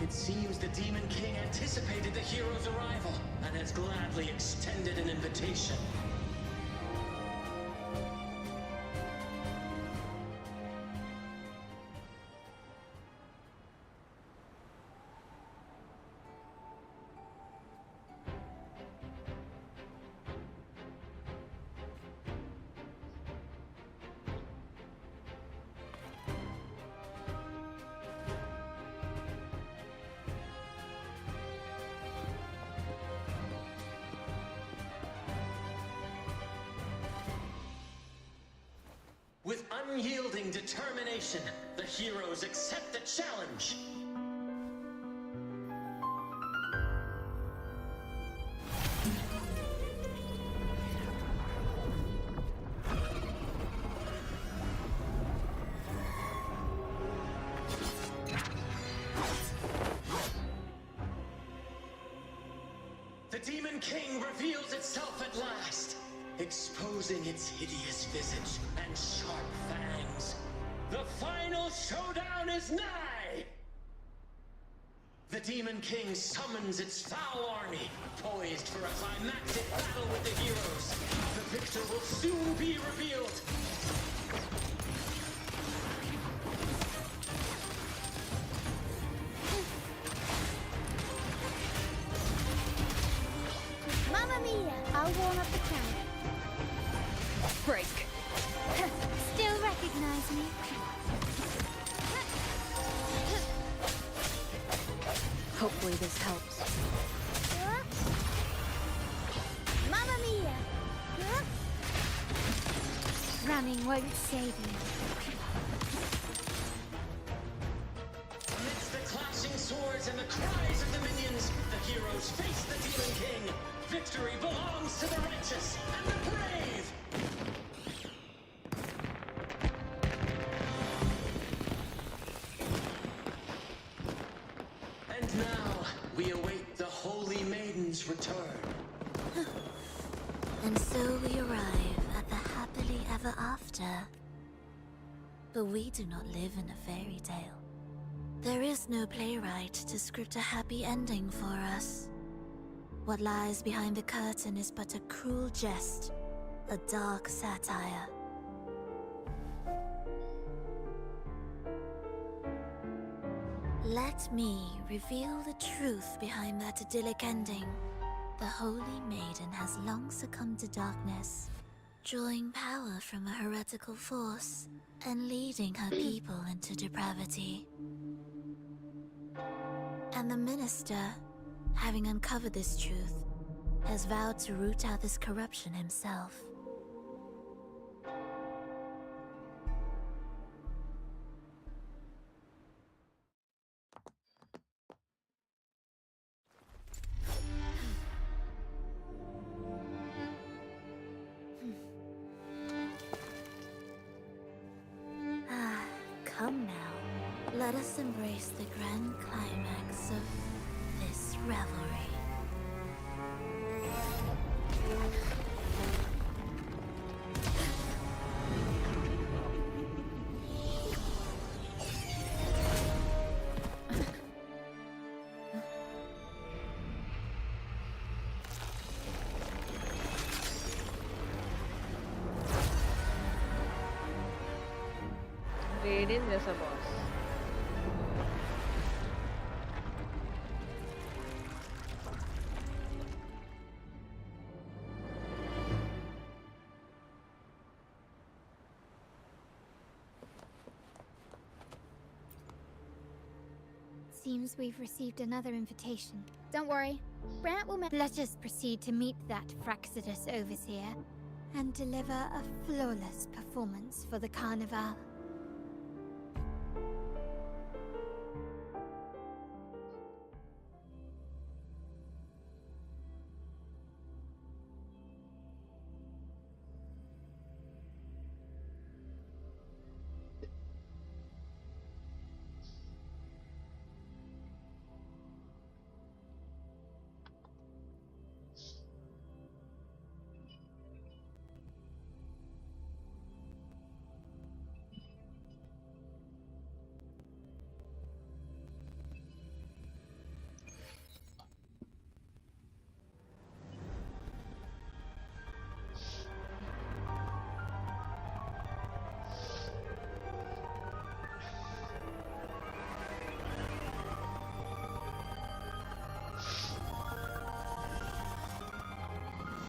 It seems the Demon King anticipated the hero's arrival and has gladly extended an invitation. With unyielding determination, the heroes accept the challenge. The Demon King reveals itself at last, exposing its hideous visage and sharp fangs. The final showdown is nigh! The Demon King summons its foul army, poised for a climactic battle with the heroes. The victor will soon be revealed. Mamma mia! I'll warm up the crowd. Break. Still recognize me? Hopefully this helps. Mamma mia! Running won't save you. Amidst the clashing swords and the cries of the minions, the heroes face the Demon King. Victory belongs to the righteous and the brave! And now, we await the Holy Maiden's return. And so we arrive at the happily ever after. But we do not live in a fairy tale. There is no playwright to script a happy ending for us. What lies behind the curtain is but a cruel jest, a dark satire. Let me reveal the truth behind that idyllic ending. The Holy Maiden has long succumbed to darkness, drawing power from a heretical force and leading her people into depravity. And the minister, having uncovered this truth, has vowed to root out this corruption himself. Come now, let us embrace the grand climax of this revelry. Raiden जैसा boss. Seems we've received another invitation. Don't worry, Brant will let us proceed to meet that Fraxidus Overseer and deliver a flawless performance for the Carnival.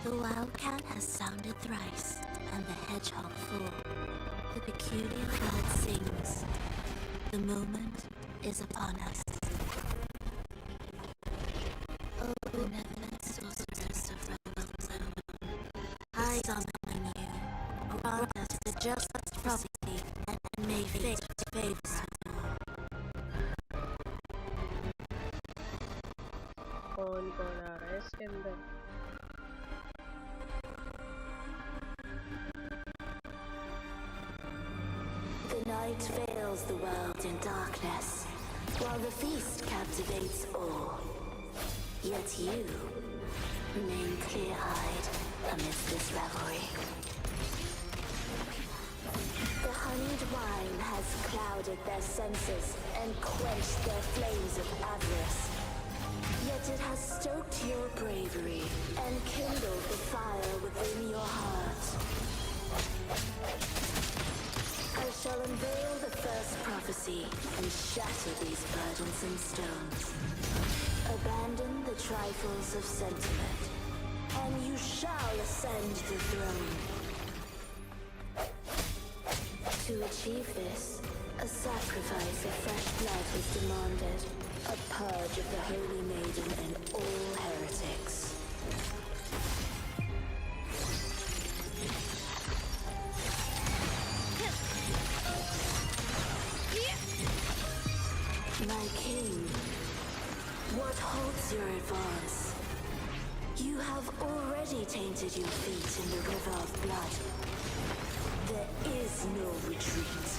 The wildcat has sounded thrice, and the hedgehog four. The peculiar bird sings. The moment is upon us. O benevolent sorceress of realms unknown, I summon you. Grant us the just prophecy, and may fate favor us. कौन कौन आ रहा है इसके अंदर? The night veils the world in darkness, while the feast captivates all. Yet you remain clear-eyed amidst this revelry. The Honeyed wine has clouded their senses and quenched their flames of avarice. Yet it has stoked your bravery and kindled the fire within your heart. I shall unveil the first prophecy and shatter these burdensome stones. Abandon the trifles of sentiment, and you shall ascend the throne. To achieve this, a sacrifice of fresh blood is demanded. A purge of the Holy Maiden and all heretics. My king, what holds your advance? You have already tainted your feet in the river of blood. There is no retreat.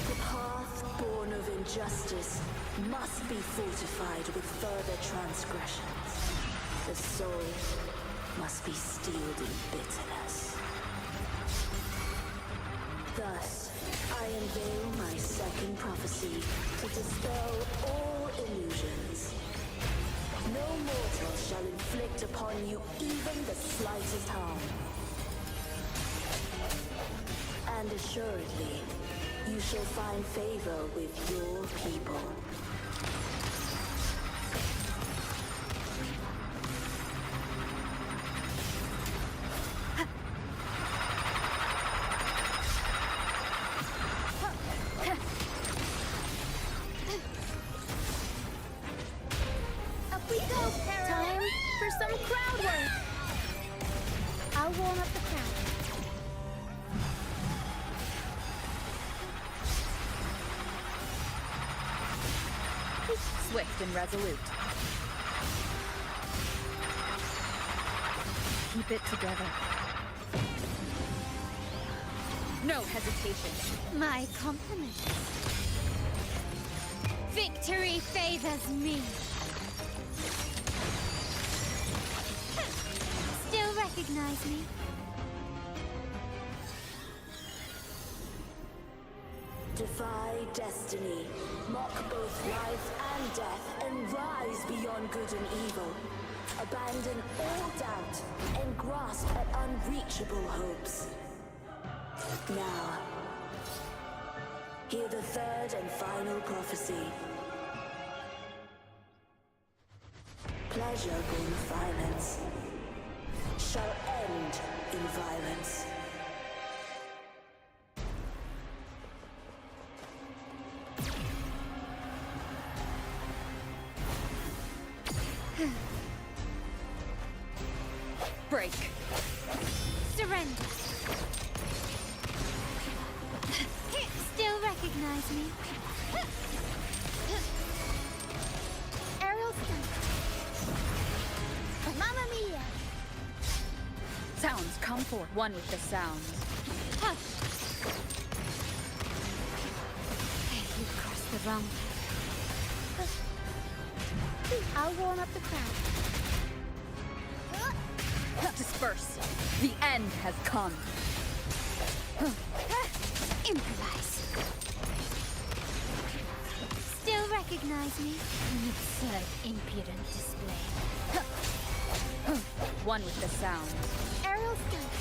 The path born of injustice must be fortified with further transgressions. The soul must be steeled in bitterness. Thus, I unveil my second prophecy to dispel all illusions. No mortal shall inflict upon you even the slightest harm. And assuredly, you shall find favor with your people. Up we go! Time for some crowd work! I'll warm up the crowd. Swift and resolute. Keep it together. No hesitation. My compliments. Victory favors me. Still recognize me? Defy destiny, mock both life and death, and rise beyond good and evil. Abandon all doubt and grasp at unreachable hopes. Now, hear the third and final prophecy. Pleasure born of violence shall end in violence. Break. Surrender. Still recognize me? Aerial stunt. Mamma mia! Sounds come forth. One with the sounds. Hush! You crossed the wrong path. I'll warm up the crowd. Disperse. The end has come. Improvise. Still recognize me? An absurd, impudent display. One with the sound. Aerial stunt.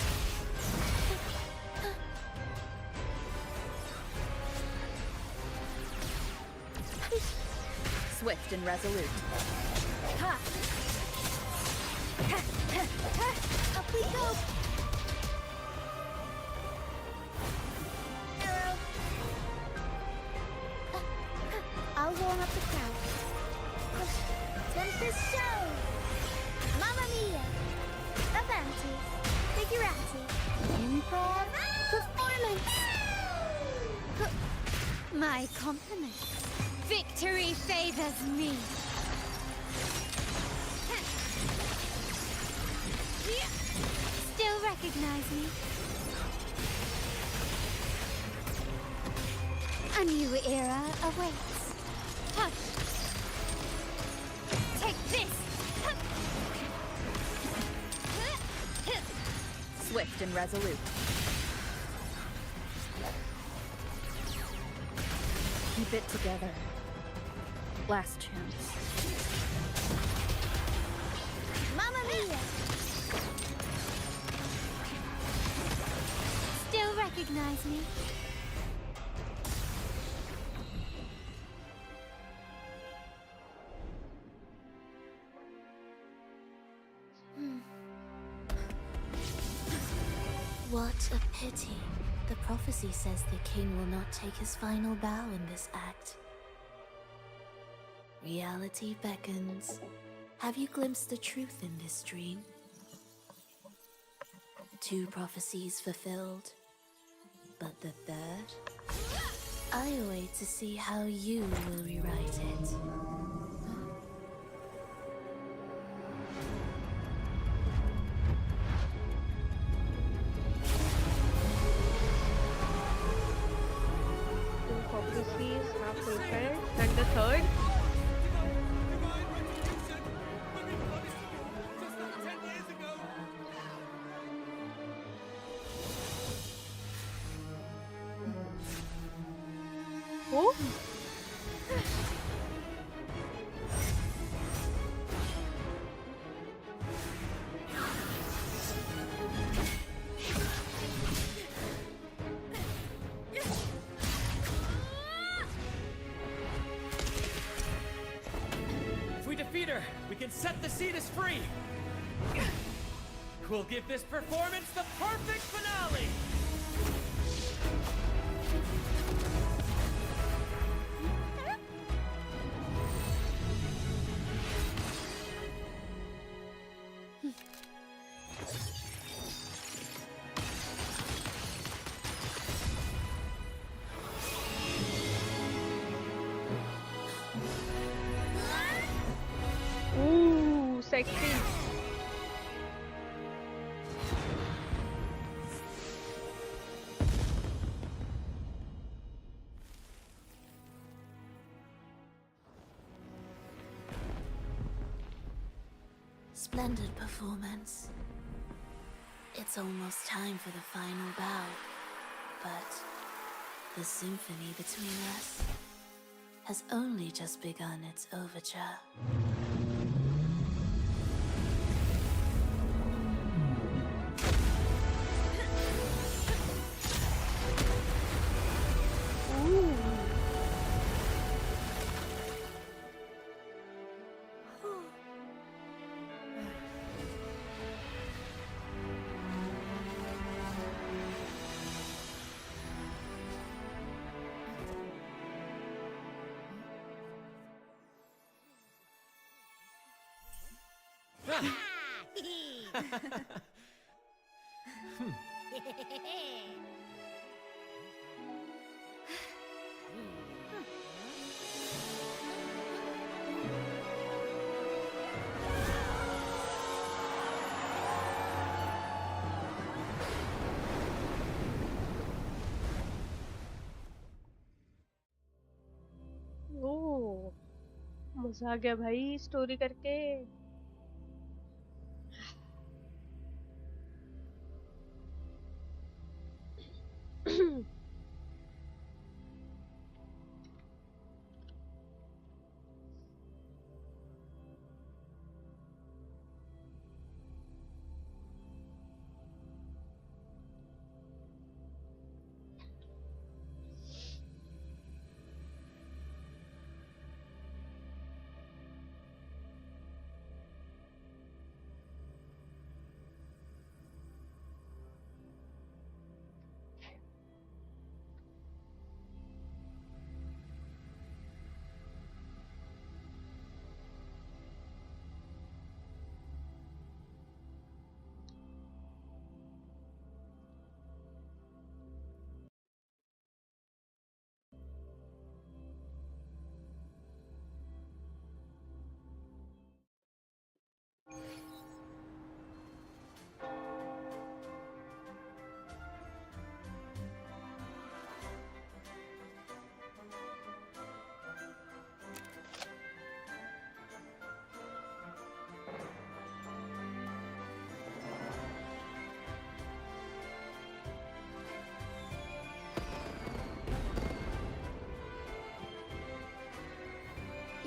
Swift and resolute. Ha! Up we go! Arrow! I'll warm up the crowd. Tempest show! Mamma mia! Avanti! Figurati! Improv performance! My compliments. Victory favors me. Still recognize me? A new era awaits. Hush! Take this! Swift and resolute. Keep it together. Last chance. Mamma mia! Still recognize me? What a pity. The prophecy says the king will not take his final bow in this act. Reality beckons. Have you glimpsed the truth in this dream? 2 prophecies fulfilled, but the third? I await to see how you will rewrite it. Prophecies have fulfilled, and the third? Oh? If we defeat her, we can set the Cetus free! We'll give this performance the perfect finale! Ooh, sexy. Splendid performance. It's almost time for the final bow, but the symphony between us has only just begun its overture. ओह, मजा आ गया भाई story करके।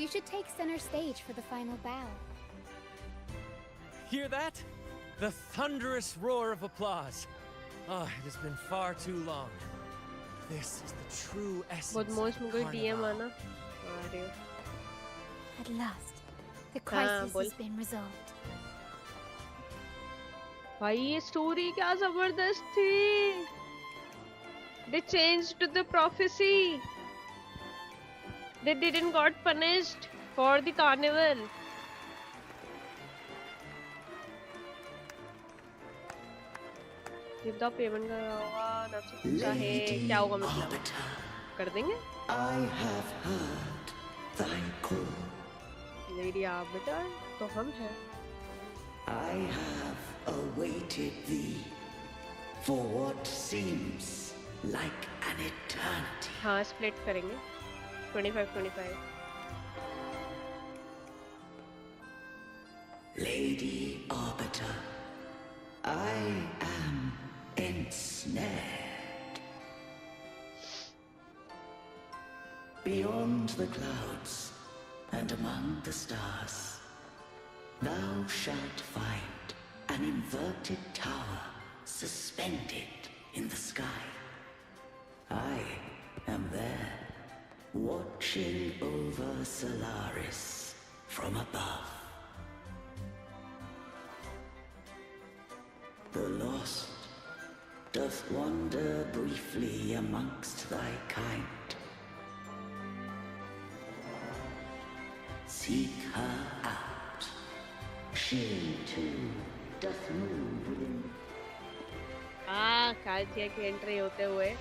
You should take center stage for the final bow. Hear that? The thunderous roar of applause. Ah, it has been far too long. This is the true essence of बदमाश the में कोई DM carnival. आना आ रही हो At last, the crisis बोल has been resolved. भाई ये story क्या जबरदस्त थी they changed the prophecy they didn't got punished for the carnival जितना पेमेंट कर रहा होगा नात्सु पूछा है क्या होगा मतलब कर देंगे I have heard thy call. Lady arbiter तो हम हैं I have awaited thee for what seems like an eternity. हाँ स्प्लिट करेंगे 25-25 Lady Arbiter, I am ensnared. Beyond the clouds and among the stars, thou shalt find an inverted tower suspended in the sky. I am there, watching over Solaris from above. The lost doth wander briefly amongst thy kind. Seek her out. She too doth move within. हाँ काल्चिया की entry होते हुए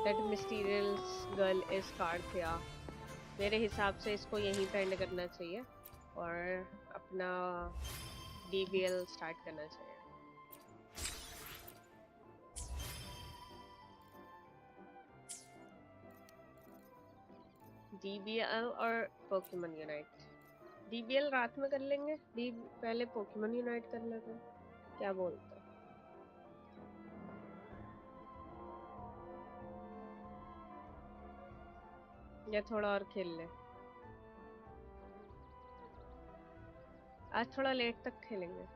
That mysterious girl is Karthia. मेरे हिसाब से इसको यहीं पे एंड करना चाहिए और अपना DBL स्टार्ट करना चाहिए DBL और पोकेमन यूनाइट DBL रात में कर लेंगे पहले पोकेमन यूनाइट कर लेते हैं क्या बोलते हैं या थोड़ा और खेल ले आज थोड़ा लेट तक खेलेंगे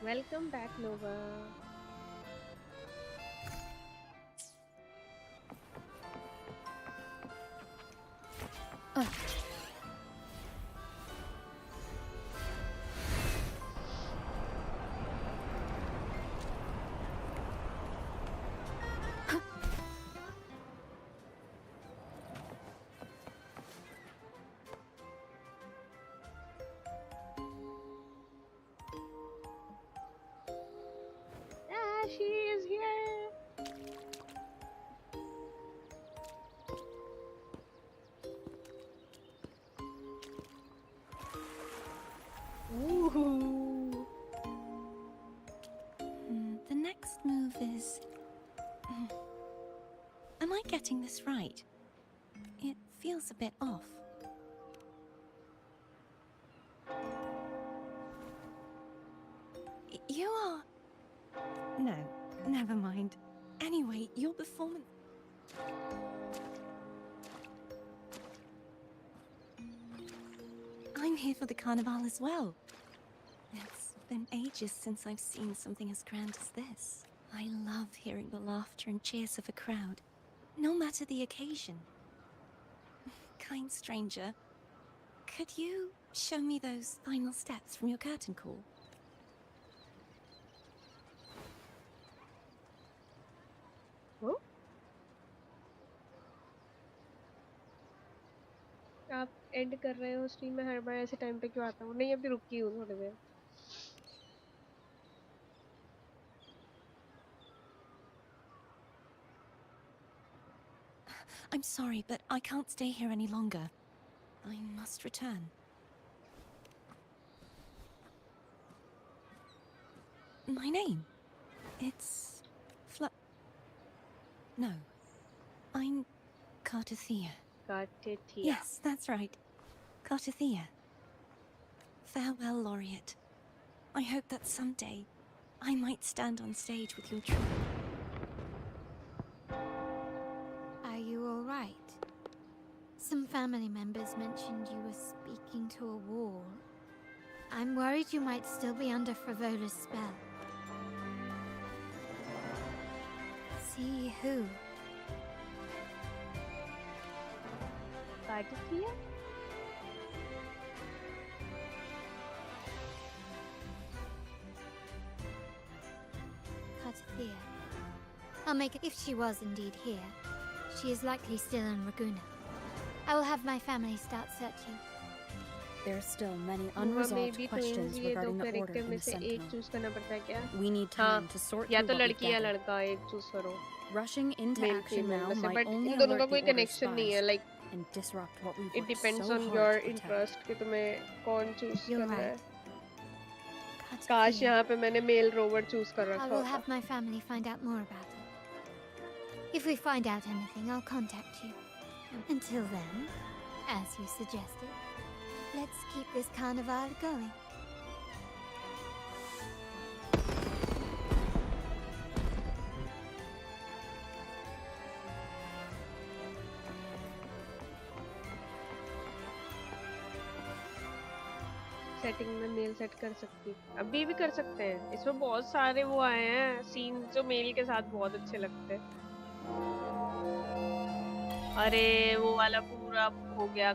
Welcome back, Nova. She is here. Ooh. The next move is... Am I getting this right? It feels a bit off. You are... No, never mind. Anyway, your performance... I'm here for the carnival as well. It's been ages since I've seen something as grand as this. I love hearing the laughter and cheers of a crowd, no matter the occasion. Kind stranger, could you show me those final steps from your curtain call? आप and कर रहे हो stream में हर बार ऐसे time पे क्यों आता हूँ नहीं अभी रुकी हूँ थोड़ी देर I'm sorry, but I can't stay here any longer. I must return. My name? It's... No. I'm Cartathea. Cartathea. Yes, that's right. Cartathea. Farewell, Laureate. I hope that someday I might stand on stage with your troupe. Are you alright? Some family members mentioned you were speaking to a wall. I'm worried you might still be under Frivola's spell. See who? Cartathea? Cartathea. I'll make it if she was indeed here. She is likely still in Raguna. I will have my family start searching. There are still many unresolved questions regarding the order in the Sentinel. We need time to sort या through तो what we've लड़की या gathered. लड़का एक choose करो. Rushing into Male, action female now में से, might but only इन दोनों का alert कोई the order's connection नहीं है. spies Like and disrupt what we've it worked depends so on hard your to protect. interest कि तुम्हें कौन चूज You're करना है. right. काश यहाँ पे मैंने मेल रोवर चूज कर I रखा will होता. have my family find out more about it. If we find out anything, I'll contact you. Until then, as you suggested, let's keep this carnival going. Setting में mail set कर सकती. अभी भी कर सकते हैं. इसमें बहुत सारे वो आए हैं सीन जो मेल के साथ बहुत अच्छे लगते हैं. अरे वो वाला पूरा हो गया.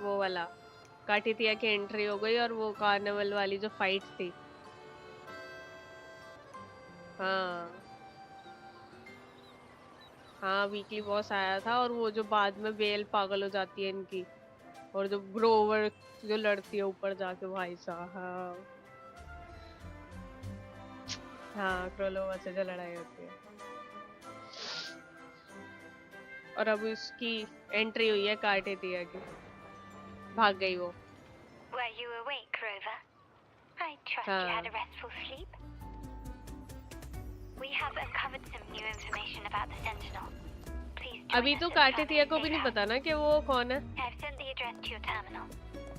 वो वाला कार्टिथिया की एंट्री हो गई और वो कार्निवल वाली जो फाइट थी. हाँ हाँ वीकली बॉस आया था और वो जो बाद में बेल पागल हो जाती है इनकी और जो ग्रोवर जो लड़ती है ऊपर जाके भाई साहब. हाँ क्रोलोवा से जो लड़ाई होती है और अब उसकी एंट्री हुई है कार्टिथिया की. भाग गई वो. Were you awake, Rover? I trust you had a restful sleep. We have uncovered some new information about the Sentinel. Please join अभी us तो in कार्टिथिया को Saturday भी नहीं House. पता ना कि वो कौन है. I've sent the address to your terminal.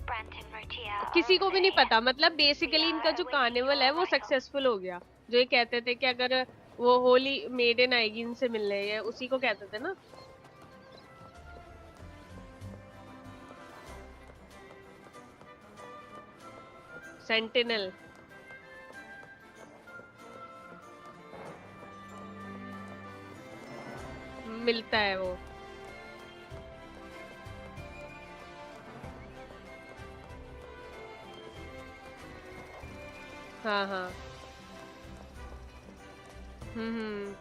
Branton Rotia. किसी को भी नहीं पता. मतलब बेसिकली इनका जो कार्निवल है वो सक्सेसफुल हो गया. जो ये कहते थे कि अगर वो होली मेडन आएगी इनसे मिलने, ये उसी को कहते थे ना. सेंटिनल. मिलता है वो. हाँ हाँ. हम्म.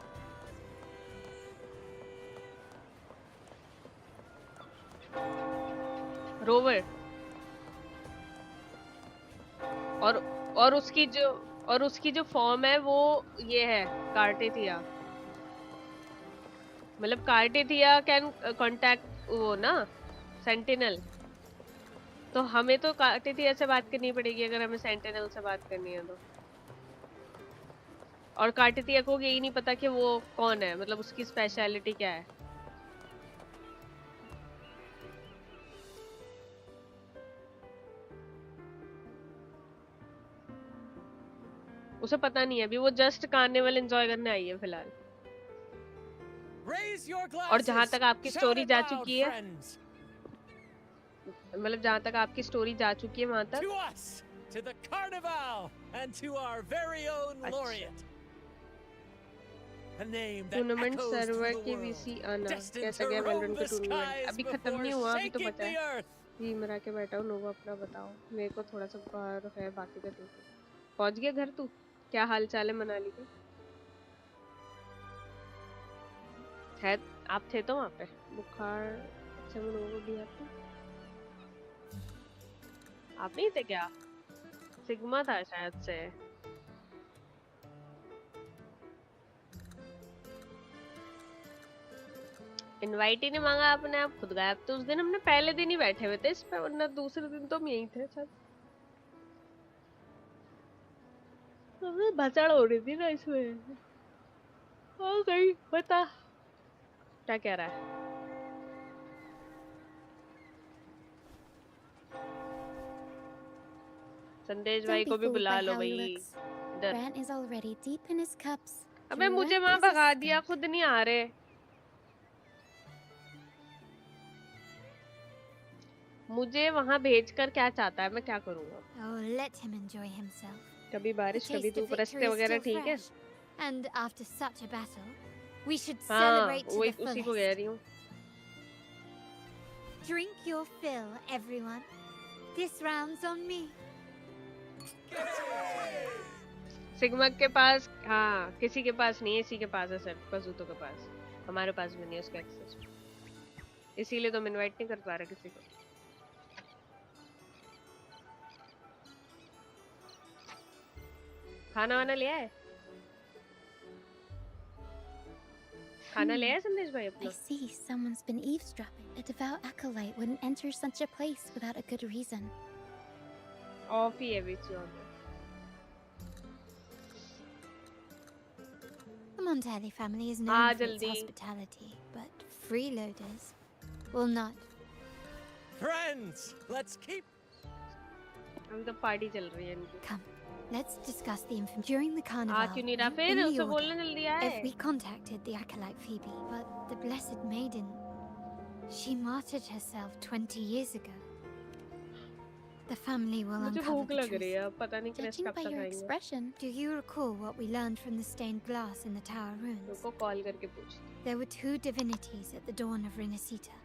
रोवर और उसकी जो फॉर्म है वो ये है कार्टिथिया. मतलब कार्टिथिया कैन कांटेक्ट वो ना सेंटिनल. तो हमें तो कार्टिथिया से बात करनी पड़ेगी अगर हमें सेंटिनल से बात करनी है तो. और कार्टिथिया को यही नहीं पता कि वो कौन है. मतलब उसकी स्पेशलिटी क्या है. उसे पता नहीं है. अभी वो जस्ट कार्निवल एंजॉय करने आई है फिलहाल. और जहाँ तक आपकी स्टोरी जा चुकी है, मतलब जहाँ तक आपकी स्टोरी जा चुकी है वहाँ तक. To the carnival and to our very own laureate. A name that tournament echoes server through के the वीसी world. आना. Destined कैसा to गया roam वैलोरेंट the का टूर्नामेंट? skies अभी खत्म before नहीं हुआ. अभी तो shaking बचा the है. earth. जी मरा के बैठा हूँ. नोवा अपना बताओ. मेरे को थोड़ा सा बुखार है. बाकी का ठीक है. पहुँच गया घर तू? क्या हाल चाल है मनाली के? है आप थे तो वहाँ पे बुखार. अच्छा नोवा को दिया था. आप नहीं थे क्या? सिग्मा था शायद से. इनवाइट ही नहीं मांगा आपने. आप खुद गायब थे उस दिन. हमने पहले दिन ही बैठे हुए थे इस पे, वरना दूसरे दिन तो हम यहीं थे सब. भसड़ हो रही थी ना इसमें। हो गई, बता क्या कह रहा है। संदेश भाई Don't be को भी fooled बुला by लो how he भाई looks. इधर। Grant is already deep in his cups. अबे मुझे Drunk वहां as a भगा दिया, skunk. खुद नहीं आ रहे। मुझे वहां भेजकर क्या चाहता है, मैं क्या करूंगा। Oh, let him enjoy himself. कभी The बारिश कभी taste of धूप, रास्ते victory is वगैरह still ठीक है। fresh. And after such a battle, we should हाँ celebrate to वही the उसी को कह fullest. रही हूँ। Drink your fill, everyone. This round's on me. सिग्मक के पास, हाँ किसी के पास नहीं है, इसी के पास है सिर्फ, बजूतों के पास। हमारे पास भी नहीं है उसका एक्सेस, इसीलिए तो हम इनवाइट नहीं कर पा रहे किसी को। खाना वाना लिया है? खाना ले आया संदेश भाई अपना? I see someone's been eavesdropping. A devout acolyte wouldn't enter such a place without a good reason. Off ही है बीच में। The Montelli family is known हाँ for its जल्दी। hospitality, but freeloaders will not. Friends, let's keep. अभी तो party चल रही है इनकी। Come, let's discuss the information. During the uh carnival, क्यों नहीं रहा in फिर? the उसे order, बोलना जल्दी आए। if we contacted the acolyte Phoebe, but the blessed maiden, she martyred herself 20 years ago. The family will मुझे uncover भूख the लग रही truth. है, पता नहीं क्रिस Judging कब by तक your आएंगे। expression, Do you recall what we learned from the stained glass in the tower ruins? उनको कॉल करके पूछ। There were two divinities at the dawn of Renacita.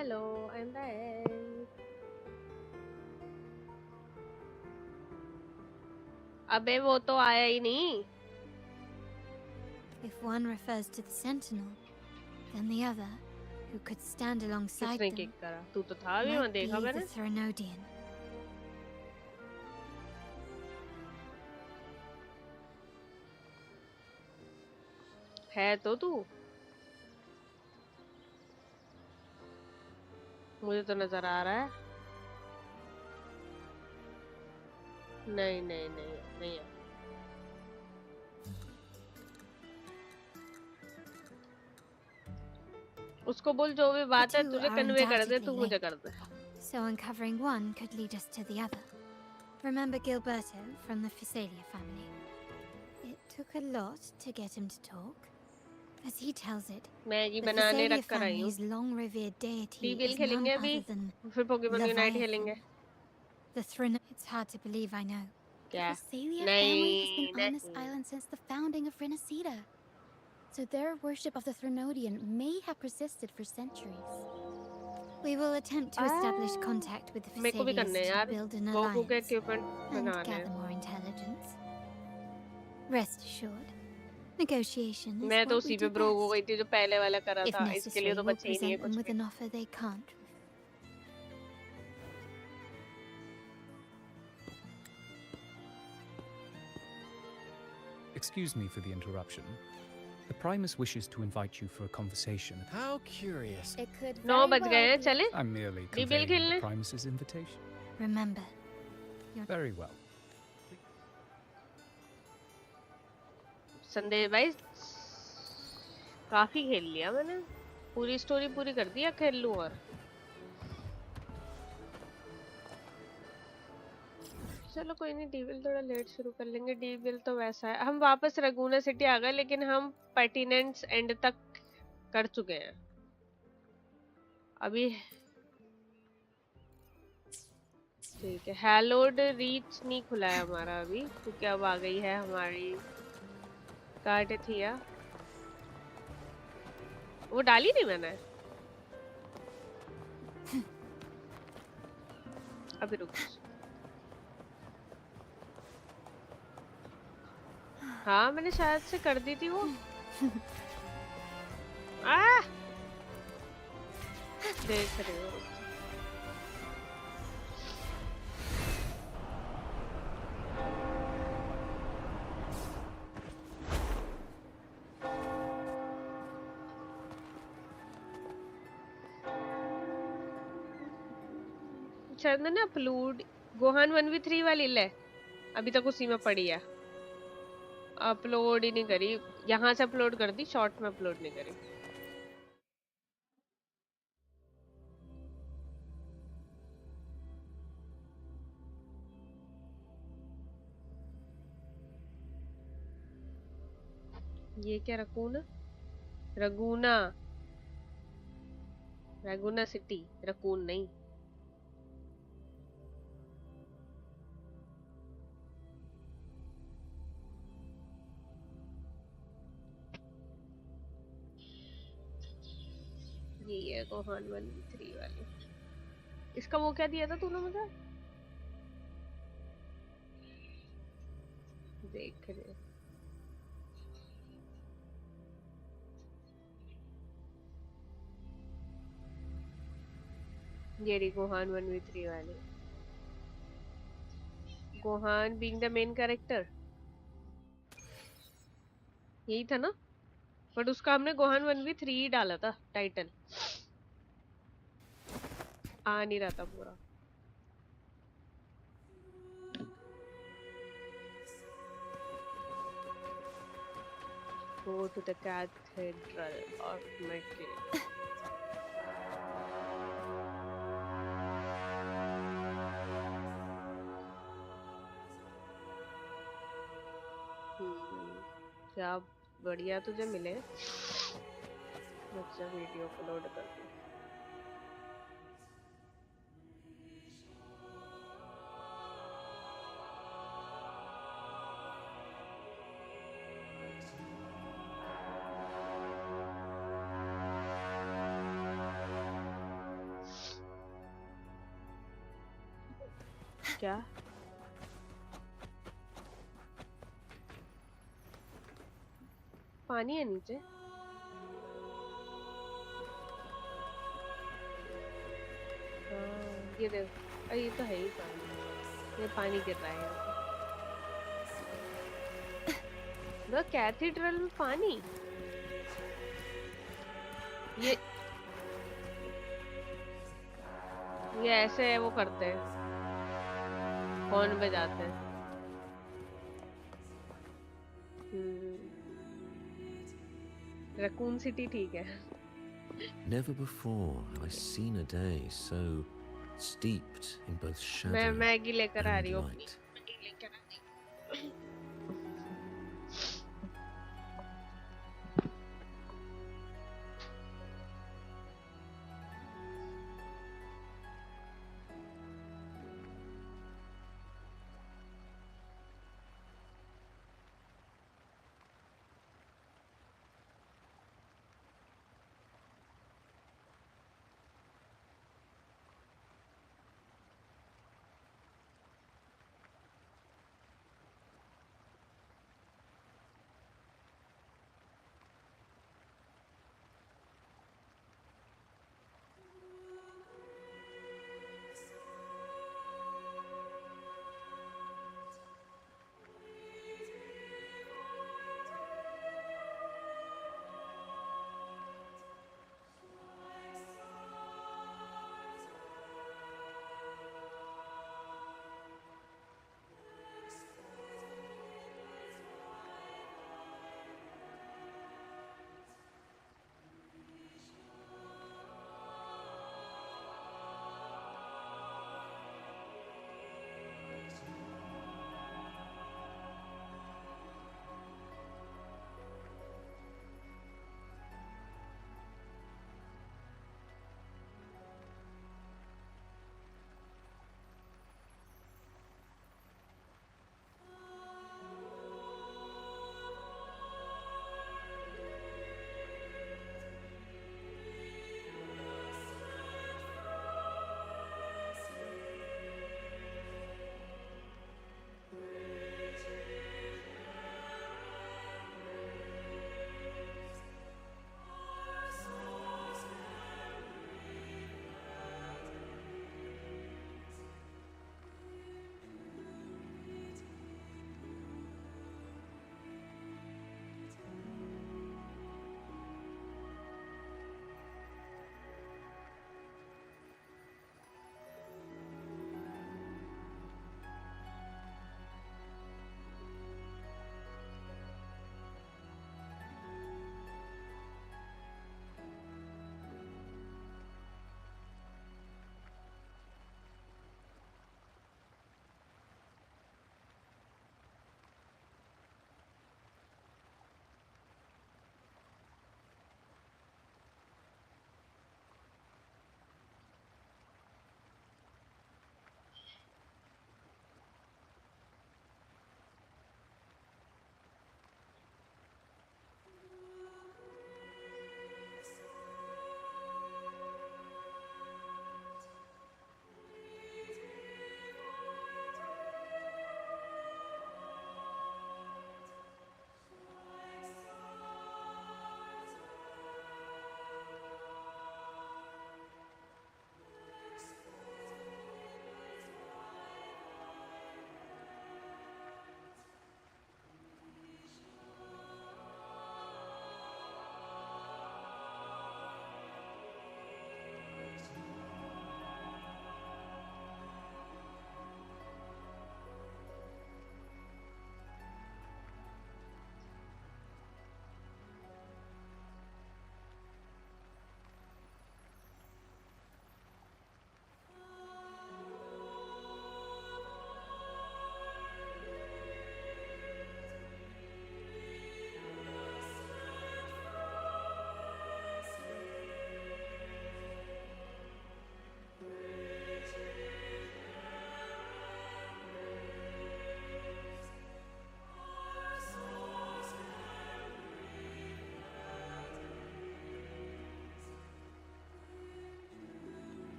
Hello, I am back. अबे वो तो आया ही नहीं। If one refers to the Sentinel, then the other, who could stand alongside किसने them, kick करा? तू तो था भी, might वहाँ be देखा the मैंने। Threnodian. है तो तू। मुझे तो नजर आ रहा है। नहीं नहीं नहीं नहीं है। उसको बोल जो भी बात है The two तुझे are कन्वे कर दे, तू undoubtedly मुझे कर linked. They. So uncovering one could lead us to the other. Remember Gilberto from the Physalia family? It took a lot to get him to talk. As he tells it, Maggi the बनाने Physalia रख कर आई हूँ। family's long-revered deity DBL is none खेलेंगे अभी, other than फिर Pokemon unite Leviathan. खेलेंगे। The It's hard to believe, I know. The क्या? Physalia family has नहीं been on this नहीं। island since the founding of Renacita. So their worship of the Threnodian may have persisted for centuries. We will attempt to establish contact with the मेरे को भी करने हैं Physalias to यार। build an Goku के alliance equipment and बनाने gather हैं। more intelligence. Rest assured, negotiation is मैं तो what we उसी पे do ब्रो हो best. गई थी जो पहले वाला करा If था। इसके लिए necessary, तो we'll बच्चे ही नहीं है present them कुछ with भी। an offer they can't. Excuse me for the interruption. The Primus wishes to invite you for a conversation. How curious. It could 9 very बज गए हैं, well चले? I'm merely डीबीएल conveying खेलने? the Primus's invitation. Remember, you're Very well. संदेश भाई, काफी खेल लिया मैंने। पूरी स्टोरी पूरी कर दी, या खेल लूं और? चलो कोई नहीं, डीबीएल थोड़ा लेट शुरू कर लेंगे। डीबीएल तो वैसा है, हम वापस रगूना सिटी आ गए, लेकिन हम पर्टिनेंस एंड तक कर चुके हैं अभी। ठीक है, हैलोड रीच नहीं खुला है हमारा अभी, क्योंकि अब आ गई है हमारी कार्ड थी या वो डाली नहीं मैंने। अभी रुक। हाँ मैंने शायद से कर दी थी वो। देख रहे हो? चंदन ने अपलोड गोहान 1v3 वाली ले, अभी तक उसी में पड़ी है। अपलोड ही नहीं करी, यहाँ से अपलोड कर दी, शॉर्ट में अपलोड नहीं करी। ये क्या रकूना? रगूना, रगूना सिटी, रकून नहीं। ये है गोहान 1v3 वाली। इसका वो क्या दिया था तूने मुझे? देख रहे ये रही गोहान 1v3 वाली। Gohan being the main character, यही था ना? बट उसका हमने गोहान 1v3 ही डाला था टाइटल, आ नहीं रहा था पूरा। Go to the cathedral of Mikoi. क्या बढ़िया तुझे मिले। अच्छा वीडियो अपलोड कर दूँ। क्या? पानी है नीचे? हाँ, ये देखो, अरे ये तो है ही पानी। ये पानी गिर रहा है यहाँ पे। द कैथेड्रल में पानी? ये ऐसे वो करते हैं, हॉर्न बजाते हैं। रकून सिटी ठीक है। Never before have I seen a day so steeped in both मैं shadow मैगी लेकर आ रही and हूँ। light.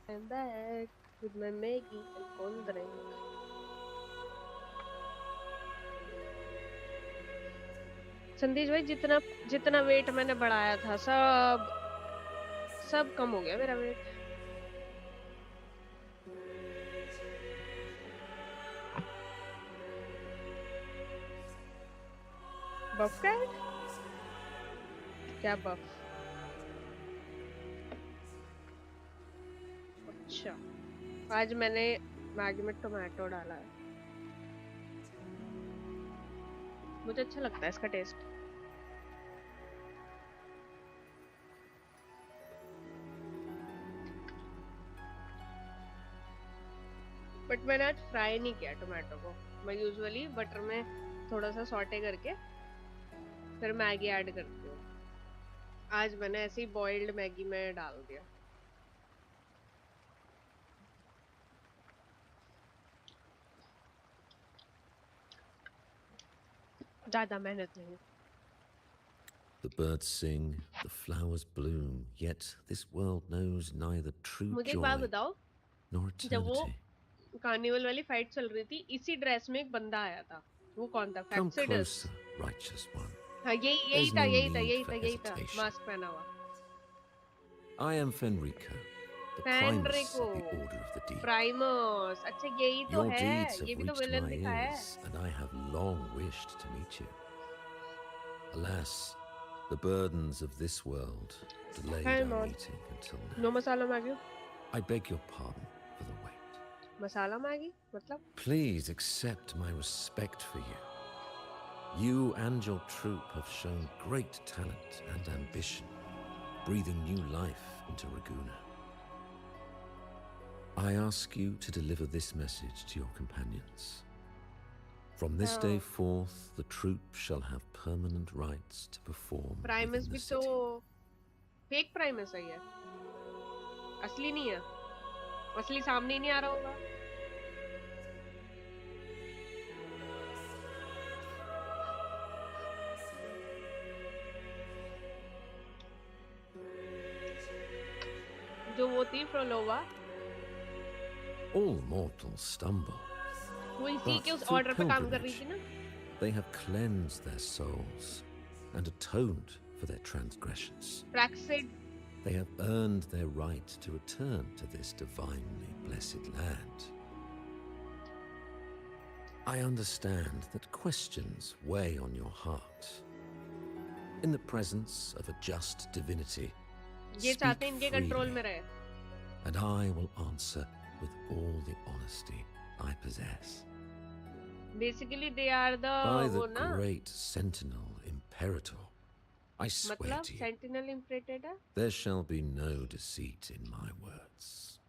I'm back with my Maggie and cold drink. संदेश भाई जितना जितना वेट मैंने बढ़ाया था सब कम हो गया मेरा वेट. बफ का है? क्या बफ? अच्छा, आज मैंने मैगी में टोमेटो डाला है. मुझे अच्छा लगता है इसका टेस्ट. बट मैंने आज फ्राई नहीं किया टोमेटो को. मैं यूजुअली बटर में थोड़ा सा सॉटे करके फिर मैगी ऐड करती हूँ. आज मैंने ऐसे ही बॉइल्ड मैगी में डाल दिया. ज़्यादा मेहनत नहीं. The birds sing, the flowers bloom, yet this world knows neither true मुझे एक joy बात बताओ, nor जब वो eternity. कार्निवल वाली फाइट चल रही थी इसी ड्रेस में एक बंदा आया था. वो कौन था? Come फैक्सिडस. closer, righteous one. हाँ यही There's था no यही था need यही for था यही था. hesitation. मास्क पहना हुआ. I am Fenrico, the primus Fenrico. of the Order of the Deep. Primus. अच्छा यही तो Your है. deeds ये have भी तो reached विलन my दिखाया है. ears, and I have long wished to meet you. Alas, the burdens of this world delayed Hang our on. meeting until now. No masala Maggi. I beg your pardon for the wait. Masala Maggi मतलब? Please accept my respect for you. You and your troop have shown great talent and ambition, breathing new life into Raguna. I ask you to deliver this message to your companions. From this day forth, the troop shall have permanent rights to perform Primus within भी the तो city. Fake Primus है ये. असली नहीं है. असली सामने ही नहीं आ रहा होगा. जो वो थी फ्रोलोवा. All mortals stumble, वो इसी but के उस through ऑर्डर पे काम कर रही pilgrimage, थी ना. they have cleansed their souls and atoned for their transgressions. फ्रैक्सिड. They have earned their right to return to this divinely blessed land. I understand that questions weigh on your heart. In the presence of a just divinity, ये speak चाहते हैं इनके control में freely, रहे. and I will answer with all the honesty I possess. Basically they are the By वो the ना. great Sentinel Imperator, I swear मतलब to you, sentinel इम्प्रेटेड है. there shall be no deceit in my words.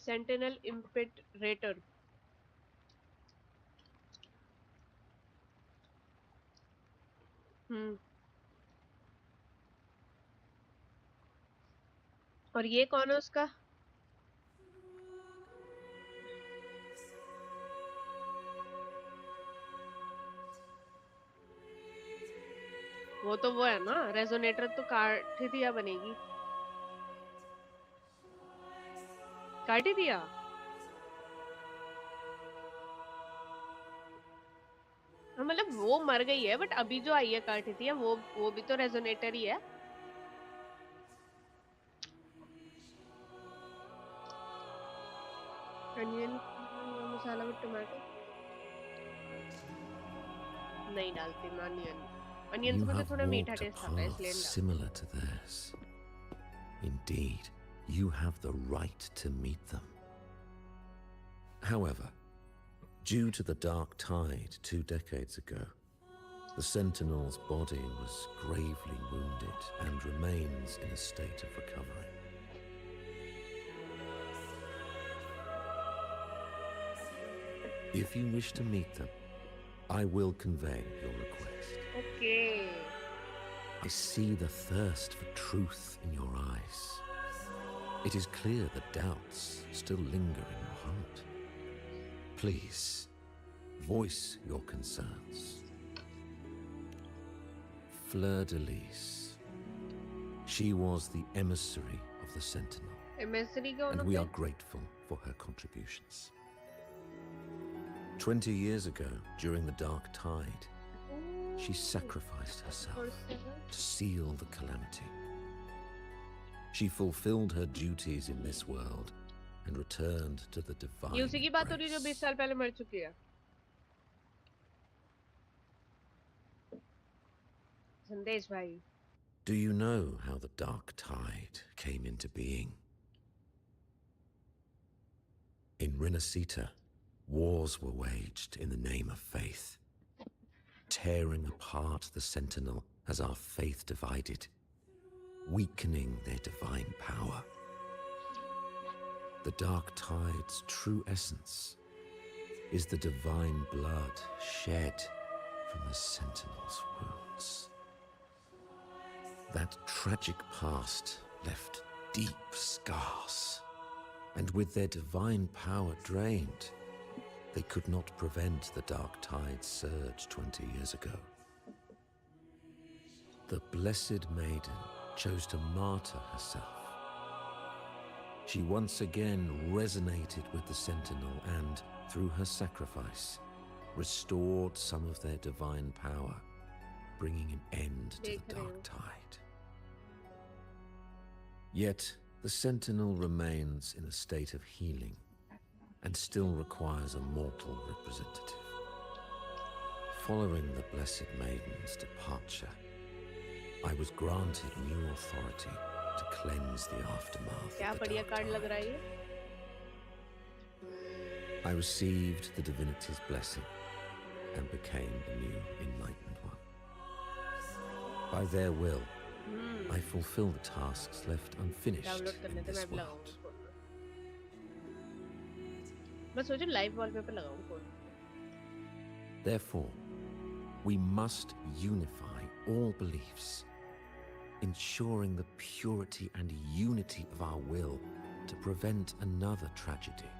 Sentinel imperator. और ये कौन है उसका? वो तो वो है ना, रेजोनेटर तो काट ही दिया बनेगी. काट ही दिया. हाँ, मतलब वो मर गई है बट अभी जो आई है काट ही दिया वो भी तो रेजोनेटर ही है. अनियन मसाला विद टोमेटो नहीं डालती मैं अनियन. अनियन You से मुझे have थोड़ा मीठा walked a टेस्ट आता है path इसलिए नहीं डालती. similar to theirs. Indeed, you have the right to meet them. However, due to the dark tide 2 decades ago, the Sentinel's body was gravely wounded and remains in a state of recovery. If you wish to meet them, I will convey your request. Okay. I see the thirst for truth in your eyes. It is clear that doubts still linger in your heart. Please, voice your concerns. Fleur de Lis. She was the emissary of the Sentinel. Imagery क्यों and ना we पे? are grateful for her contributions. 20 years ago, during the Dark Tide, she sacrificed herself to seal the calamity. She fulfilled her duties in this world and returned to the divine ये उसी की बात हो रही है जो 20 embrace. साल पहले मर चुकी है। संदेश भाई। Do you know how the Dark Tide came into being? In Renacita, wars were waged in the name of faith, tearing apart the Sentinel as our faith divided, weakening their divine power. The Dark Tide's true essence is the divine blood shed from the Sentinel's wounds. That tragic past left deep scars, and with their divine power drained, they could not prevent the Dark Tide's surge 20 years ago. The Blessed Maiden chose to martyr herself. She once again resonated with the Sentinel and, through her sacrifice, restored some of their divine power, bringing an end to the Dark Tide. Yet, the Sentinel remains in a state of healing and still requires a mortal representative. Following the Blessed Maiden's departure, I was granted new authority to cleanse the aftermath क्या of the बढ़िया Dark card लग रहा Tide. है ये। I received the divinity's blessing and became the new enlightened one. By their will, I fulfill the tasks left unfinished download करने in थे मैं this भी लगाऊं world. फोन में। मैं सोचू लाइव वॉलपेपर लगाऊं phone. Therefore, we must unify all beliefs, ensuring the purity and unity of our will to prevent another tragedy.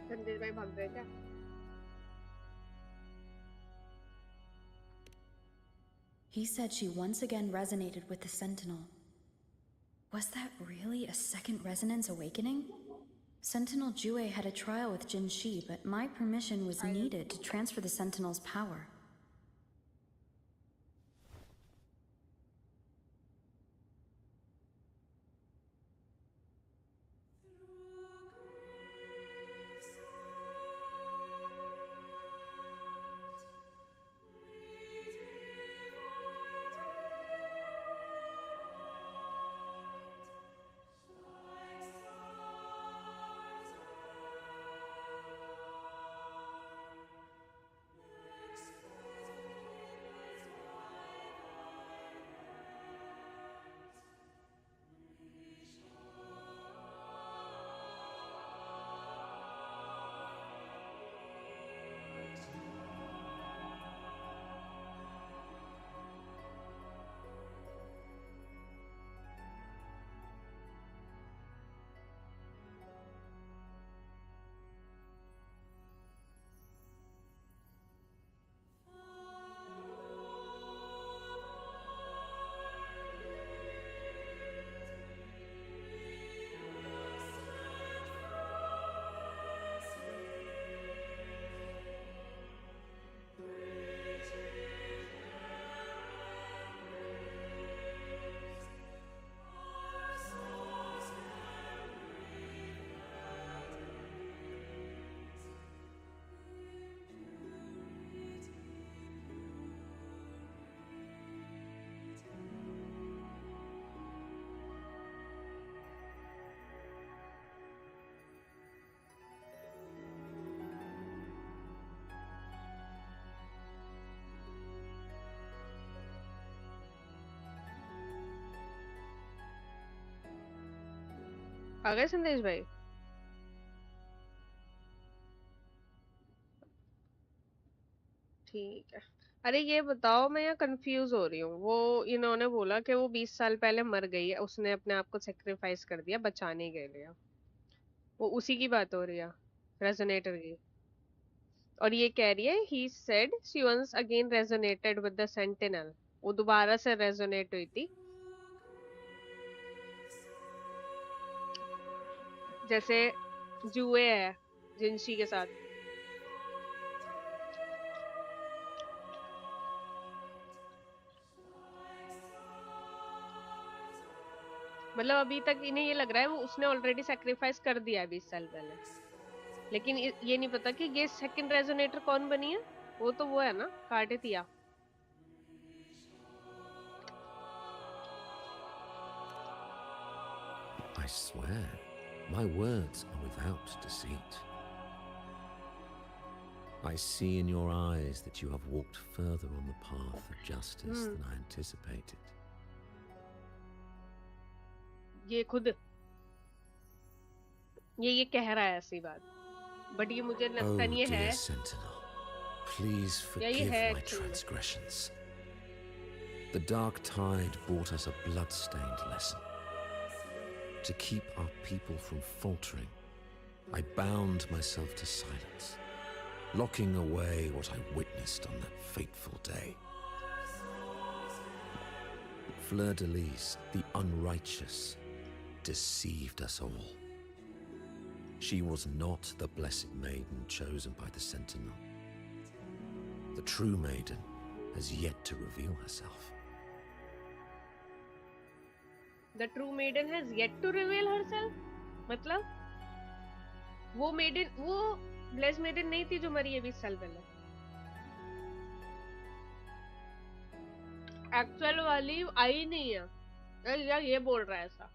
संदेश भाई भाग गए क्या? He said she once again resonated with the Sentinel. Was that really a second resonance awakening? Sentinel Jue had a trial with Jin Shi, but my permission was needed to transfer the Sentinel's power. आ गए संदेश भाई? ठीक है। अरे ये बताओ, मैं यहाँ कंफ्यूज हो रही हूँ। वो इन्होंने बोला कि वो 20 साल पहले मर गई है, उसने अपने आप को सेक्रीफाइस कर दिया बचाने के लिए। वो उसी की बात हो रही है, रेजोनेटर की। और ये कह रही है he said she once again resonated with the sentinel. वो दोबारा से resonate हुई थी, जैसे जुए है जिनसी के साथ। मतलब अभी तक इन्हें ये लग रहा है वो उसने ऑलरेडी सेक्रीफाइस कर दिया है 20 साल पहले, लेकिन ये नहीं पता कि ये सेकंड रेजोनेटर कौन बनी है। वो तो वो है ना, कार्डेथिया। I swear, my words are without deceit. I see in your eyes that you have walked further on the path of justice than I anticipated. ये खुद ये कह रहा है ऐसी बात, बट ये मुझे लगता Oh, नहीं है dear Sentinel, please या ये forgive है my actually। transgressions. The dark tide brought us a blood-stained lesson. To keep our people from faltering, I bound myself to silence, locking away what I witnessed on that fateful day. Fleur-de-Lis, the unrighteous, deceived us all. She was not the blessed maiden chosen by the Sentinel. The true maiden has yet to reveal herself. The true maiden has yet to reveal herself। मतलब वो maiden, वो bless maiden नहीं थी जो मरी है 20 साल पहले। एक्चुअल वाली आई नहीं है, या ये बोल रहा है ऐसा।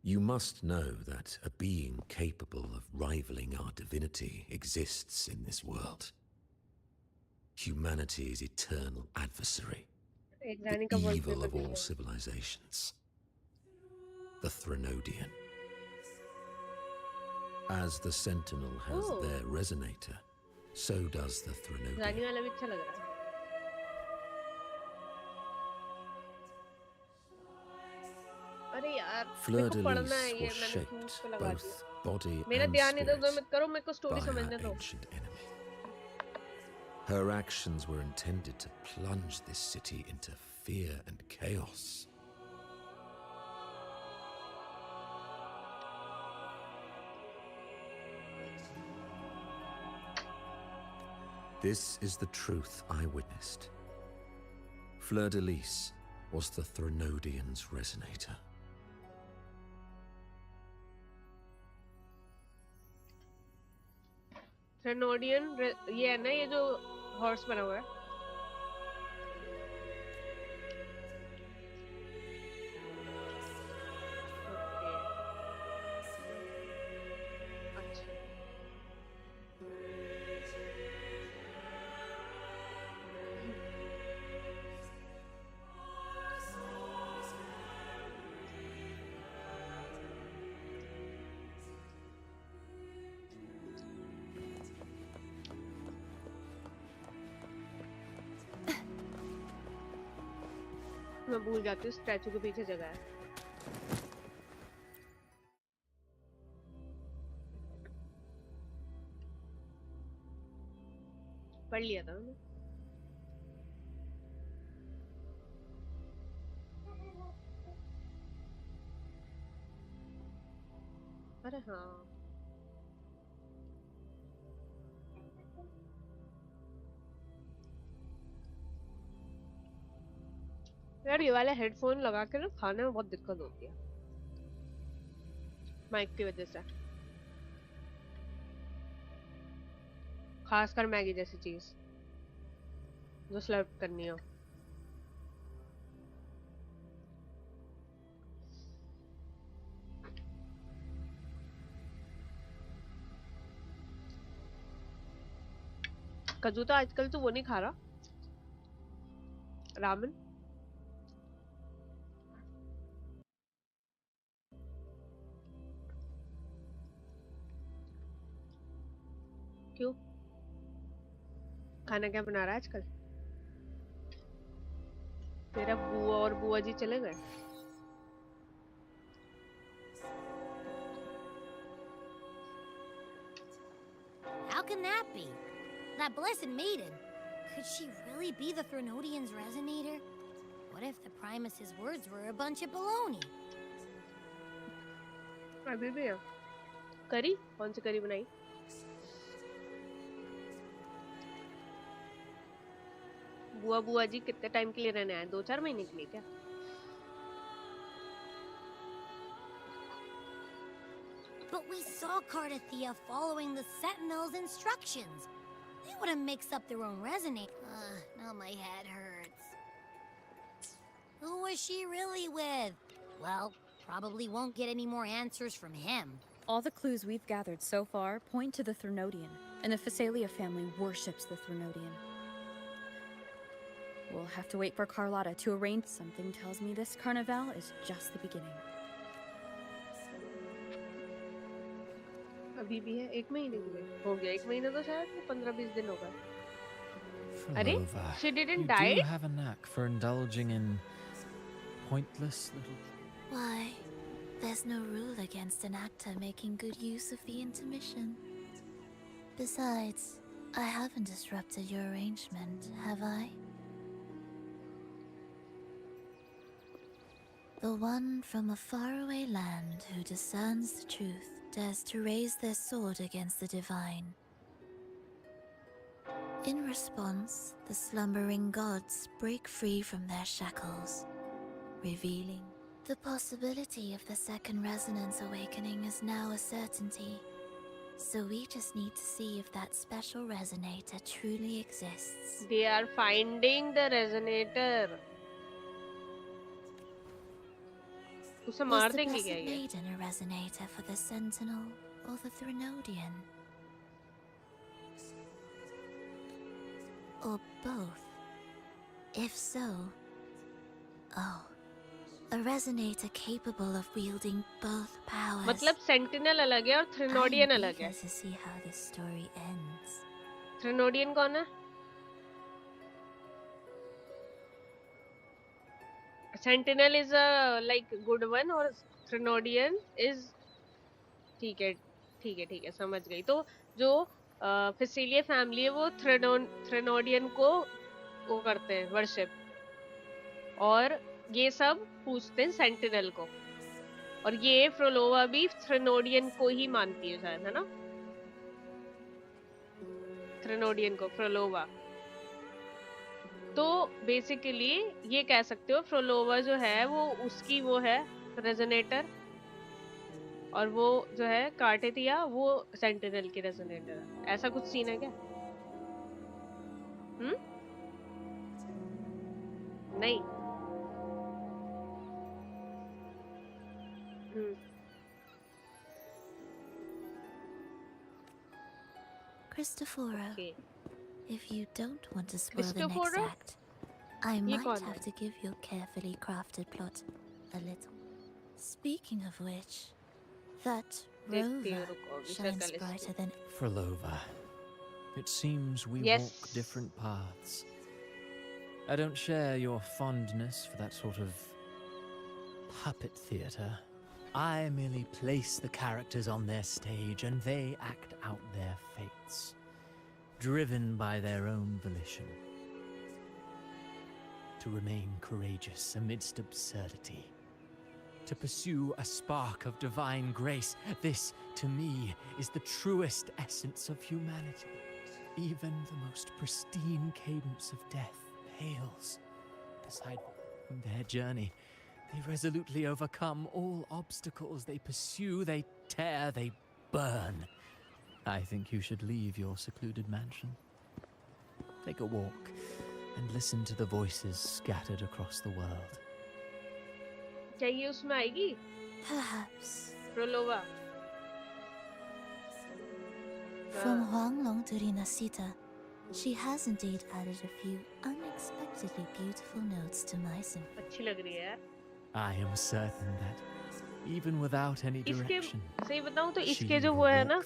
You must know that a being capable of rivaling our divinity exists in this world. Humanity's eternal adversary, the evil of all civilizations, the Threnodian. As the Sentinel has their resonator, so does the Threnodian. रानी वाला भी अच्छा लग रहा है। अरे यार, मेरे को पढ़ना है ये, मैंने चूज पे लगा दिया। Body मेरा and ध्यान इधर उधर spirit मत करो, मेरे को स्टोरी by समझने our दो। ancient enemy. Her actions were intended to plunge this city into fear and chaos. This is the truth I witnessed. Fleur-de-Lis was the Threnodian's resonator. थ्रेनोडियन ये है ना, ये जो हॉर्स बना हुआ है। मैं भूल जाती हूँ स्टैचू के पीछे जगह है। पढ़ लिया था मैंने। अरे हाँ, यार ये वाले हेडफोन लगा के ना खाने में बहुत दिक्कत होती है माइक की वजह से, खासकर मैगी जैसी चीज जो स्लर्प करनी हो। कजू तो आजकल तो वो नहीं खा रहा, रामन। क्यों? खाना क्या बना रहा है आजकल? तेरा बुआ और बुआ जी चले गए? How can that be? That blessed maiden. Could she really be the Threnodian's resonator? What if the Primus's words were a bunch of baloney? अभी भी है। करी? कौन सी करी बनाई? बुआ बुआ जी कितने टाइम के लिए रहने आए? 2-4 महीने के लिए क्या? But we saw Cardathea following the Sentinel's instructions. They wouldn't mix up their own resonator. Now my head hurts. Who was she really with? Well, probably won't get any more answers from him. All the clues we've gathered so far point to the Threnodian, and the Phasalia family worships the Threnodian. We'll have to wait for Carlotta to arrange. Something tells me this carnival is just the beginning. अभी भी है 1 महीने के लिए हो गया 1 महीना तो शायद 15-20 दिन होगा अरे she didn't die you do have a knack for indulging in pointless little Why, there's no rule against an actor making good use of the intermission. Besides, I haven't disrupted your arrangement, have I? The one from a faraway land who discerns the truth dares to raise their sword against the divine. In response, the slumbering gods break free from their shackles, revealing the possibility of the second resonance awakening is now a certainty. So we just need to see if that special resonator truly exists. They are finding the resonator. उसे मार देंगे क्या ये? Was the maiden a resonator for the Sentinel or the Threnodian? Or both? If so, oh, a resonator capable of wielding both powers. मतलब Sentinel अलग है और Threnodian अलग है. To see how this story ends. Threnodian कौन है? Sentinel is a like good one और Threnodian is ठीक है समझ गई तो जो Phasalia फैमिली है वो Threnodian को वो करते हैं वर्शिप और ये सब पूछते हैं Sentinel को और ये फ्रोलोवा भी Threnodian को ही मानती है शायद है ना Threnodian को फ्रोलोवा तो बेसिकली ये कह सकते हो फ्रोलोवा जो है वो उसकी वो है रेजोनेटर और वो जो है कार्टेथिया वो सेंटिनल की रेजोनेटर है ऐसा कुछ सीन है क्या नहीं Cristoforo. Okay. If you don't want to spoil the next act, I might have to give your carefully crafted plot a little. Speaking of which, that rover shines brighter than... Frolova. It seems we walk different paths. I don't share your fondness for that sort of puppet theatre. I merely place the characters on their stage and they act out their fates. Driven by their own volition. To remain courageous amidst absurdity. To pursue a spark of divine grace. This, to me, is the truest essence of humanity. Even the most pristine cadence of death pales beside their journey. They resolutely overcome all obstacles. They pursue, they tear, they burn. I think you should leave your secluded mansion. Take a walk and listen to the voices scattered across the world. क्या ये उसमें आएगी? Perhaps. Frolova. From Huanglong to Renacita, she has indeed added a few unexpectedly beautiful notes to my symphony. अच्छी लग रही है यार. I am certain that even without any direction, सही बताऊं तो इसके जो वो है ना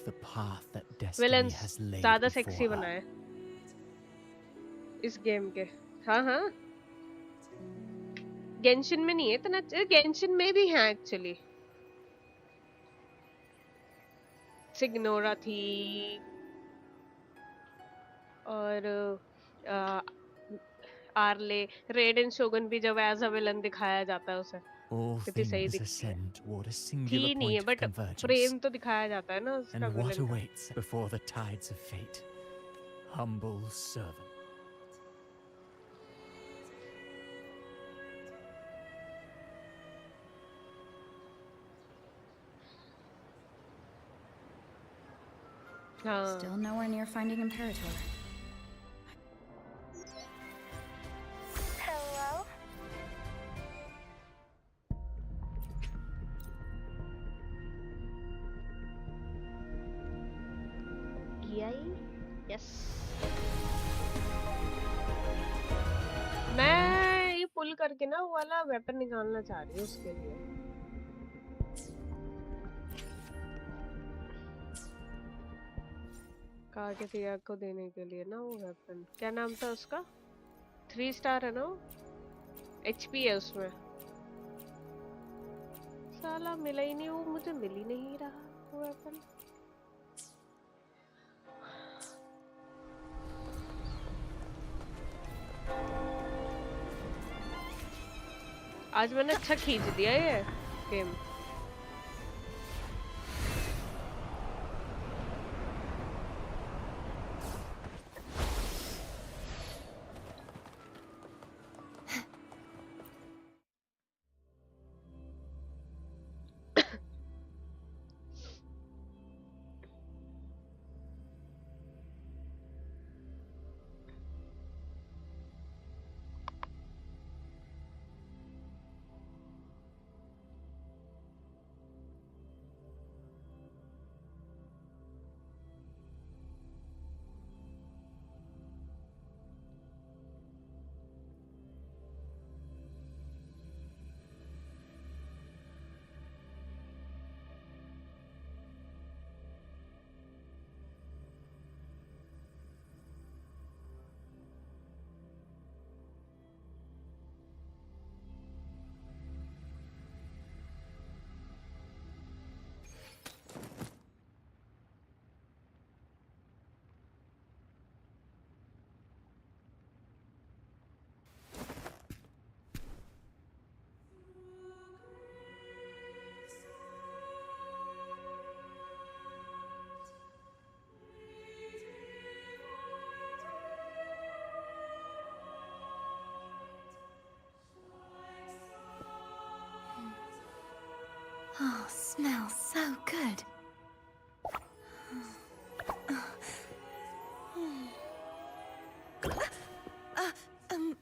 विलेंस ज़्यादा सेक्सी बनाए इस गेम के हाँ गेंशिन में नहीं है इतना, गेंशिन में भी है एक्चुअली। सिग्नोरा थी और आर्ले, रेडन शोगन भी जब एज अ विलन दिखाया जाता है उसे All कितनी सही things दिखती है। ascend toward a थी singular नहीं है point of बट convergence. प्रेम तो दिखाया जाता है ना उसका And what विलन का। awaits before the tides of fate? Humble servant. Still nowhere near finding Imperator. Hello? Yes, मैं ये पुल करके ना वो वाला वेपन निकालना चाह रही हूँ उसके लिए। कार्डिया को देने के लिए ना वो वेपन, क्या नाम था उसका? 3 स्टार है ना, एचपी है उसमें। साला मिला ही नहीं, वो मुझे मिल ही नहीं रहा वो वेपन। आज मैंने अच्छा खींच दिया ये game. Oh, smells so good. Um.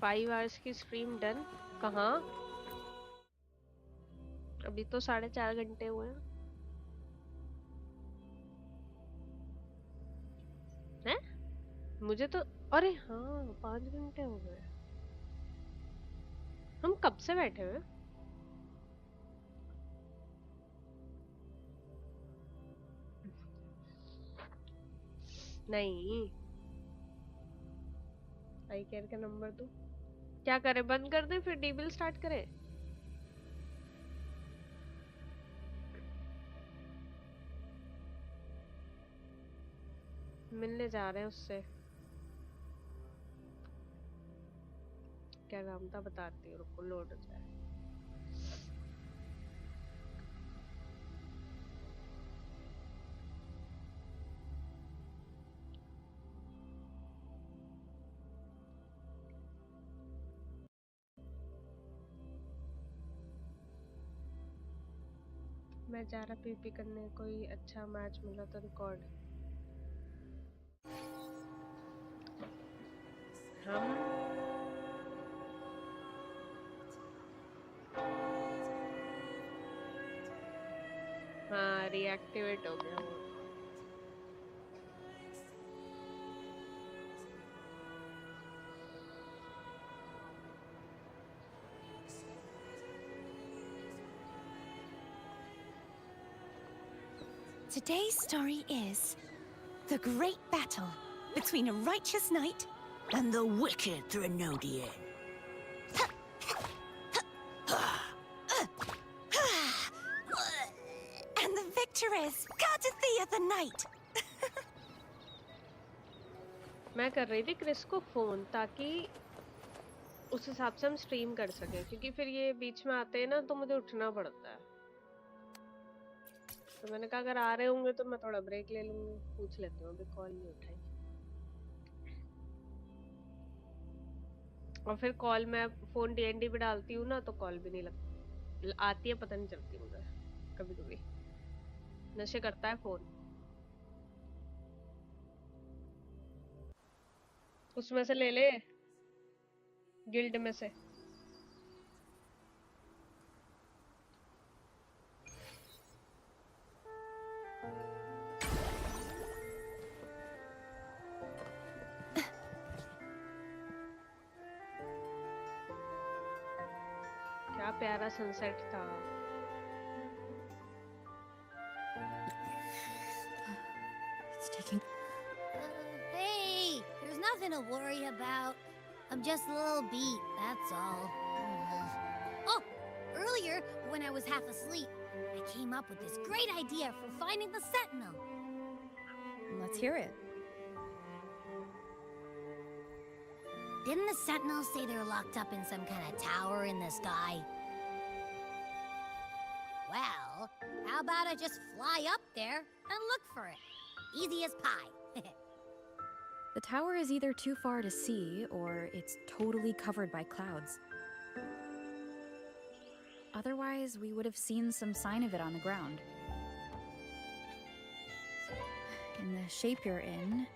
5 hours की स्ट्रीम डन। कहाँ? अभी तो 4.5 घंटे हुए हैं। हैं? मुझे तो, अरे हाँ 5 घंटे हो गए। हम कब से बैठे हुए? नहीं, आई केयर का नंबर दो। क्या करें, बंद कर दें फिर डीबिल स्टार्ट करें? मिलने जा रहे हैं उससे। क्या नाम था बताती हूँ, रुको लोड हो जाए। मैं जा रहा पीपी करने, कोई अच्छा मैच मिला तो रिकॉर्ड। हम हाँ रिएक्टिवेट हो गया वो। Today's story is the great battle between a righteous knight And the wicked Renodian. and the victor is Cartathea the Knight. मैं कर रही थी क्रिस को फोन ताकि उस हिसाब से हम स्ट्रीम कर सके, क्योंकि फिर ये बीच में आते हैं ना तो मुझे उठना पड़ता है। तो मैंने कहा अगर आ रहे होंगे तो मैं थोड़ा ब्रेक ले लूंगी, पूछ लेती हूँ। अभी कॉल नहीं उठाई और फिर कॉल मैं फोन डीएनडी पे डालती हूँ ना तो कॉल भी नहीं लग आती है, पता नहीं चलती मुझे। कभी कभी नशे करता है फोन। उसमें से ले ले, गिल्ड में से। क्या प्यारा सनसेट था। It's taking... hey, there's nothing to worry about. I'm just a little beat, that's all. Oh, earlier, when I was half asleep, I came up with this great idea for finding the Sentinel. Let's hear it. Didn't the Sentinels say they're locked up in some kind of tower in the sky? Well, how about I just fly up there and look for it? Easy as pie. The tower is either too far to see, or it's totally covered by clouds. Otherwise, we would have seen some sign of it on the ground. In the shape you're in,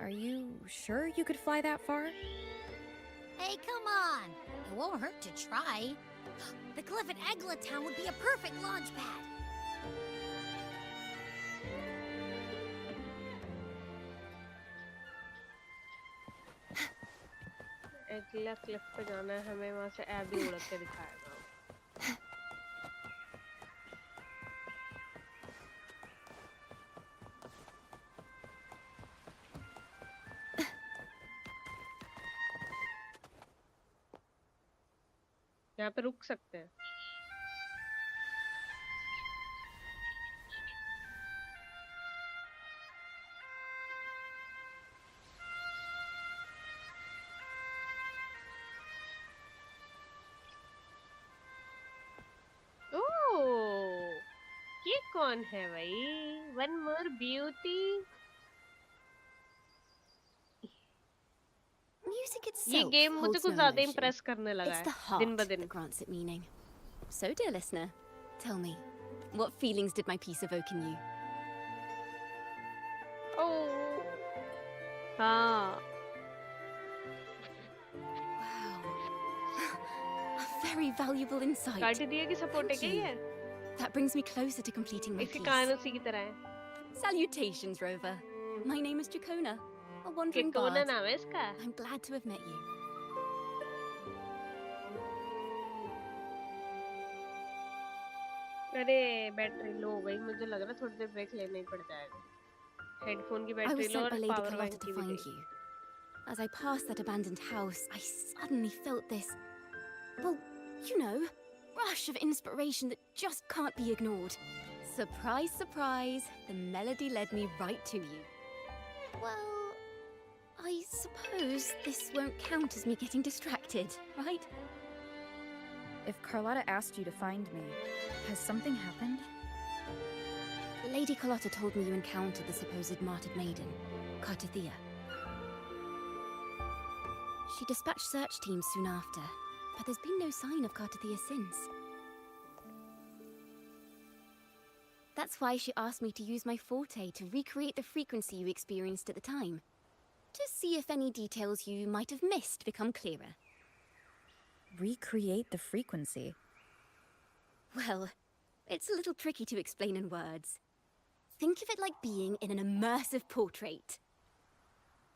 are you sure you could fly that far? Hey, come on! It won't hurt to try. The cliff at Eglet Town would be a perfect launch pad. अगला Cliff पे जाना है हमें, वहाँ से AB उड़ के दिखाएगा। यहाँ पे रुक सकते हैं। ओह, ये कौन है भाई? One more beauty. Music ये itself गेम मुझे holds कुछ no ज्यादा emotion. इम्प्रेस करने लगा It's the है दिन ब heart दिन। that grants it meaning. So, dear listener, tell me, what feelings did my piece evoke in you? ओह, हाँ। A very valuable insight. काटी दिए कि सपोर्ट है क्या ये? That brings me closer to completing my इसके piece. कान उसी की तरह है। Salutations, Rover. My name is Jacona, a wandering Jacona bard. नाम है इसका। I'm glad to have met you. अरे बैटरी लो हो गई, मुझे लग रहा है थोड़ी देर ब्रेक लेना ही पड़ जाएगा। हेडफोन की I battery was low sent by और Lady power Carlotta bank to की भी find गई। you. As I passed that abandoned house, I suddenly felt this, well, you know, rush of inspiration that just can't be ignored. Surprise, surprise, the melody led me right to you. Well, I suppose this won't count as me getting distracted, right? If Carlotta asked you to find me, has something happened? Lady Carlotta told me you encountered the supposed martyred maiden, Cartathea. She dispatched search teams soon after, but there's been no sign of Cartathea since. That's why she asked me to use my forte to recreate the frequency you experienced at the time, to see if any details you might have missed become clearer. Recreate the frequency? Well, it's a little tricky to explain in words. Think of it like being in an immersive portrait.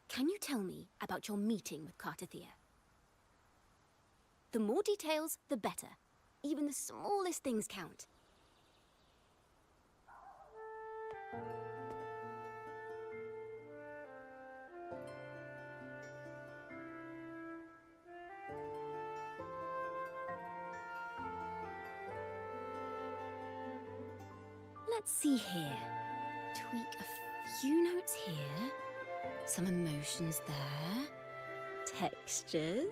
Can you tell me about your meeting with Cartathea? The more details, the better. Even the smallest things count. let's see here. Tweak a few notes here. Some emotions there. Textures.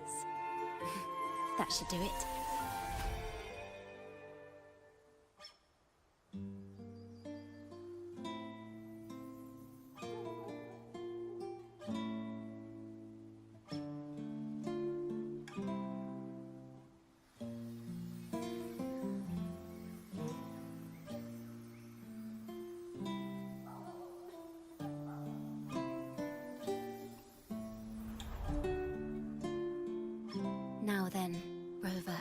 That should do it. Now then, Rover.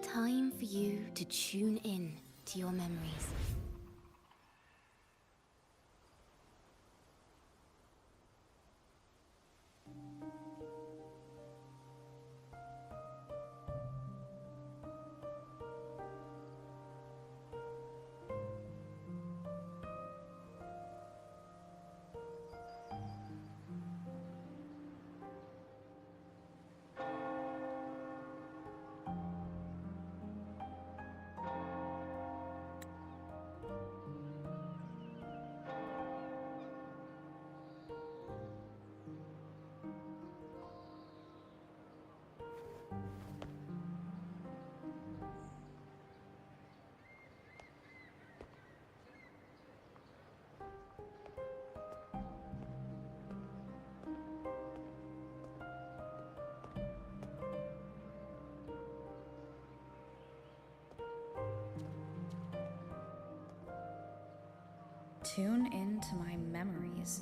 Time for you to tune in to your memories. Tune into my memories.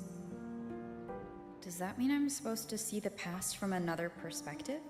Does that mean I'm supposed to see the past from another perspective?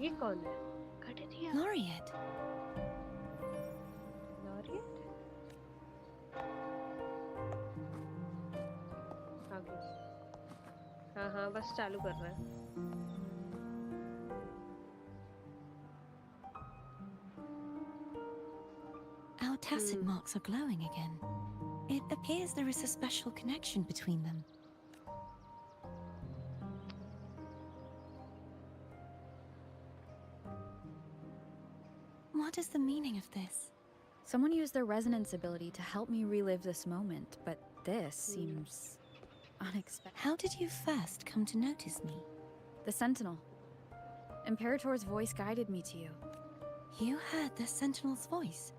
ये कौन है? Kaditya. Laureate. Laureate? आगे. हाँ बस चालू कर रहा है. Our tacit marks are glowing again. It appears there is a special connection between them. What is the meaning of this? Someone used their resonance ability to help me relive this moment, but this seems unexpected. How did you first come to notice me? The Sentinel. Imperator's voice guided me to you. You heard the Sentinel's voice?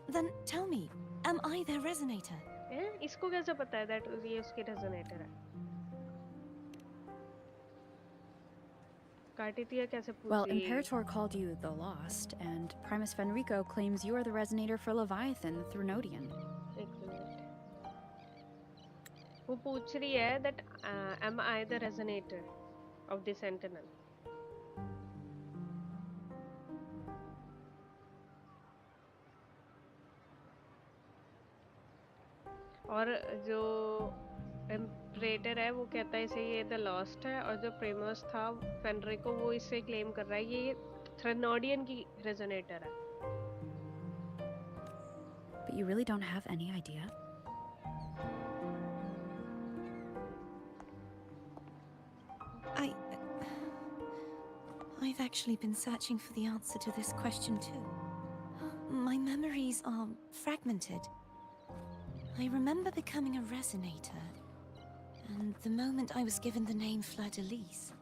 Then tell me, am I their resonator? इसको कैसे पता है that ये उसके resonator है? Kaditya कैसे पूछ Well, रही है? Imperator called you the Lost, and Primus Fenrico claims you are the resonator for Leviathan, the Thrunodian. एक मिनट. वो पूछ रही है that am I the resonator of the Sentinel? और जो इम्परेटर है वो कहता है इसे ये द लॉस्ट है, और जो प्रेमस था फेनरिको वो इसे क्लेम कर रहा है ये थ्रेनोडियन की रेजोनेटर है. But you really don't have any idea? I've actually been searching for the answer to this question too. My memories are fragmented. I remember becoming a resonator, and the moment I was given the name Fleur-de-Lis.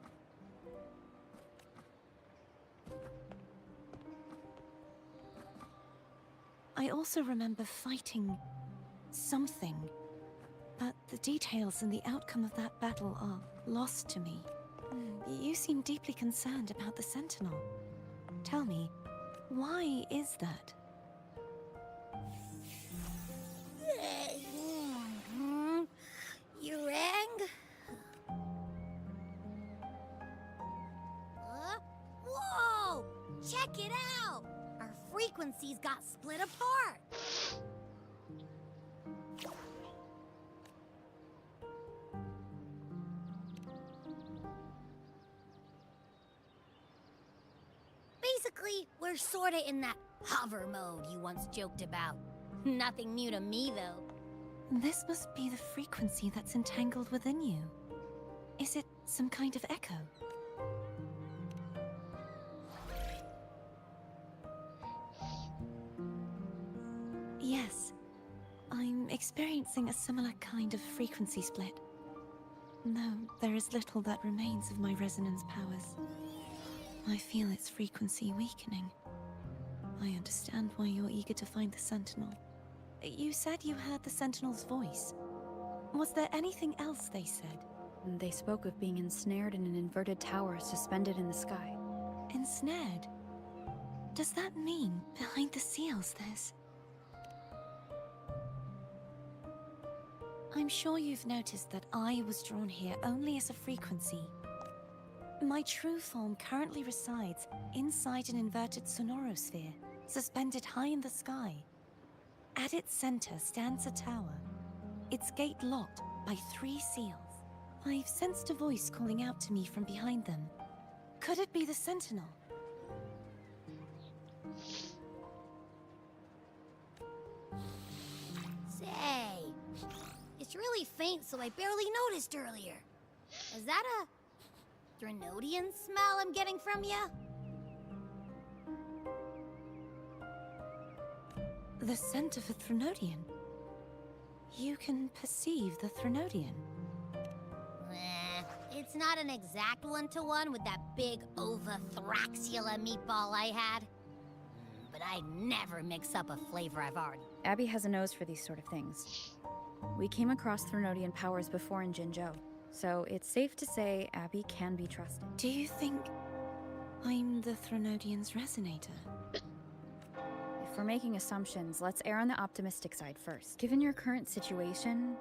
I also remember fighting something, but the details and the outcome of that battle are lost to me. You seem deeply concerned about the Sentinel. Tell me, why is that? You rang? Whoa! Check it out! Our frequencies got split apart! Basically, we're sorta in that hover mode you once joked about. Nothing new to me, though. This must be the frequency that's entangled within you. Is it some kind of echo? Yes. I'm experiencing a similar kind of frequency split. Though there is little that remains of my resonance powers. I feel its frequency weakening. I understand why you're eager to find the Sentinel. You said you heard the Sentinel's voice. Was there anything else they said? They spoke of being ensnared in an inverted tower suspended in the sky. Ensnared? Does that mean behind the seals there's... I'm sure you've noticed that I was drawn here only as a frequency. My true form currently resides inside an inverted sonorosphere, suspended high in the sky. At its center stands a tower, its gate locked by 3 seals. I've sensed a voice calling out to me from behind them. Could it be the Sentinel? Say, it's really faint, so I barely noticed earlier. Is that a Thrunodian smell I'm getting from you? The scent of a Thrunodian. You can perceive the Thrunodian. It's not an exact one-to-one with that big Ovathraxula meatball I had. But I never mix up a flavor I've already... Abby has a nose for these sort of things. We came across Thrunodian powers before in Jinzhou, so it's safe to say Abby can be trusted. Do you think I'm the Thrunodian's resonator? If we're making assumptions, let's err on the optimistic side first. Given your current situation,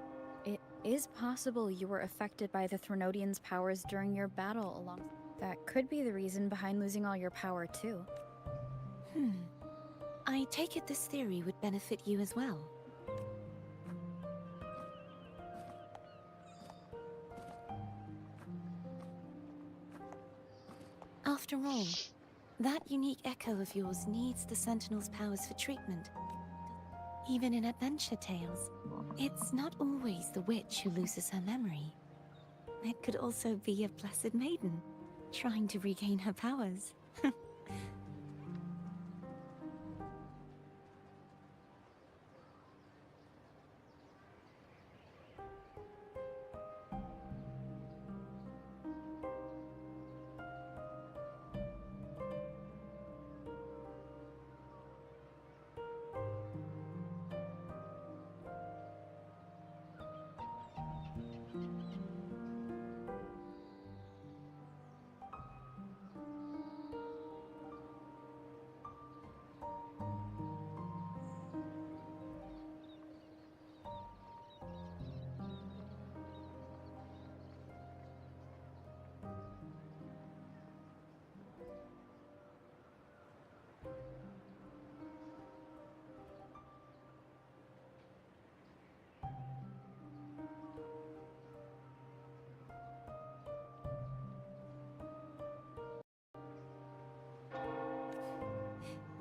it is possible you were affected by the Thrunodian's powers during your battle along. That could be the reason behind losing all your power, too. I take it this theory would benefit you as well. After all, that unique echo of yours needs the Sentinel's powers for treatment. Even in adventure tales, it's not always the witch who loses her memory. It could also be a blessed maiden, trying to regain her powers.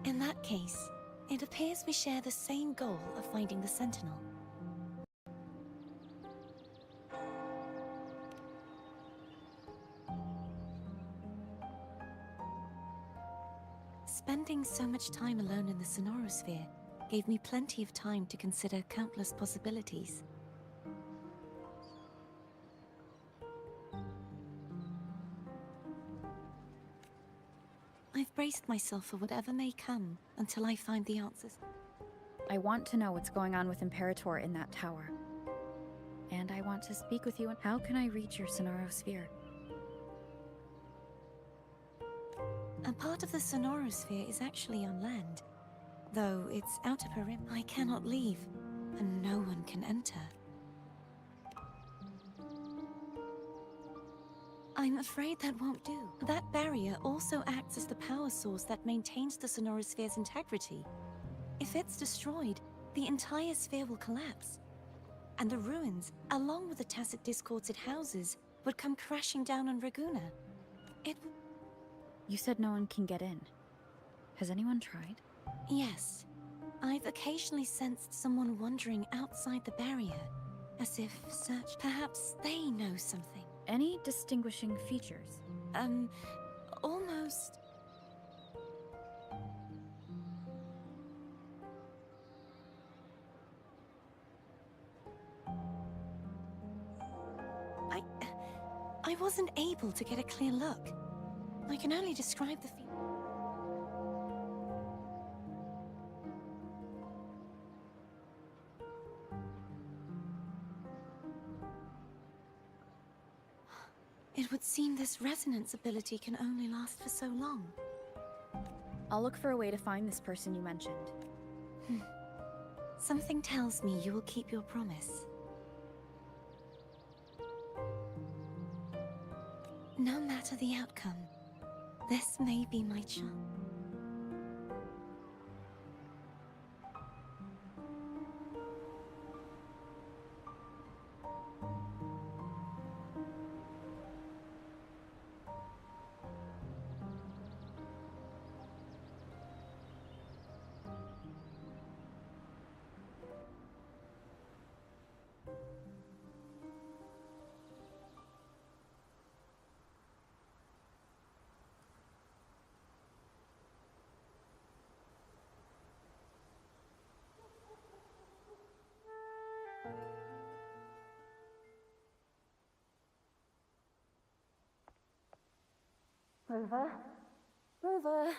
In that case, it appears we share the same goal of finding the Sentinel. Spending so much time alone in the Sonorosphere gave me plenty of time to consider countless possibilities. I've braced myself for whatever may come until I find the answers. I want to know what's going on with Imperator in that tower. And I want to speak with you on how can I reach your Sonorosphere? A part of the Sonorosphere is actually on land. Though its outer perimeter I cannot leave, and no one can enter. I'm afraid that won't do. That barrier also acts as the power source that maintains the Sonorosphere's integrity. If it's destroyed, the entire sphere will collapse. And the ruins, along with the tacit discords it houses, would come crashing down on Raguna. You said no one can get in. Has anyone tried? Yes. I've occasionally sensed someone wandering outside the barrier, as if search. Perhaps they know something. Any distinguishing features? Almost. I wasn't able to get a clear look. I can only describe the feeling. It would seem this resonance ability can only last for so long. I'll look for a way to find this person you mentioned. Something tells me you will keep your promise. No matter the outcome, this may be my chance. Rover? Rover?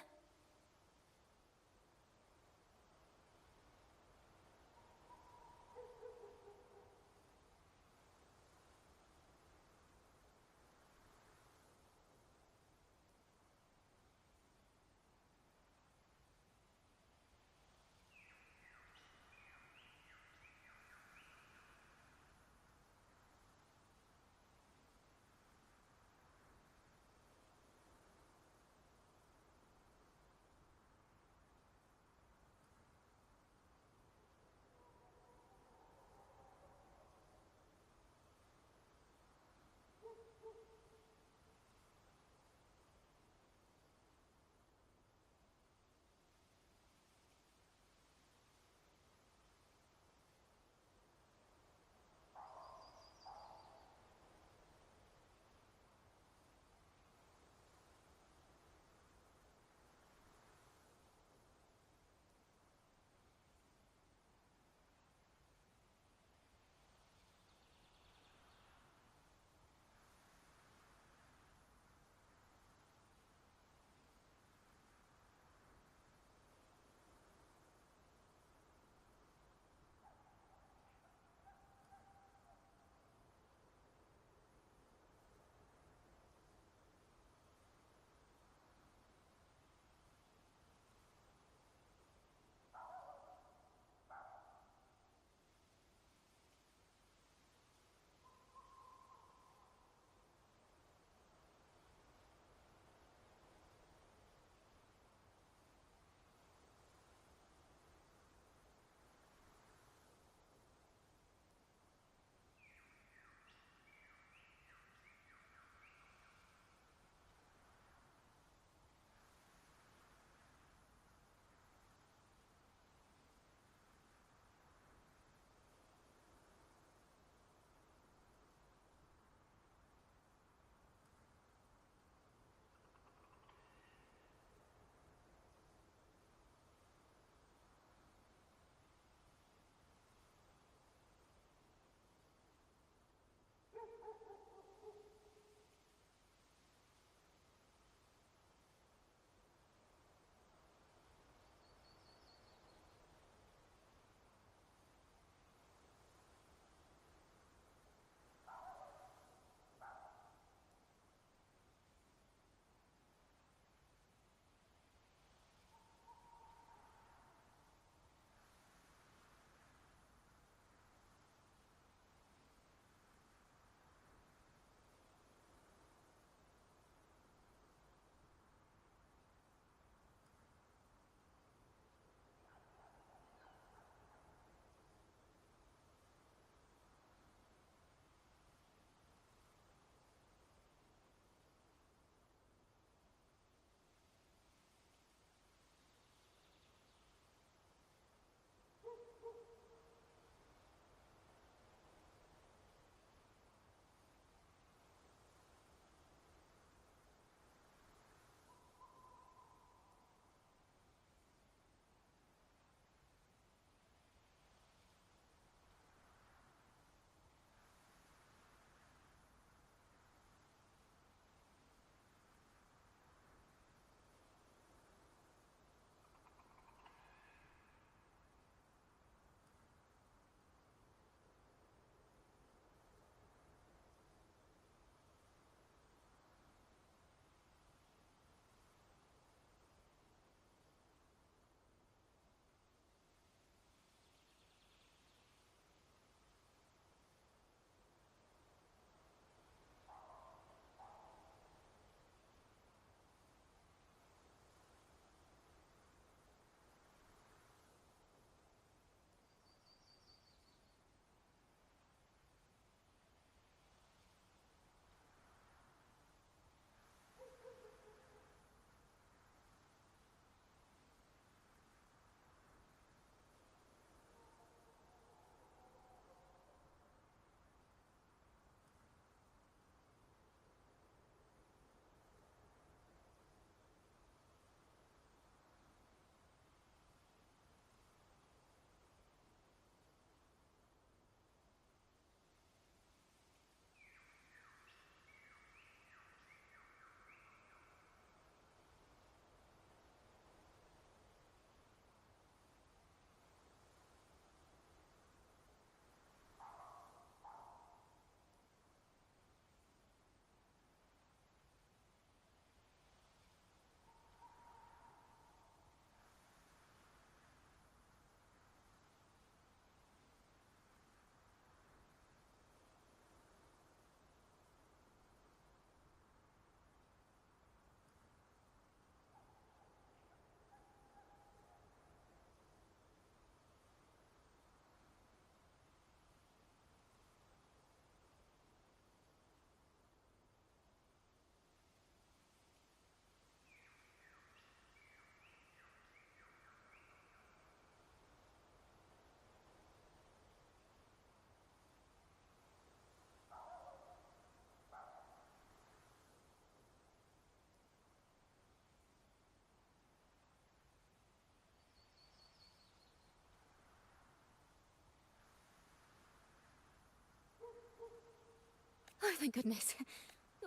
thank goodness.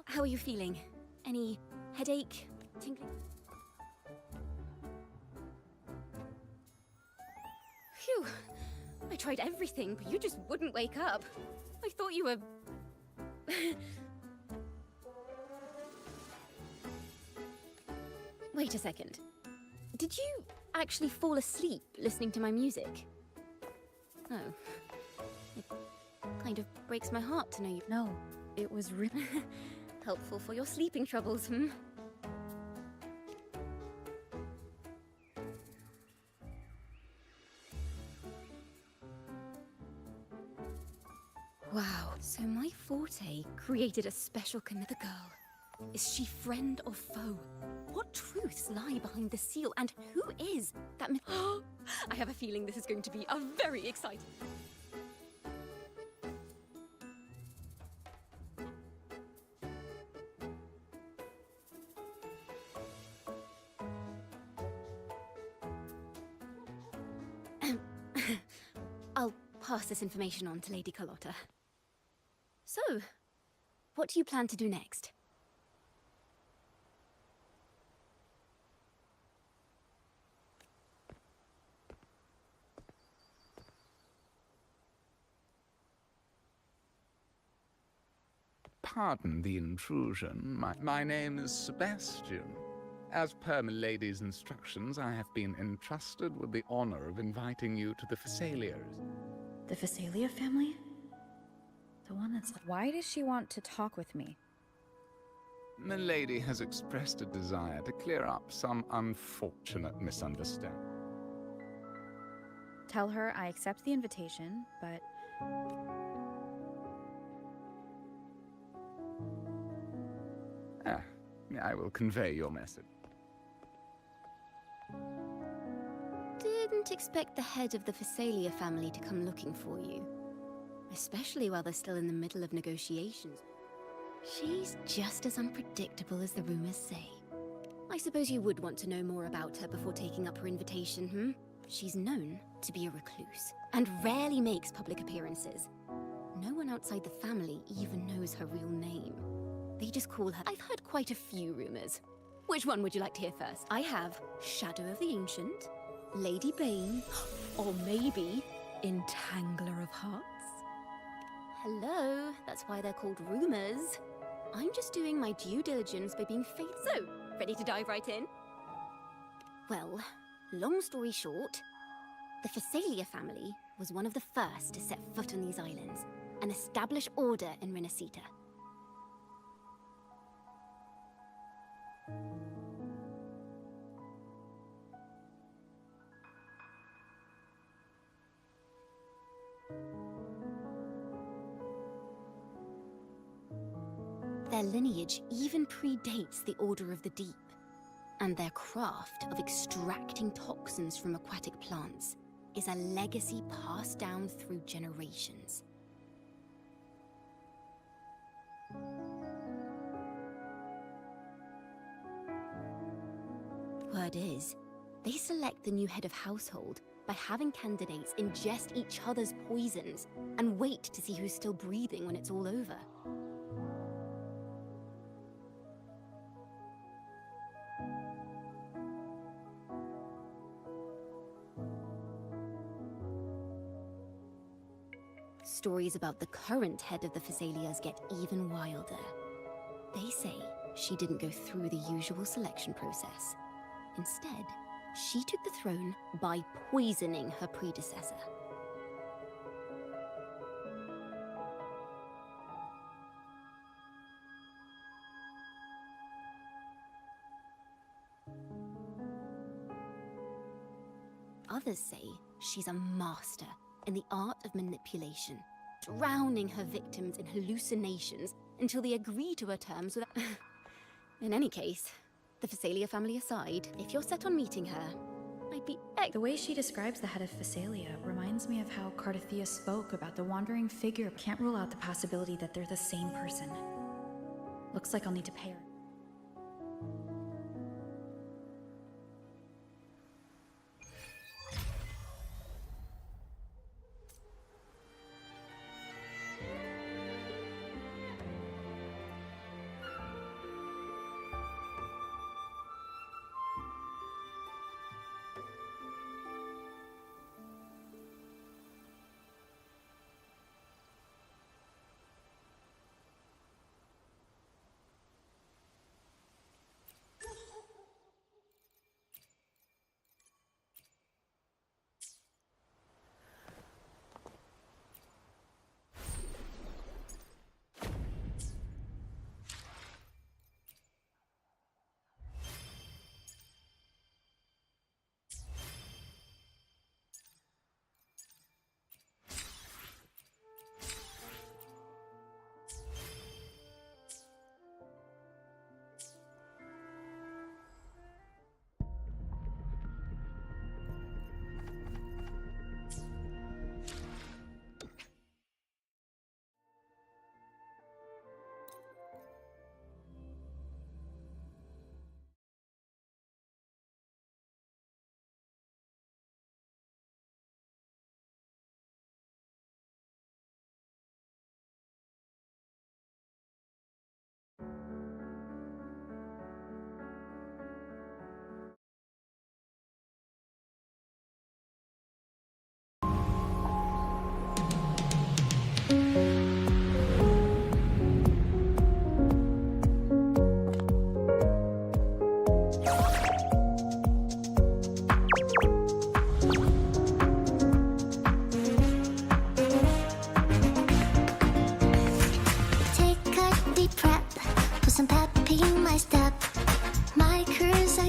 How are you feeling? Any headache? Tingling? Phew. I tried everything, but you just wouldn't wake up. I thought you were... Wait a second. Did you actually fall asleep listening to my music? Oh. It kind of breaks my heart to know you... No, it was really... Helpful for your sleeping troubles, hmm? Wow, so my forte created a special the girl. Is she friend or foe? What truths lie behind the seal, and who is that I have a feeling this is going to be a very exciting... I'll pass this information on to Lady Carlotta. So, what do you plan to do next? Pardon the intrusion. My name is Sebastian. As per Milady's instructions, I have been entrusted with the honor of inviting you to the Phassalias. The Phasalia family? The one that's... Why does she want to talk with me? Milady has expressed a desire to clear up some unfortunate misunderstanding. Tell her I accept the invitation, but... I will convey your message. Didn't expect the head of the Phasalia family to come looking for you. Especially while they're still in the middle of negotiations. She's just as unpredictable as the rumors say. I suppose you would want to know more about her before taking up her invitation, hmm? She's known to be a recluse, and rarely makes public appearances. No one outside the family even knows her real name. They just call her... I've heard quite a few rumors. Which one would you like to hear first? I have Shadow of the Ancient, Lady Bane, or maybe Entangler of Hearts. Hello, that's why they're called rumors. I'm just doing my due diligence by being faithful. So, ready to dive right in? Well, long story short, the Phasalia family was one of the first to set foot on these islands and establish order in Renacita. Their lineage even predates the Order of the Deep, and their craft of extracting toxins from aquatic plants is a legacy passed down through generations. Word is, they select the new head of household by having candidates ingest each other's poisons and wait to see who's still breathing when it's all over. Stories about the current head of the Phasalias get even wilder. They say she didn't go through the usual selection process. Instead, she took the throne by poisoning her predecessor. Others say she's a master in the art of manipulation, drowning her victims in hallucinations until they agree to her terms without... In any case, the Phasalia family aside, if you're set on meeting her, I'd be... The way she describes the head of Phasalia reminds me of how Cardathea spoke about the wandering figure. Can't rule out the possibility that they're the same person. Looks like I'll need to pay her.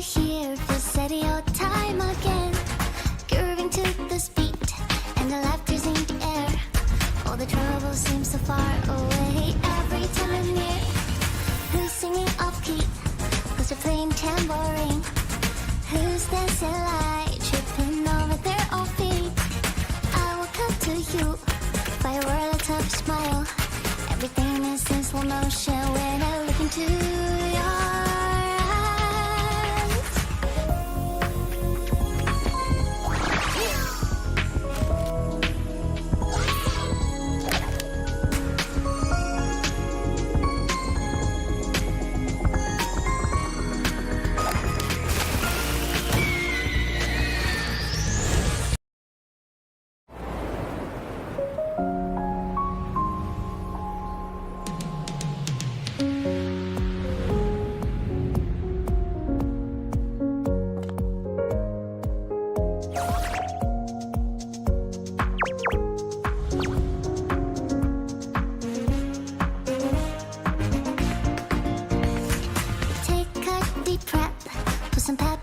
hear Visario time again, grooving to the beat, and the laughter's in the air. All the trouble seems so far away every time I'm near. Who's singing off key? Who's playing tambourine? Who's dancing light, tripping over their own feet? I will come to you by a world of tough smile. Everything is in slow motion when I look into your eyes. Take a deep breath, put some pepper